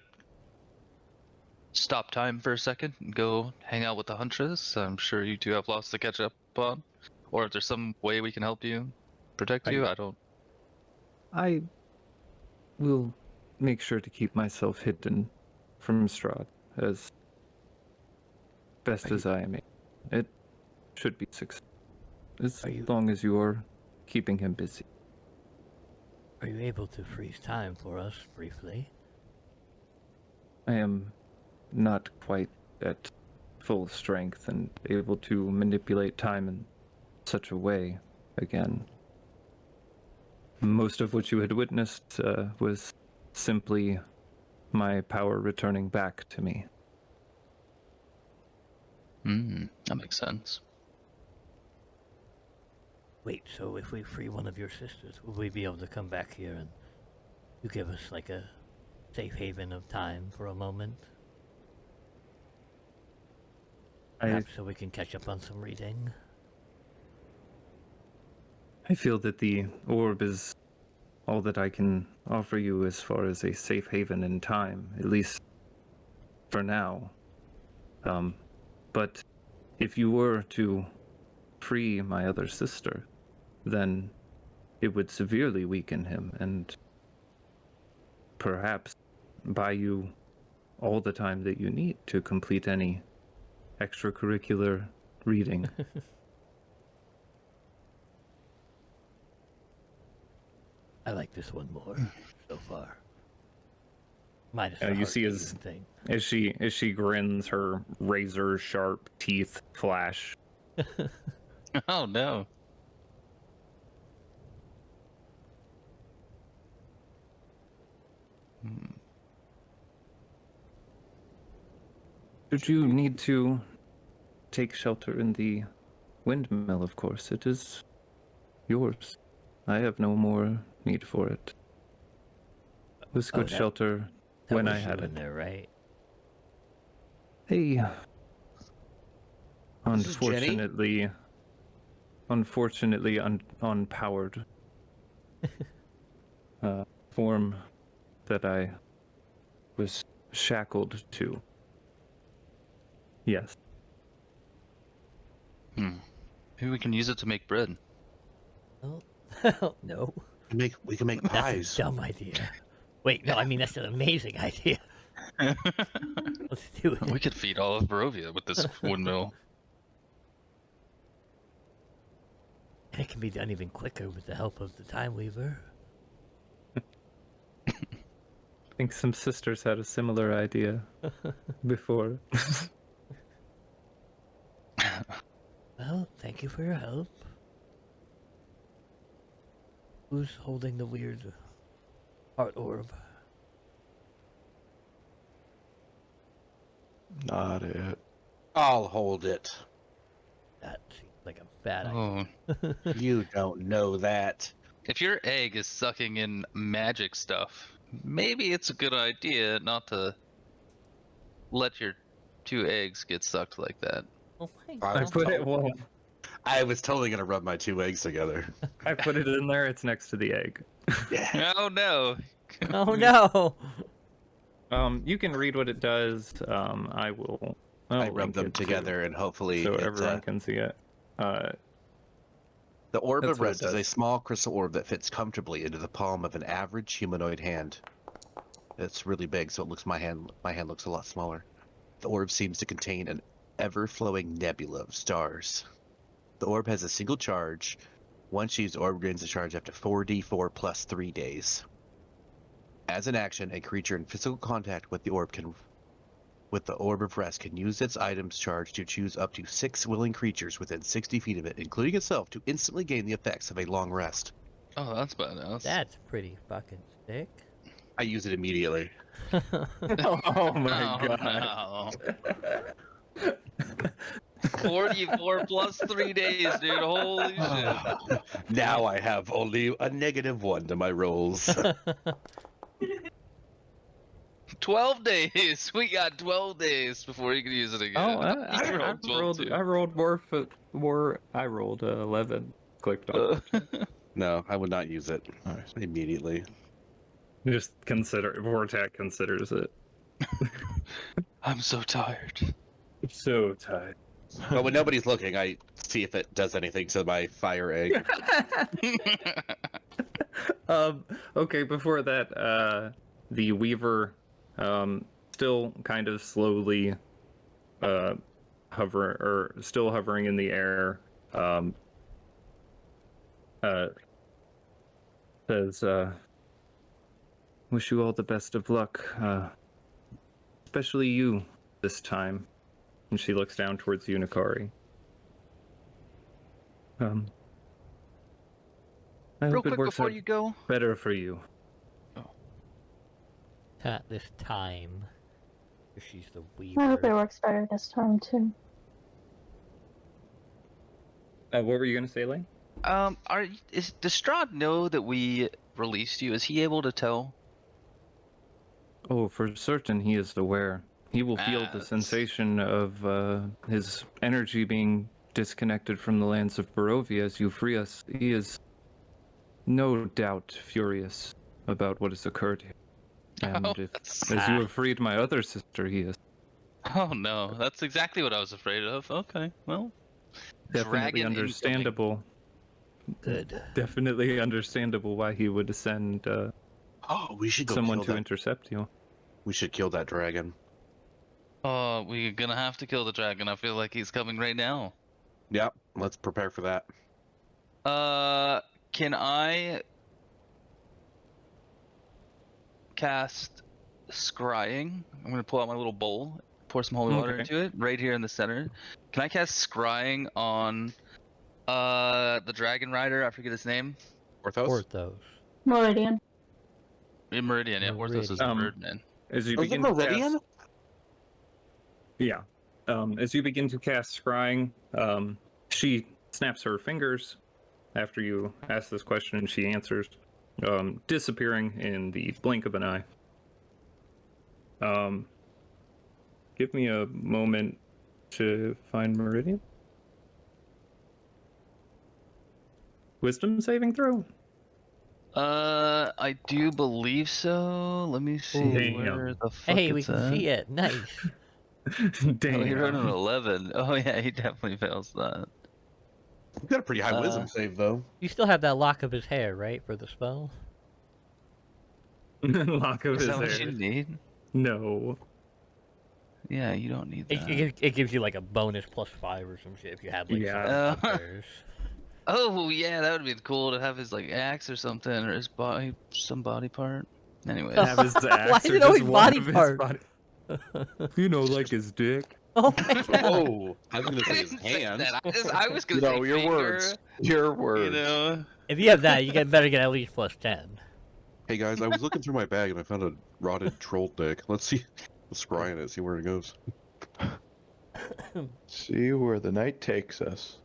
stop time for a second and go hang out with the Huntress. I'm sure you two have lots to catch up on. Or if there's some way we can help you, protect you, I don't... I will make sure to keep myself hidden from Strahd as best as I am able. It should be success, as long as you are keeping him busy. Are you able to freeze time for us briefly? I am not quite at full strength and able to manipulate time in such a way again. Most of what you had witnessed was simply my power returning back to me. That makes sense. Wait, so if we free one of your sisters, will we be able to come back here and you give us like a safe haven of time for a moment? Perhaps so we can catch up on some reading? I feel that the orb is all that I can offer you as far as a safe haven in time, at least for now. But if you were to free my other sister, then it would severely weaken him and perhaps buy you all the time that you need to complete any extracurricular reading. I like this one more so far. Minus You the see heart as thing. as she grins, her razor sharp teeth flash. Oh no. Should you need to take shelter in the windmill, of course, it is yours. I have no more need for it. It was good shelter when I had in it. there, right? Hey, This is Jenny? unfortunately unpowered form that I was shackled to. Yes. Maybe we can use it to make bread. Oh, no. We can make That's pies. a dumb idea. Wait, no, I mean, that's an amazing idea. Let's do it. We could feed all of Barovia with this windmill. And it can be done even quicker with the help of the Time Weaver. I think some sisters had a similar idea before. Well, thank you for your help. Who's holding the weird heart orb? Not it. I'll hold it. That seems like a bad idea. Oh. You don't know that. If your egg is sucking in magic stuff, maybe it's a good idea not to let your 2 eggs get sucked like that. Oh my I I god. put it. Well, I was totally gonna rub my 2 eggs together. I put it in there. It's next to the egg. Yeah. Oh no! Oh no! You can read what it does. I will. I'll I rub link them it too, together and hopefully so it, everyone can see it. the orb That's of what it rest is a does. small crystal orb that fits comfortably into the palm of an average humanoid hand. It's really big, so it looks my hand looks a lot smaller. The orb seems to contain an ever-flowing nebula of stars. The orb has a single charge. Once used, the orb gains a charge after 4d4 plus 3 days. As an action, a creature in physical contact with the orb of rest can use its item's charge to choose up to 6 willing creatures within 60 feet of it, including itself, to instantly gain the effects of a long rest. Oh, that's badass. That's pretty fucking sick. I use it immediately. Oh my god. No. 44 plus 3 days, dude. Holy shit. Now I have only a -1 to my rolls. 12 days. We got 12 days before you can use it again. Oh, You rolled 12 too. I rolled more. I rolled 11. Clicked on. No, I would not use it immediately. Just consider. Vortac considers it. I'm so tired. So tight. But when nobody's looking, I see if it does anything to my fire egg. Okay, before that, the Weaver, still kind of slowly, still hovering in the air, says, wish you all the best of luck, especially you this time. And she looks down towards Unikari. I Real hope it quick works before out you go. better for you. At this time. She's the I hope it weaver. works better this time too. What were you gonna say, Lane? Does Strahd know that we released you? Is he able to tell? Oh, for certain he is aware. He will feel the That's- sensation of his energy being disconnected from the lands of Barovia as you free us. He is no doubt furious about what has occurred here. And Oh, if, that's- as you have freed my other sister, he is Oh no, that's exactly what I was afraid of. Okay, well. definitely Dragon incoming. understandable. Good. Definitely understandable why he would send Oh, we should go someone kill to that. intercept you. We should kill that dragon. Oh, we're gonna have to kill the dragon. I feel like he's coming right now. Yep, let's prepare for that. Can I cast scrying? I'm gonna pull out my little bowl, pour some holy water Okay. into it, right here in the center. Can I cast scrying on the dragon rider? I forget his name. Orthos? Orthos. Meridian. Meridian. Yeah, Orthos is the Meridian. bird man. As you Was it begin to Meridian? cast, yeah. As you begin to cast scrying, she snaps her fingers after you ask this question, and she answers, disappearing in the blink of an eye. Give me a moment to find Meridian. Wisdom saving throw? I do believe so. Let me see Damn. where the fuck Hey, we it's can at. see it. Nice. Oh, he rolled an Damn. 11. Oh yeah, he definitely fails that. You got a pretty high wisdom save, though. You still have that lock of his hair, right, for the spell? Lock of Is his that what you hair. need? No. Yeah, you don't need that. It gives you like a bonus +5 or some shit if you have like Yeah. something up there. Oh yeah, that would be cool to have his like axe or something, or his body, some body part. Anyway, Have his Why axe is or it always just one body of his parts? body. You know, like his dick. Oh my god. Whoa! I was gonna I say his didn't say hands. that. I was gonna You say know, your finger, words. Your You words. know. If you have that, you better get at least +10. Hey guys, I was looking through my bag and I found a rotted troll dick. Let's scry in it, see where it goes. See where the night takes us.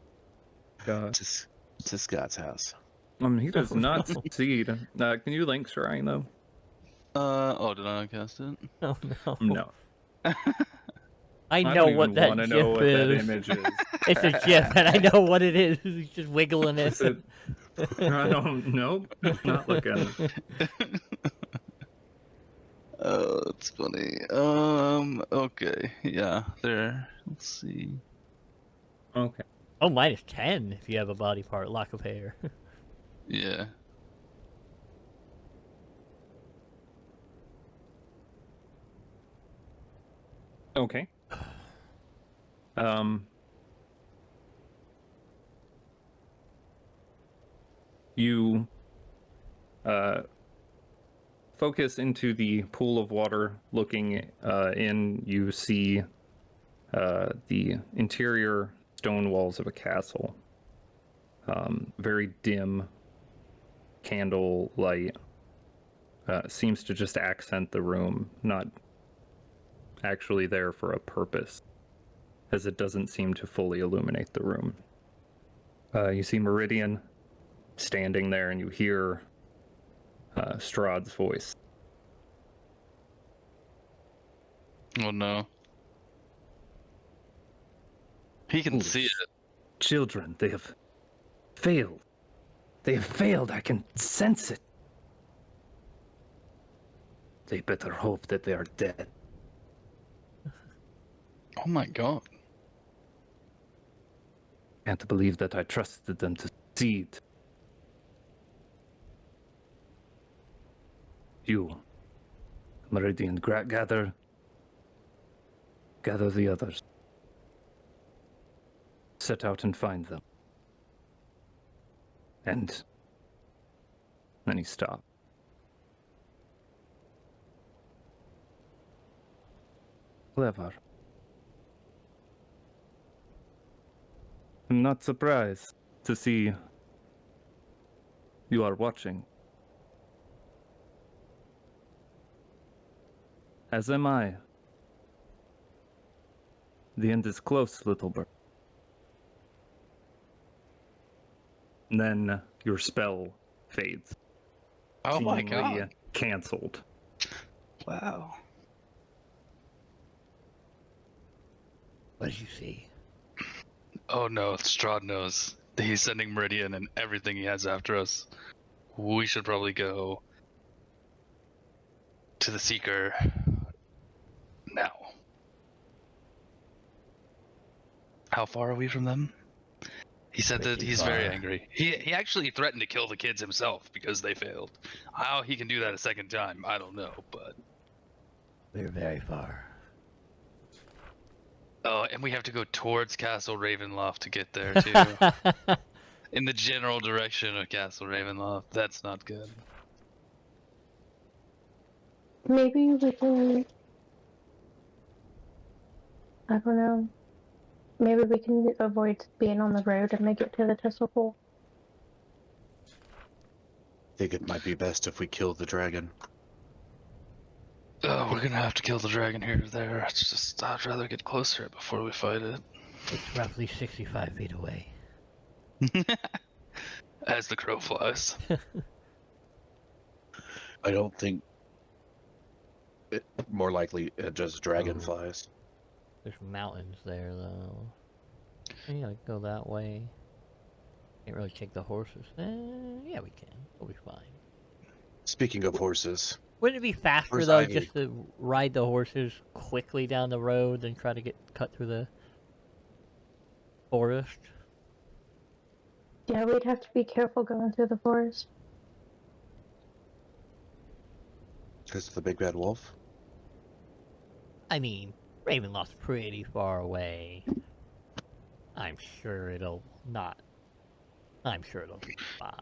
To Scott's house. He does Oh, not no. succeed. Can you link Shrine though? Oh, did I not cast it? Oh no. No. I don't know even what that wanna GIF know what that is. image is. It's a GIF, and I know what it is. He's just wiggling it. Is it? I don't. Nope. Not looking. Oh, that's funny. Okay, yeah, there. Let's see. Okay. Oh, -10 if you have a body part, lock of hair. Yeah. Okay. You focus into the pool of water, looking in. You see the interior stone walls of a castle. Very dim candle light seems to just accent the room, not actually there for a purpose, as it doesn't seem to fully illuminate the room. You see Meridian standing there, and you hear Strahd's voice. Oh no. He can see it. Children, they have failed. They have failed. I can sense it. They better hope that they are dead. Oh my god. Can't believe that I trusted them to succeed. You, Meridian, gather the others. Set out and find them. And then he stopped. Clever. I'm not surprised to see you are watching. As am I. The end is close, little bird. And then your spell fades. Oh my Seemingly god. canceled. Wow. What did you see? Oh no, Strahd knows. He's sending Meridian and everything he has after us. We should probably go to the Seeker now. How far are we from them? He said that Pretty he's very far. angry. He actually threatened to kill the kids himself because they failed. How he can do that a second time, I don't know, but... We're very far. Oh, and we have to go towards Castle Ravenloft to get there, too. In the general direction of Castle Ravenloft. That's not good. Maybe we can. I don't know. Maybe we can avoid being on the road and make it to the Tesla Pool. I think it might be best if we kill the dragon. Oh, we're gonna have to kill the dragon here or there. It's just, I'd rather get closer before we fight it. It's roughly 65 feet away. As the crow flies. I don't think. More likely, just dragonflies. There's mountains there, though. You gotta go that way. Can't really take the horses. Yeah, we can. We'll be fine. Speaking of horses, Wouldn't it be faster, Where's though, Ivy? just to ride the horses quickly down the road than try to get cut through the forest? Yeah, we'd have to be careful going through the forest. Because of the big bad wolf? I mean, Ravenloft's pretty far away. I'm sure it'll be fine.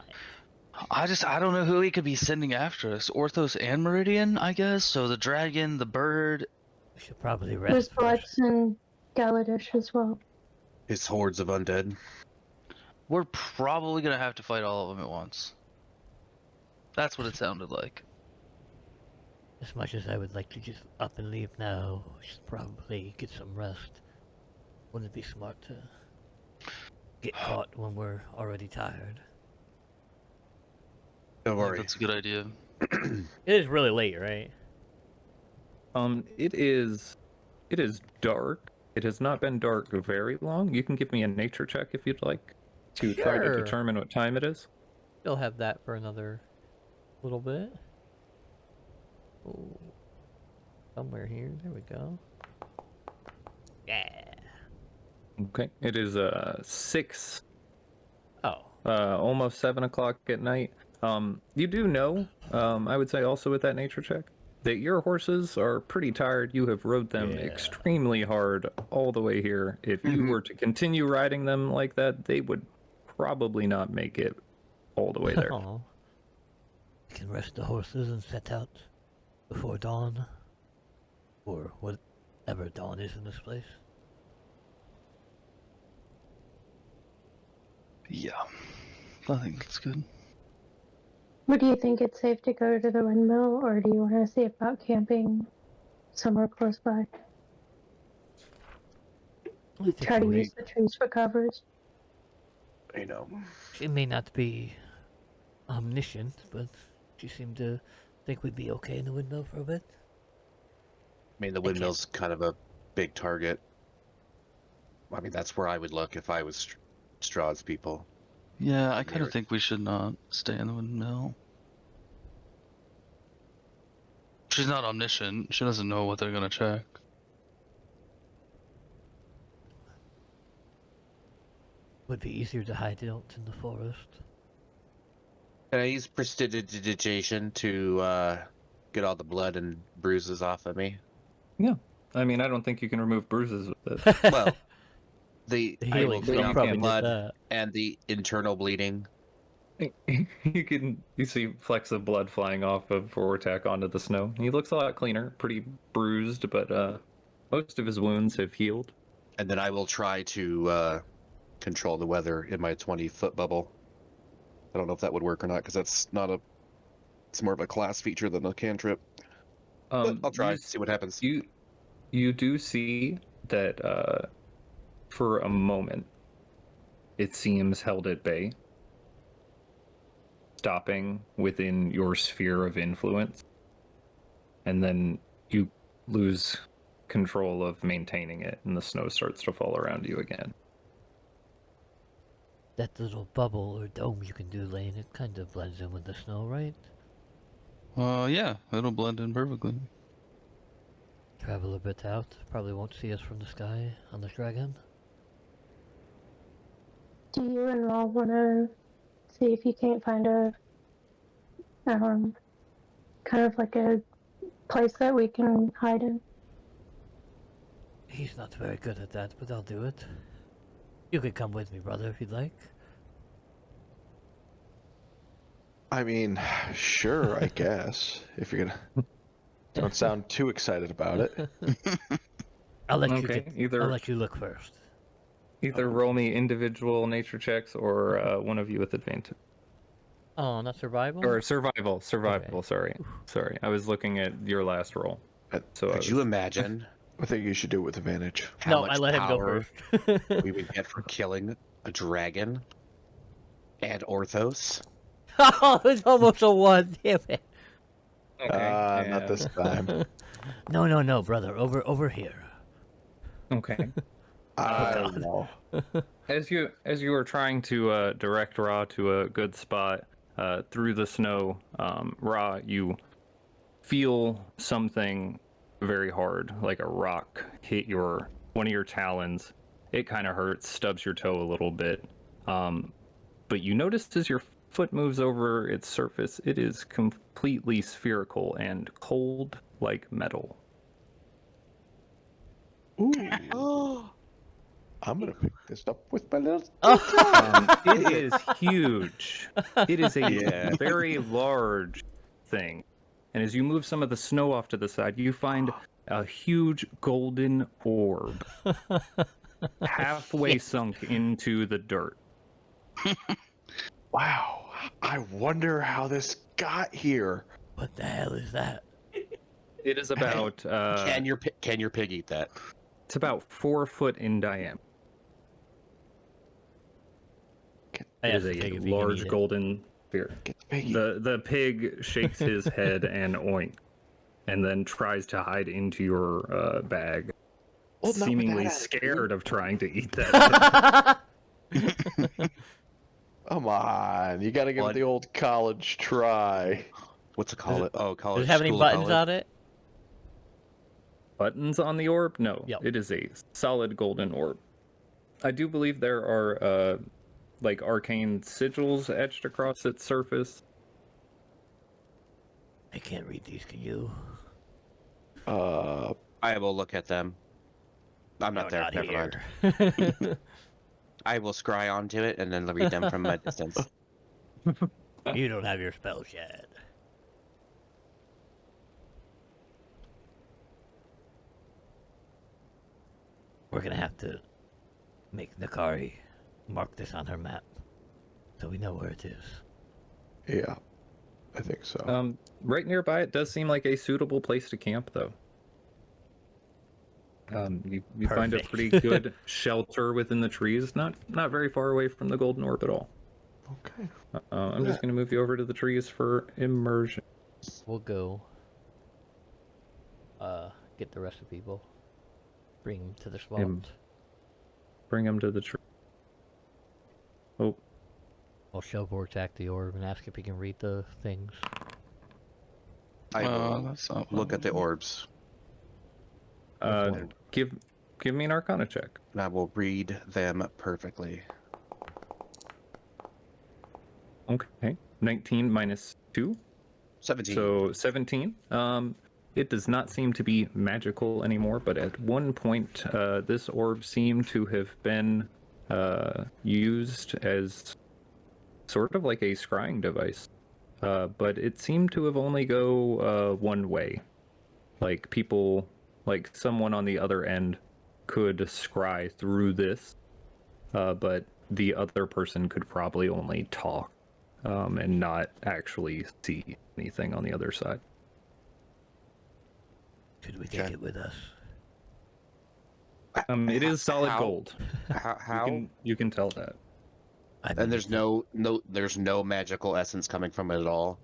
I don't know who he could be sending after us. Orthos and Meridian, I guess. So the dragon, the bird. We should probably There's rest first. Blex and Galadish as well. His hordes of undead. We're probably gonna have to fight all of them at once. That's what it sounded like. As much as I would like to just up and leave now, we should probably get some rest. Wouldn't it be smart to get caught when we're already tired? Don't I think worry. that's a good idea. It is really late, right? It is dark. It has not been dark very long. You can give me a nature check if you'd like to try to Sure. determine what time it is. Still have that for another little bit. Ooh. Somewhere here. There we go. Yeah. Okay. It is 6, Oh. almost 7 o'clock at night. You do know, I would say also with that nature check, that your horses are pretty tired. You have rode them Yeah. extremely hard all the way here. If you were to continue riding them like that, they would probably not make it all the way there. Aw. We can rest the horses and set out before dawn. Or whatever dawn is in this place. Yeah, I think that's good. But do you think it's safe to go to the windmill, or do you want to see about camping somewhere close by? I think Try to we- use the trees for covers. You know. She may not be omniscient, but she seemed to think we'd be okay in the windmill for a bit. I mean, the windmill's kind of a big target. I mean, that's where I would look if I was Strahd's people. Yeah, I kind Near of it. think we should not stay in the windmill. She's not omniscient. She doesn't know what they're gonna check. Would be easier to hide out in the forest. Can I use prestidigitation to get all the blood and bruises off of me? I mean, I don't think you can remove bruises with it. Well, the The I will healing but clean you spell off probably the did blood that. and the internal bleeding. You see flecks of blood flying off of Vortak onto the snow. He looks a lot cleaner, pretty bruised, but most of his wounds have healed. And then I will try to control the weather in my 20-foot bubble. I don't know if that would work or not, because that's not a... It's more of a class feature than a cantrip. But I'll try, You see what happens. You do see that for a moment it seems held at bay, stopping within your sphere of influence, and then you lose control of maintaining it and the snow starts to fall around you again. That little bubble or dome you can do, Lane, it kind of blends in with the snow, right? Yeah, it'll blend in perfectly. Travel a bit out. Probably won't see us from the sky on the dragon. Do you and Raw want to see if you can't find a, kind of like a place that we can hide in? He's not very good at that, but I'll do it. You could come with me, brother, if you'd like. I mean, sure, I guess. If you're gonna, don't sound too excited about it. I'll let Okay, I'll let you look first. Either roll me individual nature checks or one of you with advantage. Oh, not survival? Or survival. Sorry. I was looking at your last roll. So Could you imagine I think you should do it with advantage. how No, much I let him go power first. we would get for killing a dragon and Orthos? Oh, it's almost a 1, damn it. Not this time. No, brother, over here. Okay. I know. As you were trying to direct Ra to a good spot through the snow, Ra, you feel something very hard, like a rock, hit one of your talons. It kind of hurts, stubs your toe a little bit. But you notice as you're foot moves over its surface, it is completely spherical and cold like metal. Ooh. Oh, I'm gonna pick this up with my little. It is huge. It is a Yeah. very large thing. And as you move some of the snow off to the side, you find a huge golden orb halfway sunk into the dirt. wow. I wonder how this got here. What the hell is that? It is about Can your pig eat that? it's about 4 foot in diameter. It is a large golden sphere. Get the piggy. The pig shakes his head and oink, and then tries to hide into your bag, Oh, not with seemingly that scared of trying to eat that. Come on, you gotta give it the old college try. What's it called? Oh, Does college. it have any school of buttons college? on it? Buttons on the orb? No, Yep. it is a solid golden orb. I do believe there are like arcane sigils etched across its surface. I can't read these, can you? I will look at them. I'm not there. Never mind. mind. I will scry onto it and then read them from a distance. You don't have your spells yet. We're gonna have to make Nakari mark this on her map so we know where it is. Yeah, I think so. Right nearby, it does seem like a suitable place to camp, though. You find a Perfect. pretty good shelter within the trees, not very far away from the golden orb at all. Okay. I'm just going to move you over to the trees for immersion. We'll go get the rest of the people. Bring them to the swamp. Bring them to the tree. Oh, I'll show Vortex the orb and ask if he can read the things. I will that's not look at the orbs give me an Arcana check. and I will read them perfectly. Okay, 19 minus 2. 17. So 17. It does not seem to be magical anymore, but at one point, this orb seemed to have been used as sort of like a scrying device. But it seemed to have only go one way. Like people, like someone on the other end could scry through this, but the other person could probably only talk and not actually see anything on the other side. Should we take it with us? It is solid How? gold. How? You can tell that. And there's no magical essence coming from it at all.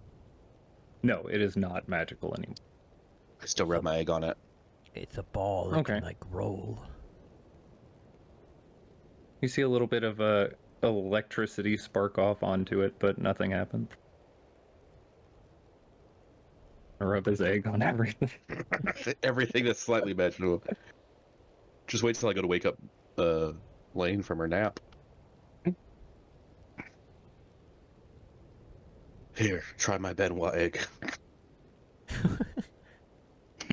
No, it is not magical anymore. I still rub my egg on it. It's a ball that Okay. can, like, roll. You see a little bit of electricity spark off onto it, but nothing happens. I rub his egg on everything. Everything that's slightly magical. Just wait till I go to wake up Lane from her nap. Here, try my Benoit egg.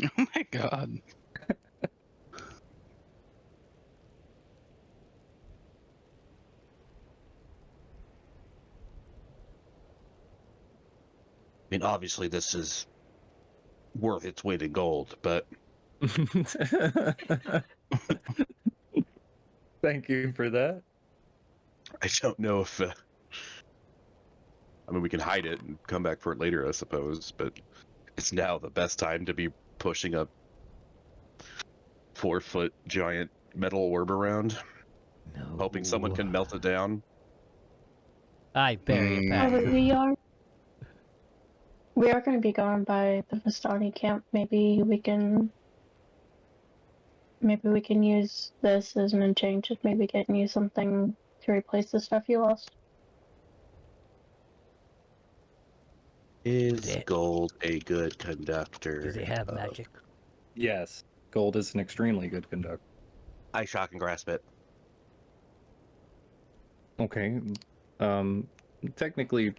Oh my god. I mean, obviously this is worth its weight in gold, but Thank you for that. I don't know if... I mean, we can hide it and come back for it later, I suppose, but it's now the best time to be pushing a 4-foot giant metal orb around, No. hoping someone can melt it down. I bury it Oh, back. but we are going to be going by the Vistani camp. Maybe we can use this as an enchant, just maybe getting you something to replace the stuff you lost. Is Yeah. gold a good conductor? Do they have of- magic? Yes, gold is an extremely good conductor. I shock and grasp it. Okay. technically,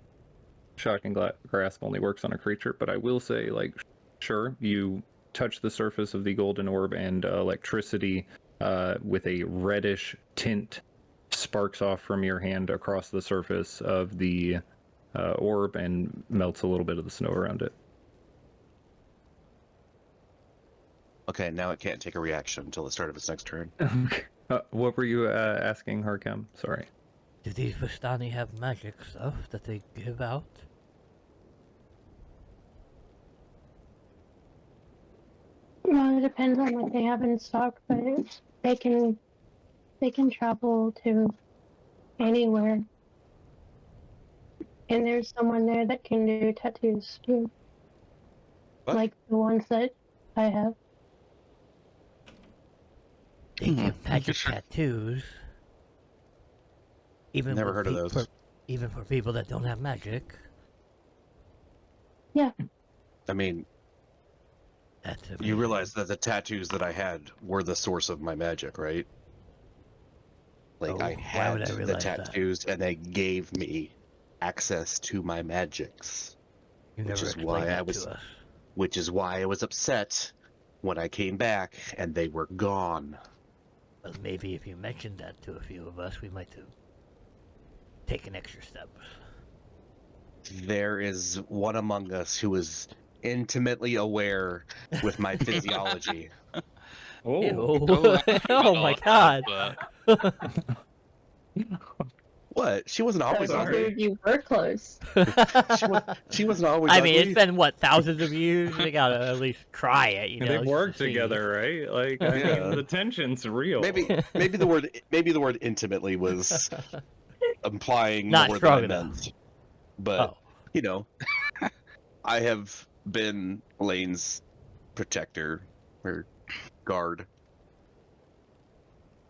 shocking grasp only works on a creature, but I will say, like, sure, you touch the surface of the golden orb and electricity with a reddish tint sparks off from your hand across the surface of the orb and melts a little bit of the snow around it. Okay, now it can't take a reaction until the start of its next turn. What were you asking, Harkem? Sorry. Do these Vistani have magic stuff that they give out? Well, it depends on what they have in stock, but they can travel to anywhere. And there's someone there that can do tattoos too. What? Like the ones that I have. They give magic tattoos. Even Never for heard of those. Even for people that don't have magic. Yeah. I mean, That's you amazing. realize that the tattoos that I had were the source of my magic, right? Like, Oh, I why had would I the realize that? tattoos, and they gave me access to my magics. You which never is explained why that I was- to us. Which is why I was upset when I came back and they were gone. Well, maybe if you mentioned that to a few of us, we might have taken extra steps. There is one among us who is intimately aware with my physiology. Oh, Ew. Oh, Oh my god. What? She wasn't always So ugly. dude, you were close. She wasn't always I ugly. mean, it's been, what, thousands of years? They gotta at least try it, you know? they've just worked to see. together, right? Like, I Yeah. mean, the tension's real. Maybe the word intimately was implying Not more strong than I enough. meant. But Oh. you know, I have been Lane's protector or guard.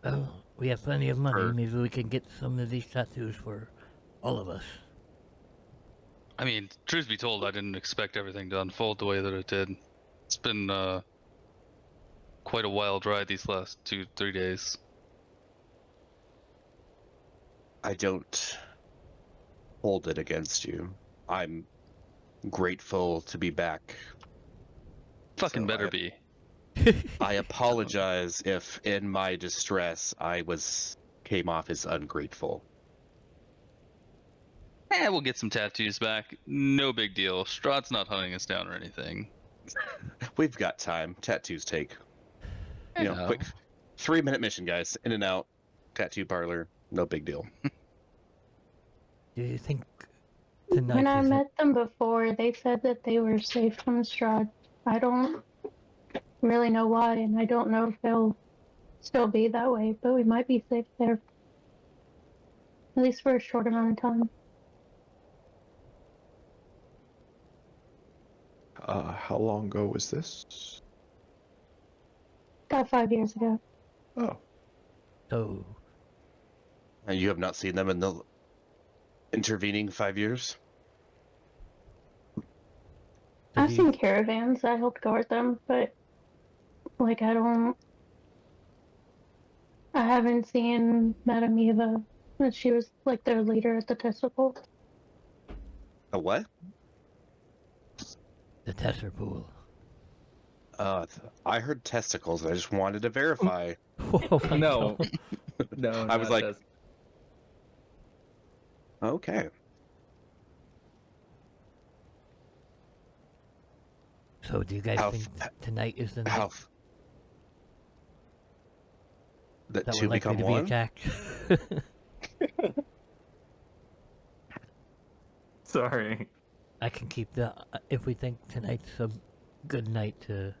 Oh, we have plenty of money. Or- Maybe we can get some of these tattoos for all of us. I mean, truth be told, I didn't expect everything to unfold the way that it did. It's been quite a wild ride these last 2-3 days. I don't hold it against you. I'm grateful to be back. Fucking So better I- be. I apologize if in my distress I came off as ungrateful. We'll get some tattoos back. No big deal. Strahd's not hunting us down or anything. We've got time. Tattoos take, Yeah. quick 3-minute mission, guys. In and out. Tattoo parlor. No big deal. Do you think tonight When I is met them before, they said that they were safe from Strahd. I don't really know why, and I don't know if they'll still be that way, but we might be safe there. At least for a short amount of time. How long ago was this? About 5 years ago. Oh, so? And you have not seen them in the intervening 5 years? I've Did seen caravans. I helped guard them, but like I haven't seen Madame Eva. And she was like their leader at the testicle. A what? the Tesser pool? I heard testicles. I just wanted to verify. Oh my No. God. No, I was not like- this. Okay. So do you guys How think f- tonight is the night How? That that two we're likely become to be one? attacked? Sorry. I can keep the... if we think tonight's a good night to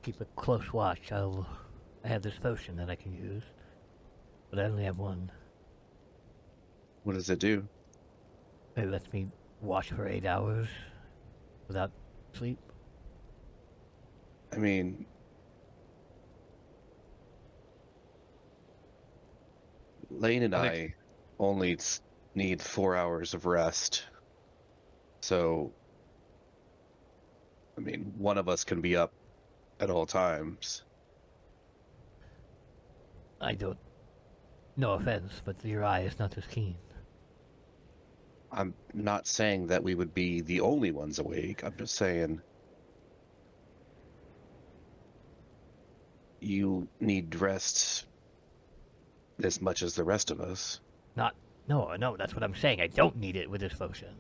keep a close watch, I have this potion that I can use. But I only have one. What does it do? It lets me watch for 8 hours without sleep. I mean, Lane and I I only need 4 hours of rest. So, I mean, one of us can be up at all times. I don't... No offense, but your eye is not as keen. I'm not saying that we would be the only ones awake. I'm just saying you need rest as much as the rest of us. No, that's what I'm saying. I don't need it with this potion.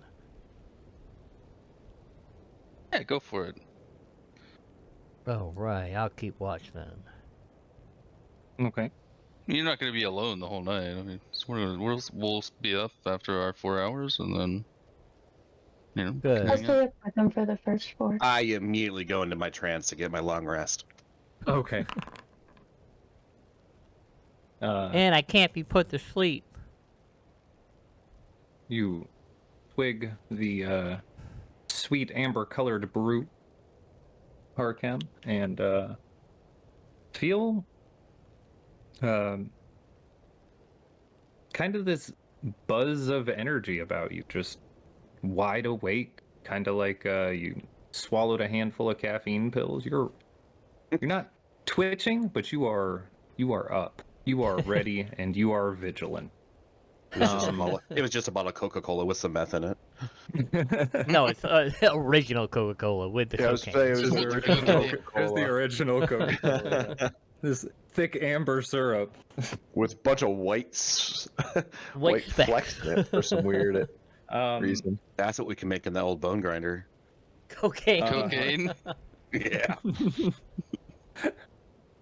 Yeah, go for it. Oh, right. I'll keep watch then. Okay. You're not going to be alone the whole night. I mean, we'll be up after our 4 hours, and then, you know, Good. I'll hang out. stay up with them for the first 4. I immediately go into my trance to get my long rest. Okay. And I can't be put to sleep. You twig the sweet amber-colored brew, Harcam, and feel kind of this buzz of energy about you, just wide awake, kind of like you swallowed a handful of caffeine pills. You're not twitching, but you are up. You are ready and you are vigilant. It was just a bottle of Coca-Cola with some meth in it. No, it's original Coca-Cola with the Yeah, I was cocaine. saying, it was It's the the original original. There's the Coca-Cola original Coca-Cola. Yeah. This thick amber syrup. with a bunch of white White flecks in it for some weird reason. That's what we can make in the old bone grinder. Cocaine. Cocaine. Yeah.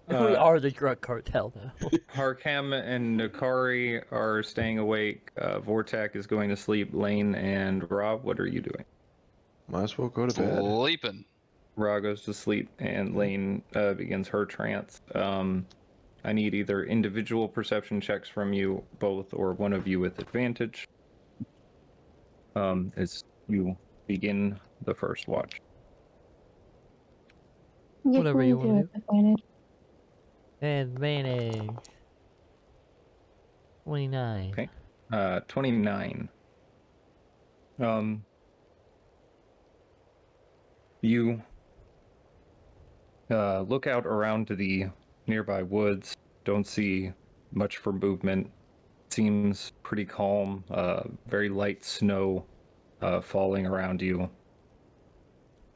We are the drug cartel now. Harkam and Nakari are staying awake. Vortak is going to sleep. Lane and Rob, what are you doing? Might as well go to bed. Sleeping. Ra goes to sleep, and Lane begins her trance. I need either individual perception checks from you both, or one of you with advantage. As you begin the first watch. Whatever you do wanna with advantage. Advantage. 29. Okay. 29. You look out around the nearby woods. Don't see much for movement. Seems pretty calm. Very light snow falling around you.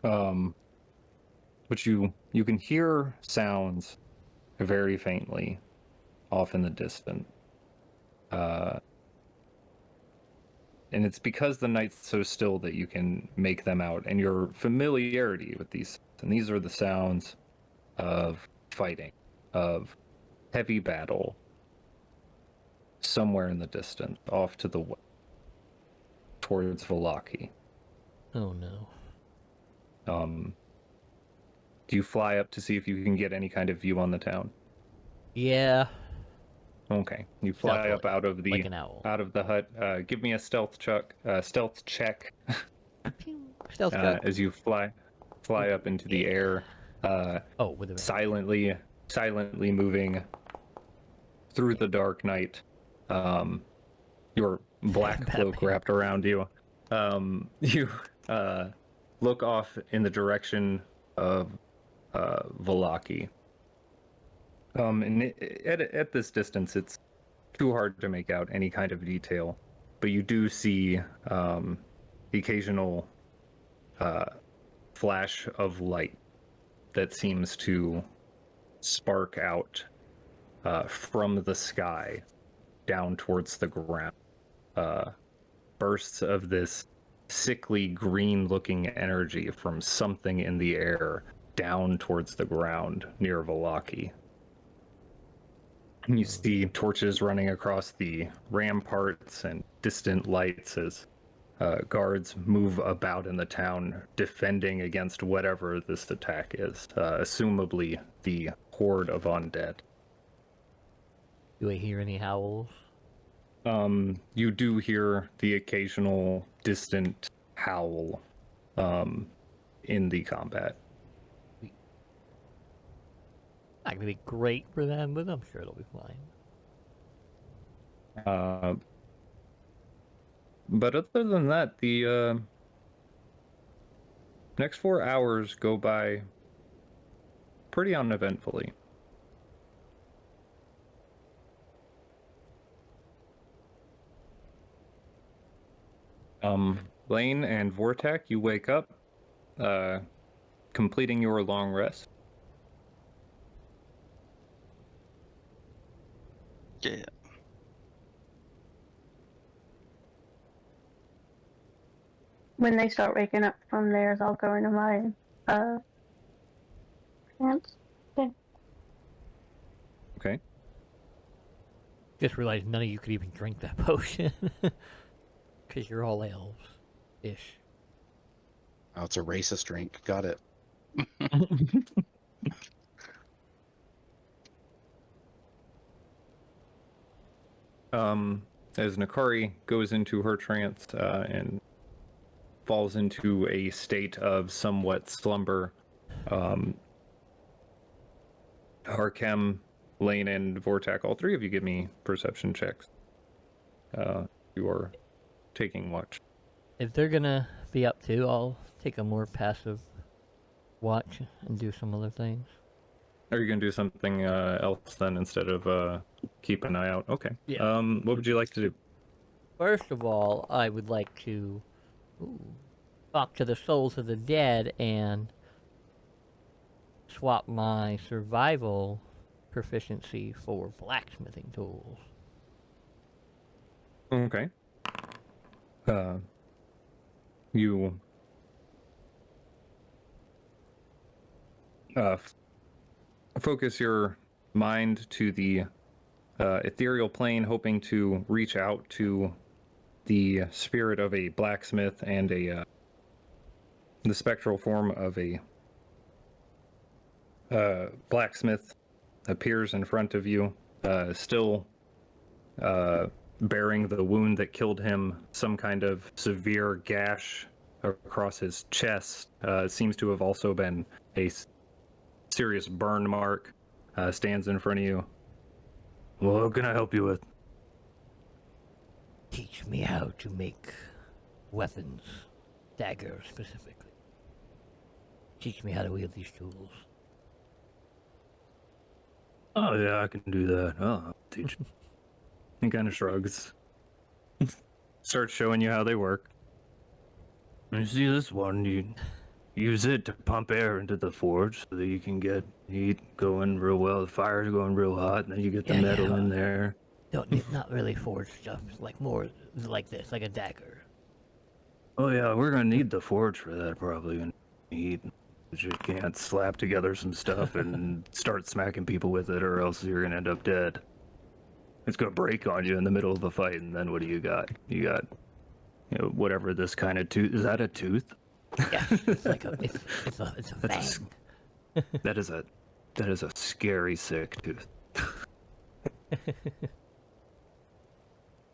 But you can hear sounds very faintly off in the distance. And it's because the night's so still that you can make them out, and your familiarity with these. And these are the sounds of fighting, of heavy battle, somewhere in the distance, off to the west, towards Valaki. Oh no. Do you fly up to see if you can get any kind of view on the town? Yeah. Okay, you fly Stealthily, up out of like an owl. the hut. Give me a stealth check. Stealth check. Stealth check. As you fly up into the air. Oh, with a Silently moving through the dark night. Your black cloak Batman. wrapped around you. You look off in the direction of Valaki. And at this distance, it's too hard to make out any kind of detail, but you do see the occasional flash of light that seems to spark out from the sky down towards the ground. Bursts of this sickly green-looking energy from something in the air down towards the ground near Valaki. You see torches running across the ramparts and distant lights as guards move about in the town, defending against whatever this attack is, assumably the horde of undead. Do I hear any howls? You do hear the occasional distant howl in the combat. Not gonna be great for them, but I'm sure it'll be fine. But other than that, the next 4 hours go by pretty uneventfully. Lane and Vortak, you wake up, completing your long rest. Yeah. When they start waking up from theirs, I'll go into my trance. Okay. Just realized none of you could even drink that potion. Because you're all elves-ish. Oh, it's a racist drink. Got it. As Nakari goes into her trance and falls into a state of somewhat slumber, Harkem, Lane, and Vortak, all three of you give me perception checks. You are taking watch. If they're gonna be up too, I'll take a more passive watch and do some other things. Are you going to do something else then instead of keep an eye out? Okay. Yeah. What would you like to do? First of all, I would like to talk to the souls of the dead and swap my survival proficiency for blacksmithing tools. Okay. You focus your mind to the ethereal plane, hoping to reach out to the spirit of a blacksmith and the spectral form of a blacksmith appears in front of you, still bearing the wound that killed him, some kind of severe gash across his chest. Seems to have also been a serious burn mark. Stands in front of you. Well, what can I help you with? Teach me how to make weapons, daggers specifically. Teach me how to wield these tools. Oh yeah, I can do that. Oh, I'll teach you. He kind of shrugs. Starts showing you how they work. You see this one, you use it to pump air into the forge so that you can get heat going real well. The fire's going real hot, and then you get the metal in there. Not really forged stuff, like more like this, like a dagger. Oh yeah, we're gonna need the forge for that probably. And heat. You can't slap together some stuff and start smacking people with it, or else you're gonna end up dead. It's gonna break on you in the middle of a fight, and then what do you got? You got, whatever this kind of tooth. Is that a tooth? Yeah, it's like it's a fang. That is a scary, sick tooth.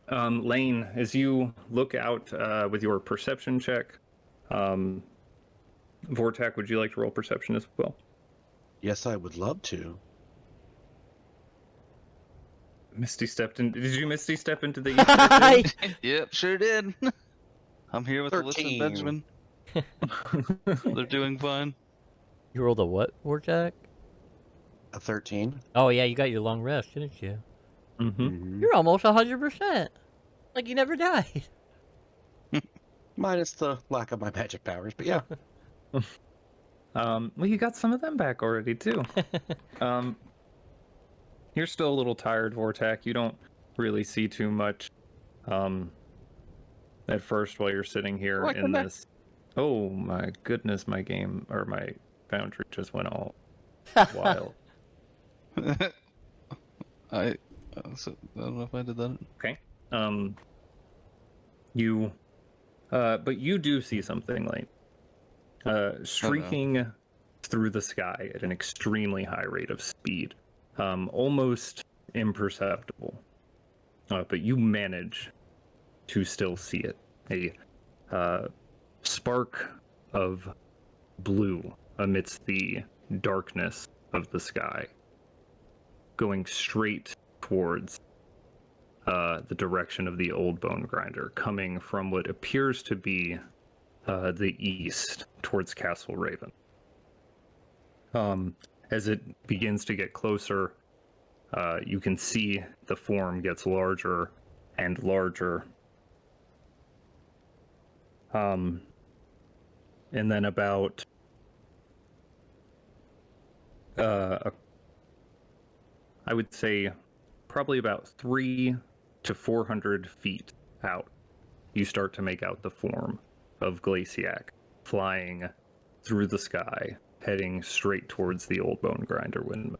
Lane, as you look out with your perception check, Vortak, would you like to roll perception as well? Yes, I would love to. Misty stepped in. Did you Misty step into the ether? Yep, sure did. I'm here with 13. Alyssa and Benjamin. They're doing fine. You rolled a what, Vortak? A 13. Oh yeah, you got your long rest, didn't you? Mm-hmm. You're almost 100%. Like you never died. Minus the lack of my magic powers, but yeah. Well, you got some of them back already too. You're still a little tired, Vortak. You don't really see too much at first while you're sitting here in this. Oh my goodness, my game or my foundry just went all wild. I don't know if I did that. Okay. But you do see something like streaking through the sky at an extremely high rate of speed, almost imperceptible. But you manage to still see it. A spark of blue amidst the darkness of the sky, going straight towards the direction of the old bone grinder, coming from what appears to be the east towards Castle Raven. As it begins to get closer, you can see the form gets larger and larger. And then about I would say probably about 300 to 400 feet out, you start to make out the form of Glaciac flying through the sky, heading straight towards the old bone grinder windmill.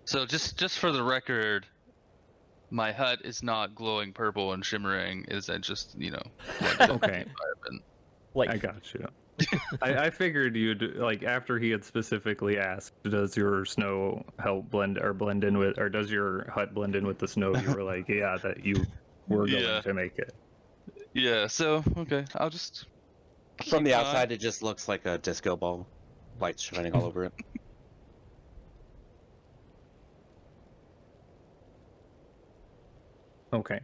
So just for the record, my hut is not glowing purple and shimmering. Is that just Okay, Like, I got you. I figured you'd like after he had specifically asked, does your snow help blend in with, or does your hut blend in with the snow? You were like, yeah, that you were going Yeah. to make it. Yeah. So okay, I'll just From the keep an eye. outside, it just looks like a disco ball, lights shining all over it. Okay.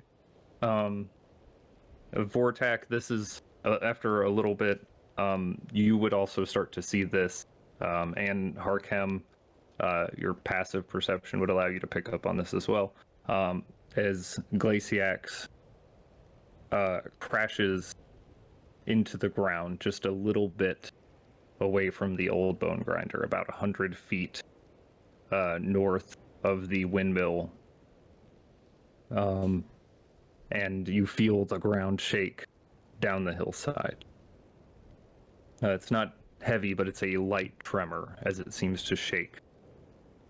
Vortak, this is after a little bit. You would also start to see this, and Harkem. Your passive perception would allow you to pick up on this as well. As Glaciax crashes into the ground just a little bit away from the old bone grinder, about 100 feet north of the windmill. And you feel the ground shake down the hillside. It's not heavy, but it's a light tremor as it seems to shake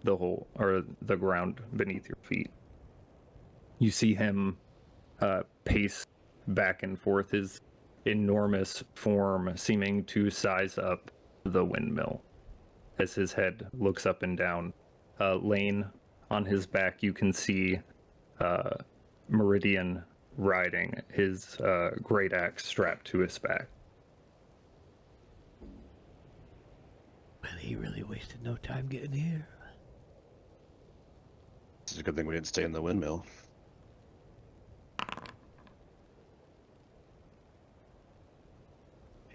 the ground beneath your feet. You see him pace back and forth, his enormous form seeming to size up the windmill as his head looks up and down. Lane on his back, you can see Meridian riding his great axe strapped to his back. well, he really wasted no time getting here. It's a good thing we didn't stay in the windmill.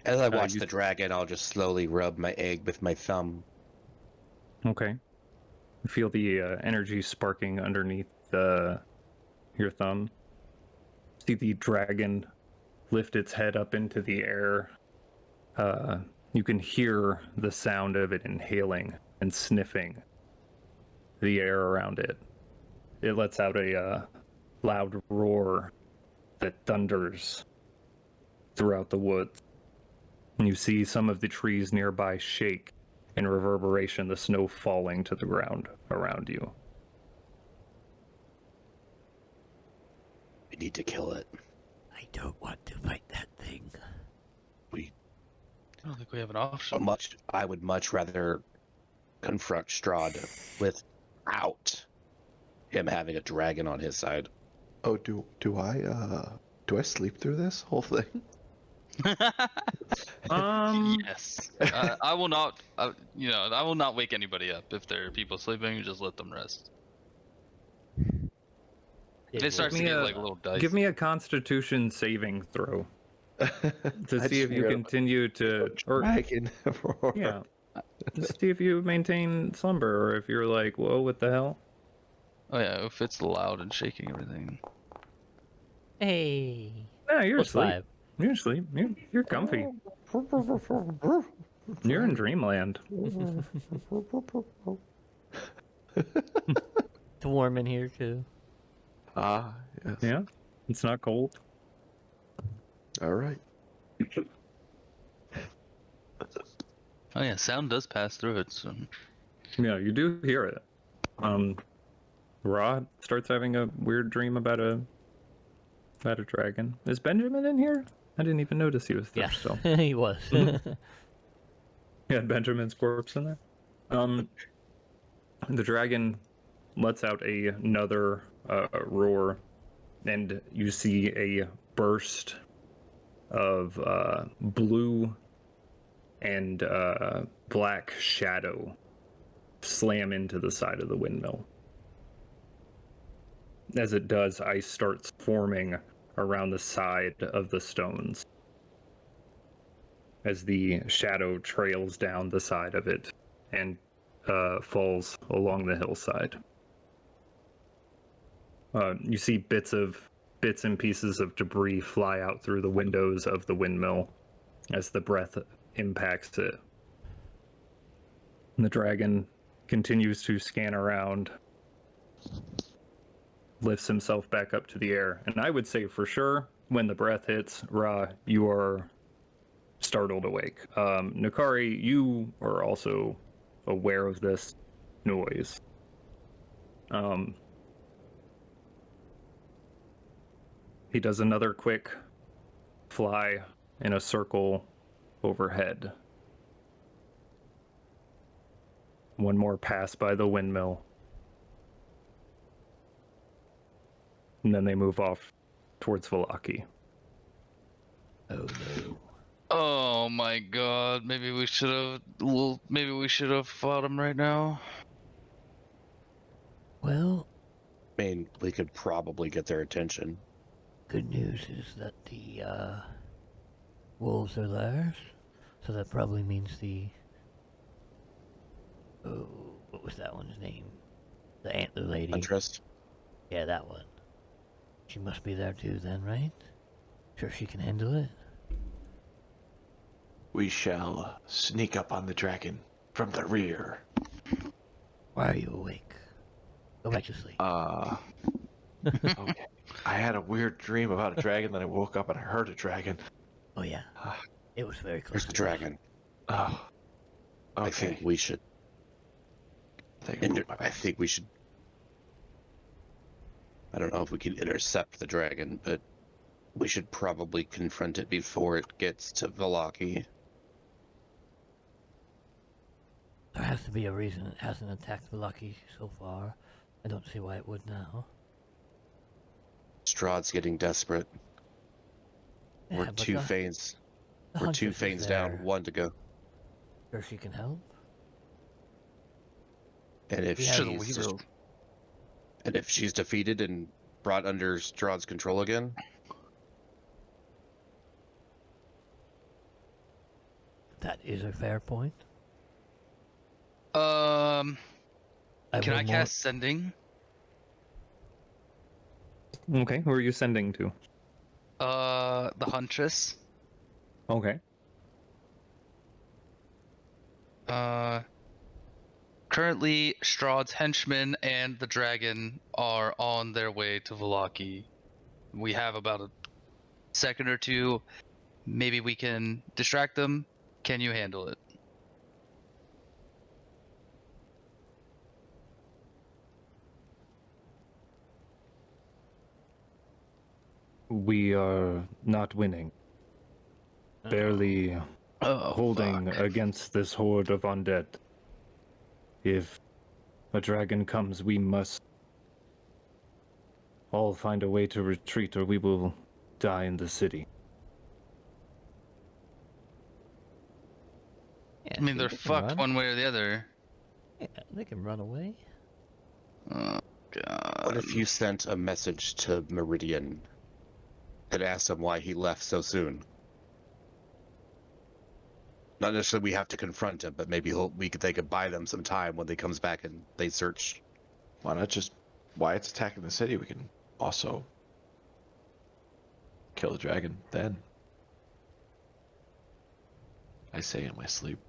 As I watch the dragon, I'll just slowly rub my egg with my thumb. Okay. You feel the energy sparking underneath your thumb. See the dragon lift its head up into the air. You can hear the sound of it inhaling and sniffing the air around it. It lets out a loud roar that thunders throughout the woods. And you see some of the trees nearby shake in reverberation, the snow falling to the ground around you. We need to kill it. I don't want to fight that thing. I don't think we have an option. I would much rather confront Strahd without him having a dragon on his side. Oh, do I sleep through this whole thing? Yes. I will not. I will not wake anybody up if there are people sleeping. Just let them rest. It starts to get like a little dice. Give me a Constitution saving throw to see if you continue to, or Dragon. yeah, to see if you maintain slumber, or if you're like, whoa, what the hell? Oh yeah, if it's loud and shaking everything. Hey. No, you're Plus asleep. 5. You're asleep. You're comfy. You're in dreamland. It's warm in here too. Ah, yes. Yeah, it's not cold. All right. Oh yeah, sound does pass through it. So. Yeah, you do hear it. Rod starts having a weird dream about a dragon. Is Benjamin in here? I didn't even notice he was there Yeah, still. he was. He had Benjamin's corpse in there. The dragon lets out another roar, and you see a burst of blue and black shadow slam into the side of the windmill. As it does, ice starts forming around the side of the stones as the shadow trails down the side of it and falls along the hillside. You see bits and pieces of debris fly out through the windows of the windmill as the breath impacts it. And the dragon continues to scan around, lifts himself back up to the air. And I would say for sure, when the breath hits, Ra, you are startled awake. Nakari, you are also aware of this noise. He does another quick fly in a circle overhead. One more pass by the windmill. And then they move off towards Valaki. Oh no. Oh my god, maybe we should have fought him right now. Well, I mean, we could probably get their attention. good news is that the wolves are theirs, so that probably means what was that one's name? The antler lady. Huntress? Yeah, that one. She must be there too then, right? Sure she can handle it? We shall sneak up on the dragon from the rear. Why are you awake? Go back to sleep. Okay. I had a weird dream about a dragon, then I woke up and I heard a dragon. Oh yeah. It was very close. There's the to us. dragon. Oh. Okay. I think we should. I think we should. I don't know if we can intercept the dragon, but we should probably confront it before it gets to Valaki. There has to be a reason it hasn't attacked Valaki so far. I don't see why it would now. Strahd's getting desperate. Yeah, We're but two the Fanes. We're Huntress two is Fanes there. down, one to go. Sure she can help? And if Yeah, she's defeated and brought under Strahd's control again, That is a fair point. Can I will cast sending? Okay, who are you sending to? The Huntress. Okay. Currently, Strahd's henchmen and the dragon are on their way to Valaki. We have about a second or two. Maybe we can distract them. Can you handle it? We are not winning. Barely Oh, holding fuck. against this horde of undead. If a dragon comes, we must all find a way to retreat or we will die in the city. Yeah, I mean, see, they're they can fucked run. one way or the other. Yeah, they can run away. Oh, God. what if you sent a message to Meridian and asked him why he left so soon? Not necessarily we have to confront him, but maybe they could buy them some time when they comes back and they search. Why not just why it's attacking the city? We can also kill the dragon then. I say in my sleep.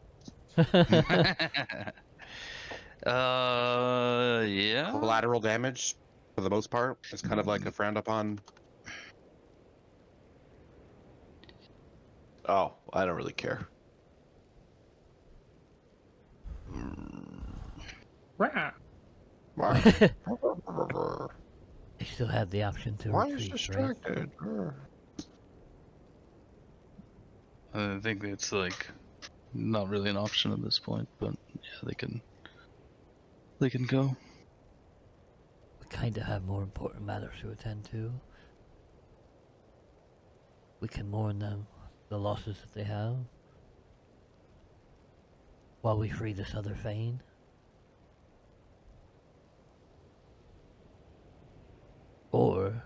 Yeah. Collateral damage, for the most part, is kind of like a frowned upon. Oh, I don't really care. Rah! Why? They still have the option to Why is retreat, right? distracted? I think it's like not really an option at this point, but yeah, they can go. We kind of have more important matters to attend to. We can mourn them, the losses that they have, while we free this other Fane. Or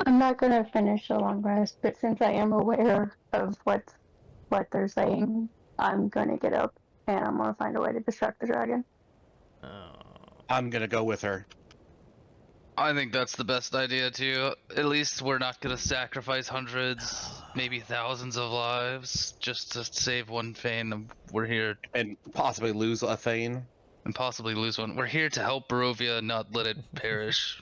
I'm not gonna finish the long rest, but since I am aware of what they're saying, I'm gonna get up and I'm gonna find a way to distract the dragon. I'm gonna go with her. I think that's the best idea too. At least we're not gonna sacrifice hundreds, maybe thousands of lives just to save one Fane. We're here And possibly lose a Thane. and possibly lose one. We're here to help Barovia, not let it perish.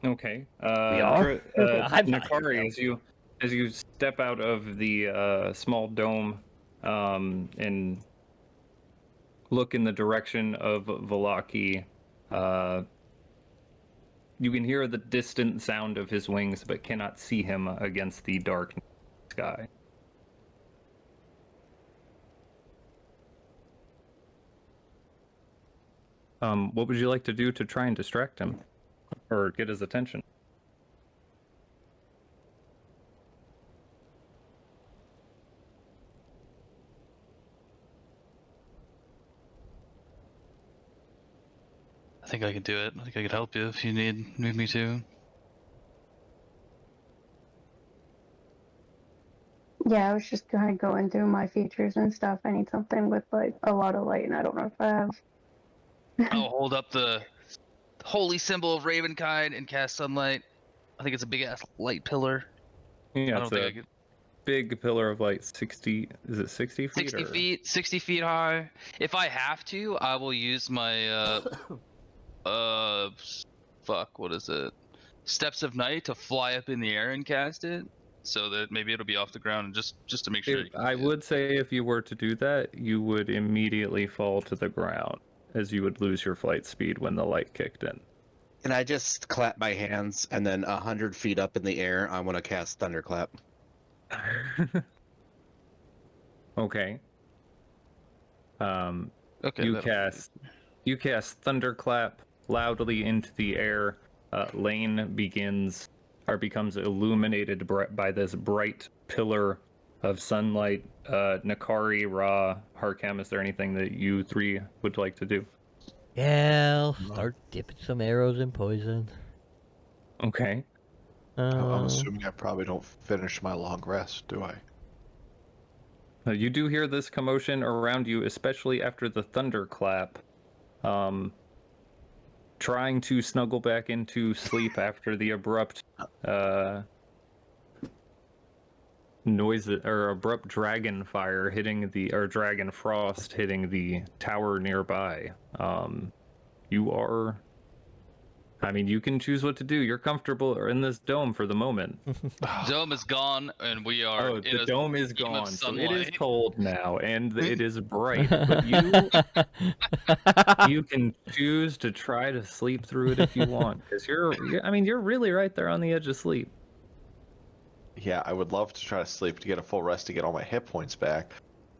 Okay. We are? I'm not Nakari, here. as you step out of the small dome, and look in the direction of Velaki, you can hear the distant sound of his wings, but cannot see him against the dark sky. What would you like to do to try and distract him, or get his attention? I think I could do it. I think I could help you if you need me to. Yeah, I was just kind of going through my features and stuff. I need something with like a lot of light, and I don't know if I have. I'll hold up the holy symbol of Ravenkind and cast sunlight. I think it's a big ass light pillar. Yeah, I don't it's think a I could. big pillar of light. 60. Is it 60 feet? 60 or... feet, 60 feet high. If I have to, I will use my fuck, what is it? Steps of Night to fly up in the air and cast it, so that maybe it'll be off the ground, and just to make sure. I would say if you were to do that, you would immediately fall to the ground, as you would lose your flight speed when the light kicked in. And I just clap my hands, and then 100 feet up in the air, I want to cast Thunderclap. Okay. Okay. You cast Thunderclap loudly into the air. Lane becomes illuminated by this bright pillar of sunlight. Nakari, Ra, Harkam, is there anything that you three would like to do? Yeah, I'll start dipping some arrows in poison. Okay. I'm assuming I probably don't finish my long rest, do I? You do hear this commotion around you, especially after the thunderclap. Trying to snuggle back into sleep after the abrupt noise or abrupt dragon fire hitting dragon frost hitting the tower nearby. You can choose what to do. You're comfortable in this dome for the moment. Dome is gone, and we are. Oh, the dome is beam of gone, so it is sunlight. cold now, and it is bright. But you can choose to try to sleep through it if you want, because you're really right there on the edge of sleep. Yeah, I would love to try to sleep to get a full rest to get all my hit points back.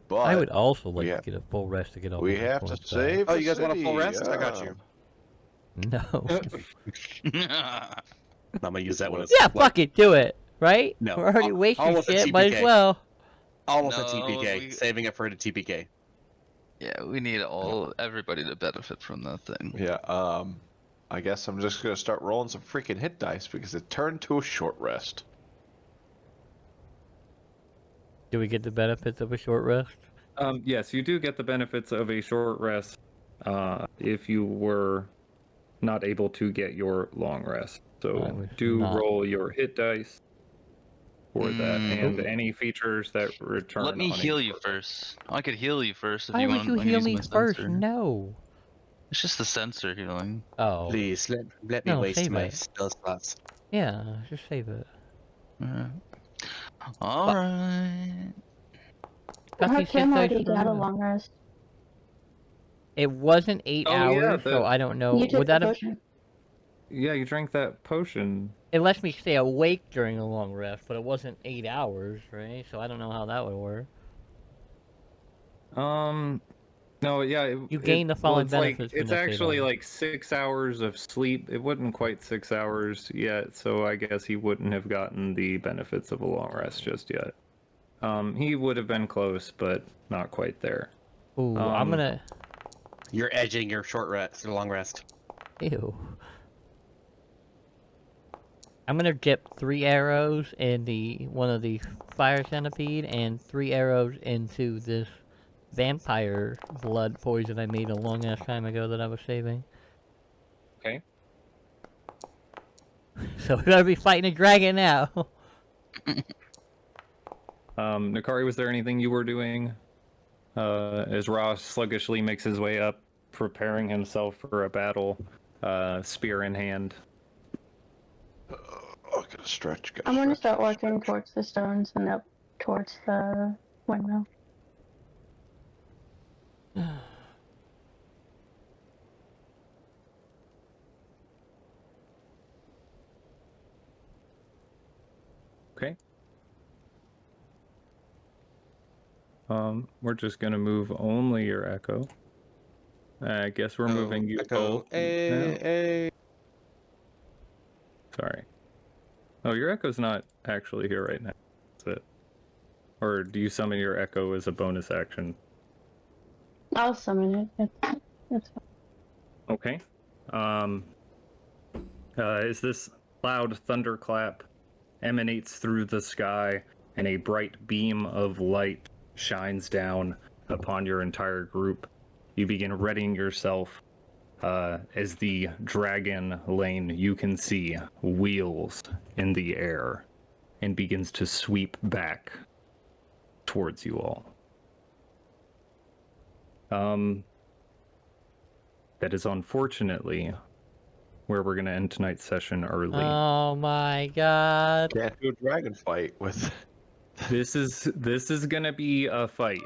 But I would also like we to have- get a full rest to get all we my hit have to points back. save. Oh, the you guys want a full city, rest? I got you. No. I'm gonna use that when it's Yeah, fuck it, do it. Right? No, We're already wasting almost a shit, might as TPK. well. almost a No, TPK, saving it for the TPK. Yeah, we need everybody to benefit from that thing. Yeah. I guess I'm just gonna start rolling some freaking hit dice because it turned to a short rest. Do we get the benefits of a short rest? Yes, you do get the benefits of a short rest if you were not able to get your long rest. So roll your hit dice for that, and any features that return. Let me on a heal you short first. I could heal you first if Why you would want. you I can heal use me my first? sensor. No. It's just the sensor healing. Oh. Please let me No, waste save my it. spell slots. Yeah, just save it. Alright. How These hit Kim dice already for got a me. long rest? It wasn't 8 hours, yeah, so I don't know. You took Would the that have... potion. Yeah, you drank that potion. It lets me stay awake during a long rest, but it wasn't 8 hours, right? So I don't know how that would work. No, yeah. You gain the following benefits. It's actually like 6 hours of sleep. It wasn't quite 6 hours yet, so I guess he wouldn't have gotten the benefits of a long rest just yet. He would have been close, but not quite there. Ooh, I'm gonna... You're edging your short rest, long rest. Ew. I'm gonna dip 3 arrows in one of the fire centipede and 3 arrows into this vampire blood poison I made a long ass time ago that I was saving. Okay. So we're gonna be fighting a dragon now. Nakari, was there anything you were doing? As Ross sluggishly makes his way up, preparing himself for a battle, spear in hand. Oh, gotta stretch. I'm gonna start working towards the stones and up towards the windmill. Okay. We're just gonna move only your echo. I guess we're moving you both. now. Hey. Sorry. Oh, your echo's not actually here right now. Is it? Or do you summon your echo as a bonus action? I'll summon it. It's fine. Okay. As this loud thunderclap emanates through the sky, and a bright beam of light shines down upon your entire group, you begin readying yourself as the dragon lane you can see wheels in the air and begins to sweep back towards you all. That is unfortunately where we're going to end tonight's session early. Oh my god. Can't do a dragon fight with. This is going to be a fight.